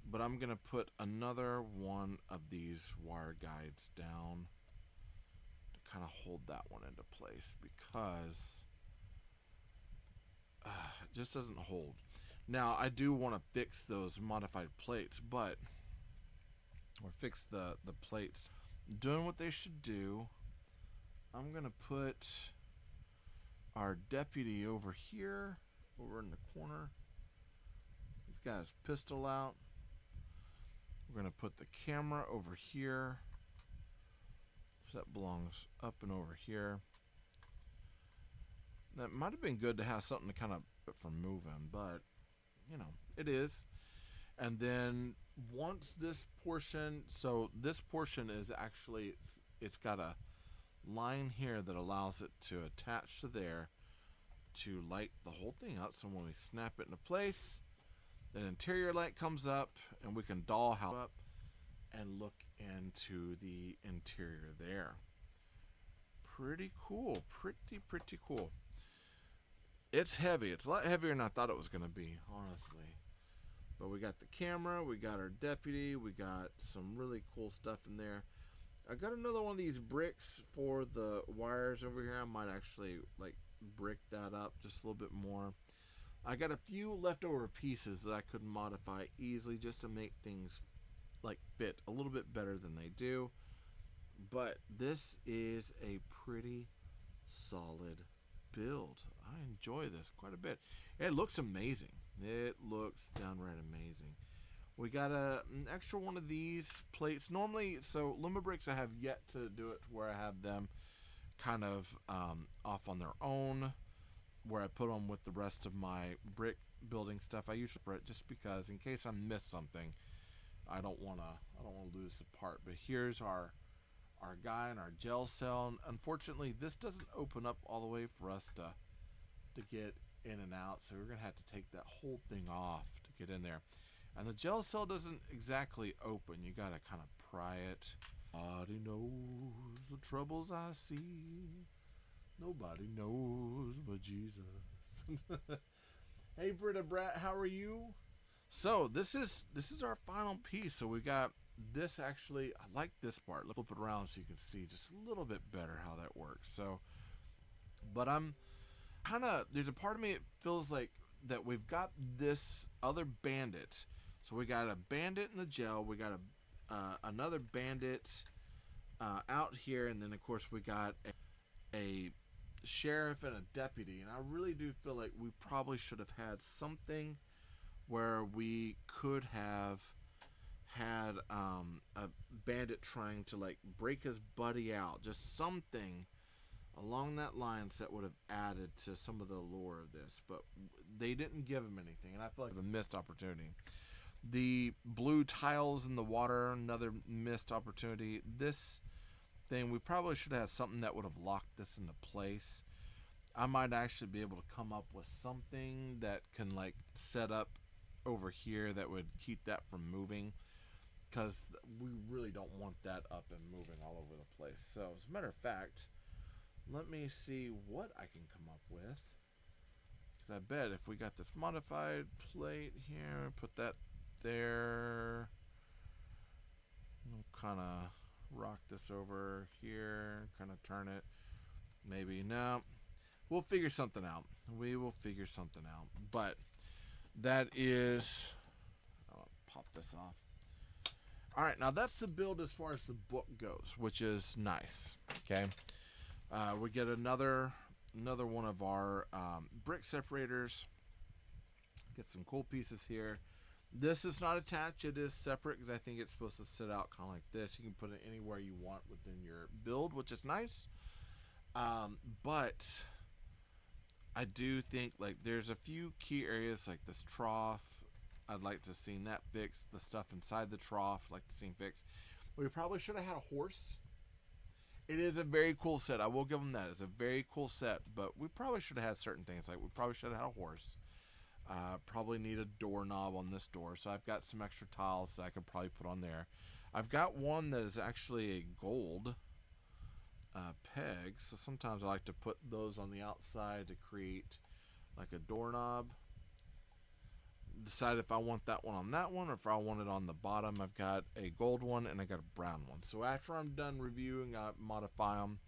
But I'm going to put another one of these wire guides down to kind of hold that one into place, because it just doesn't hold. Now, I do want to fix those modified plates, or fix the plates. Doing what they should do, I'm going to put our deputy over here, over in the corner. He's got his pistol out. We're going to put the camera over here. So that belongs up and over here. That might have been good to have something to kind of put for moving, but, you know, it is. And then once this portion, so this portion is actually, it's got a line here that allows it to attach to there to light the whole thing up. So when we snap it into place, the interior light comes up and we can dollhouse up and look into the interior there. Pretty cool. Pretty cool. It's heavy. It's a lot heavier than I thought it was going to be, honestly. But we got the camera, we got our deputy, we got some really cool stuff in there. I got another one of these bricks for the wires over here. I might actually like brick that up just a little bit more. I got a few leftover pieces that I could modify easily just to make things like fit a little bit better than they do. But this is a pretty solid build. I enjoy this quite a bit. It looks amazing. It looks downright amazing. We got an extra one of these plates. Normally, so Lumibricks, I have yet to do it where I have them kind of off on their own, where I put them with the rest of my brick building stuff. I usually put it just because in case I miss something, I don't want to lose the part. But here's our guy and our gel cell. And unfortunately, this doesn't open up all the way for us to get in and out, so we're gonna have to take that whole thing off to get in there. And the gel cell doesn't exactly open. You gotta kind of pry it. Nobody knows the troubles I see. Nobody knows but Jesus. Hey, Britta Brat, how are you? So this is our final piece. So we got this. Actually, I like this part. Let's flip it around so you can see just a little bit better how that works. So, but I'm kind of, there's a part of me that feels like that we've got this other bandit. So we got a bandit in the gel, we got another bandit out here, and then of course we got a sheriff and a deputy. And I really do feel like we probably should have had something where we could have had a bandit trying to like break his buddy out, just something along that lines that would have added to some of the lore of this. But they didn't give him anything, and I feel like a missed opportunity. The blue tiles in the water, another missed opportunity. This thing, we probably should have had something that would have locked this into place. I might actually be able to come up with something that can like set up over here that would keep that from moving, because we really don't want that up and moving all over the place. So as a matter of fact, let me see what I can come up with, because I bet if we got this modified plate here, put that there, we'll kind of rock this over here, kind of turn it, maybe. No, we'll figure something out. We will figure something out. But that is, I'll pop this off. All right, now that's the build as far as the book goes, which is nice. Okay, we get another one of our brick separators. Get some cool pieces here. This is not attached, it is separate, because I think it's supposed to sit out kind of like this. You can put it anywhere you want within your build, which is nice. But I do think like there's a few key areas like this trough. I'd like to see that fixed. The stuff inside the trough, I'd like to see fixed. We probably should have had a horse. It is a very cool set. I will give them that. It's a very cool set, but we probably should have had certain things. Like we probably should have had a horse. Probably need a doorknob on this door. So I've got some extra tiles that I could probably put on there. I've got one that is actually a gold peg. So sometimes I like to put those on the outside to create like a doorknob. Decide if I want that one on that one or if I want it on the bottom. I've got a gold one and I got a brown one. So after I'm done reviewing, I modify them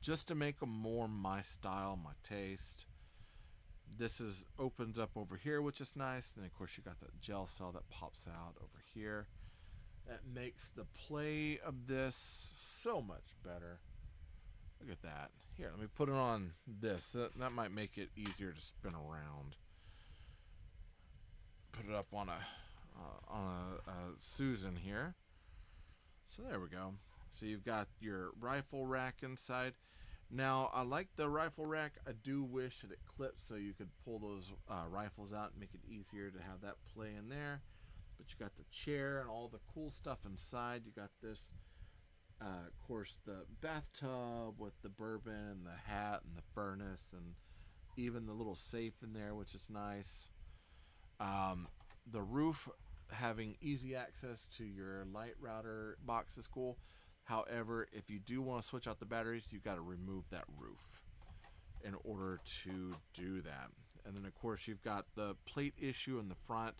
just to make them more my style, my taste. This is opens up over here, which is nice. Then of course you got that gel cell that pops out over here. That makes the play of this so much better. Look at that. Here, let me put it on this. That might make it easier to spin around. Put it up on a Susan here. So there we go. So you've got your rifle rack inside. Now I like the rifle rack. I do wish that it clipped so you could pull those rifles out and make it easier to have that play in there. But you got the chair and all the cool stuff inside. You got this, of course, the bathtub with the bourbon and the hat and the furnace and even the little safe in there, which is nice. The roof having easy access to your light router box is cool. However, if you do want to switch out the batteries, you've got to remove that roof in order to do that. And then of course you've got the plate issue in the front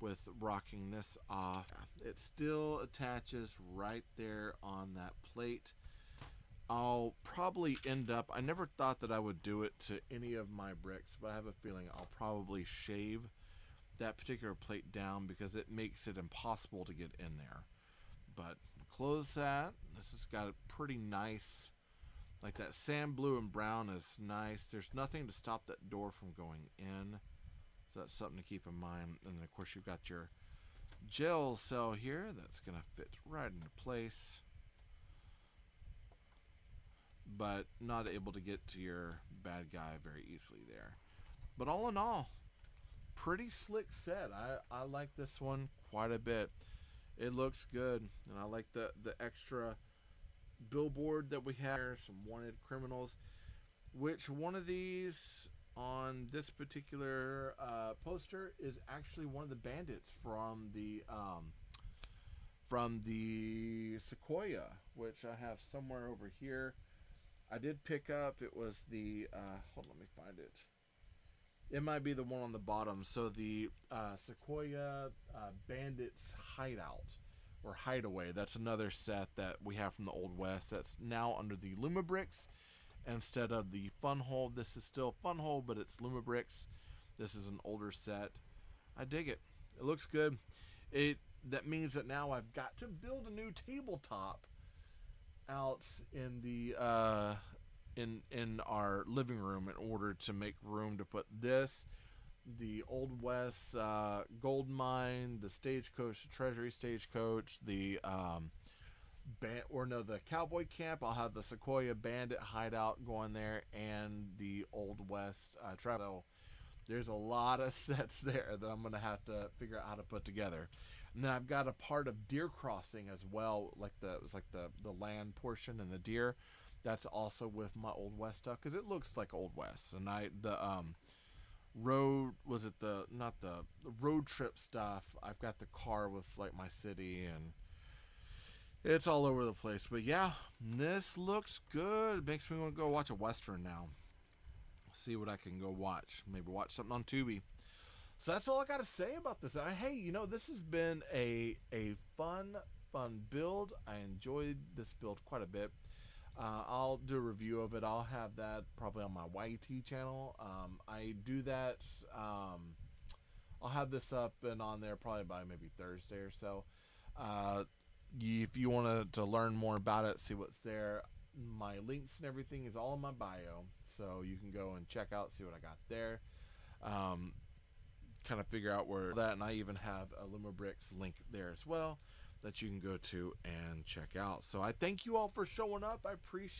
with rocking this off. It still attaches right there on that plate. I'll probably end up, I never thought that I would do it to any of my bricks, but I have a feeling I'll probably shave that particular plate down because it makes it impossible to get in there. But close that. This has got a pretty nice, like that sand blue and brown is nice. There's nothing to stop that door from going in, so that's something to keep in mind. And then of course you've got your gel cell here that's gonna fit right into place, but not able to get to your bad guy very easily there. But all in all, pretty slick set. I like this one quite a bit. It looks good, and I like the extra billboard that we have here, some wanted criminals, which one of these on this particular poster is actually one of the bandits from the Sequoia, which I have somewhere over here. I did pick up, it was the hold on, let me find it. It might be the one on the bottom. So the Sequoia Bandits Hideout or Hideaway. That's another set that we have from the Old West. That's now under the Lumibricks instead of the Fun Hole. This is still Fun Hole, but it's Lumibricks. This is an older set. I dig it. It looks good. That means that now I've got to build a new tabletop out in the in our living room in order to make room to put this, the Old West gold mine, the stagecoach, the treasury stagecoach, the the cowboy camp. I'll have the Sequoia Bandit hideout going there, and the Old West travel. So there's a lot of sets there that I'm gonna have to figure out how to put together. And then I've got a part of deer crossing as well, like the land portion and the deer. That's also with my Old West stuff because it looks like Old West. And the road trip stuff. I've got the car with like my city, and it's all over the place. But yeah, this looks good. It makes me want to go watch a Western now. See what I can go watch. Maybe watch something on Tubi. So that's all I got to say about this. Hey, this has been a fun build. I enjoyed this build quite a bit. I'll do a review of it. I'll have that probably on my YT channel. I do that. I'll have this up and on there probably by maybe Thursday or so. If you wanted to learn more about it, see what's there, my links and everything is all in my bio. So you can go and check out, see what I got there. Kind of figure out where that, and I even have a Lumibricks link there as well that you can go to and check out. So I thank you all for showing up. I appreciate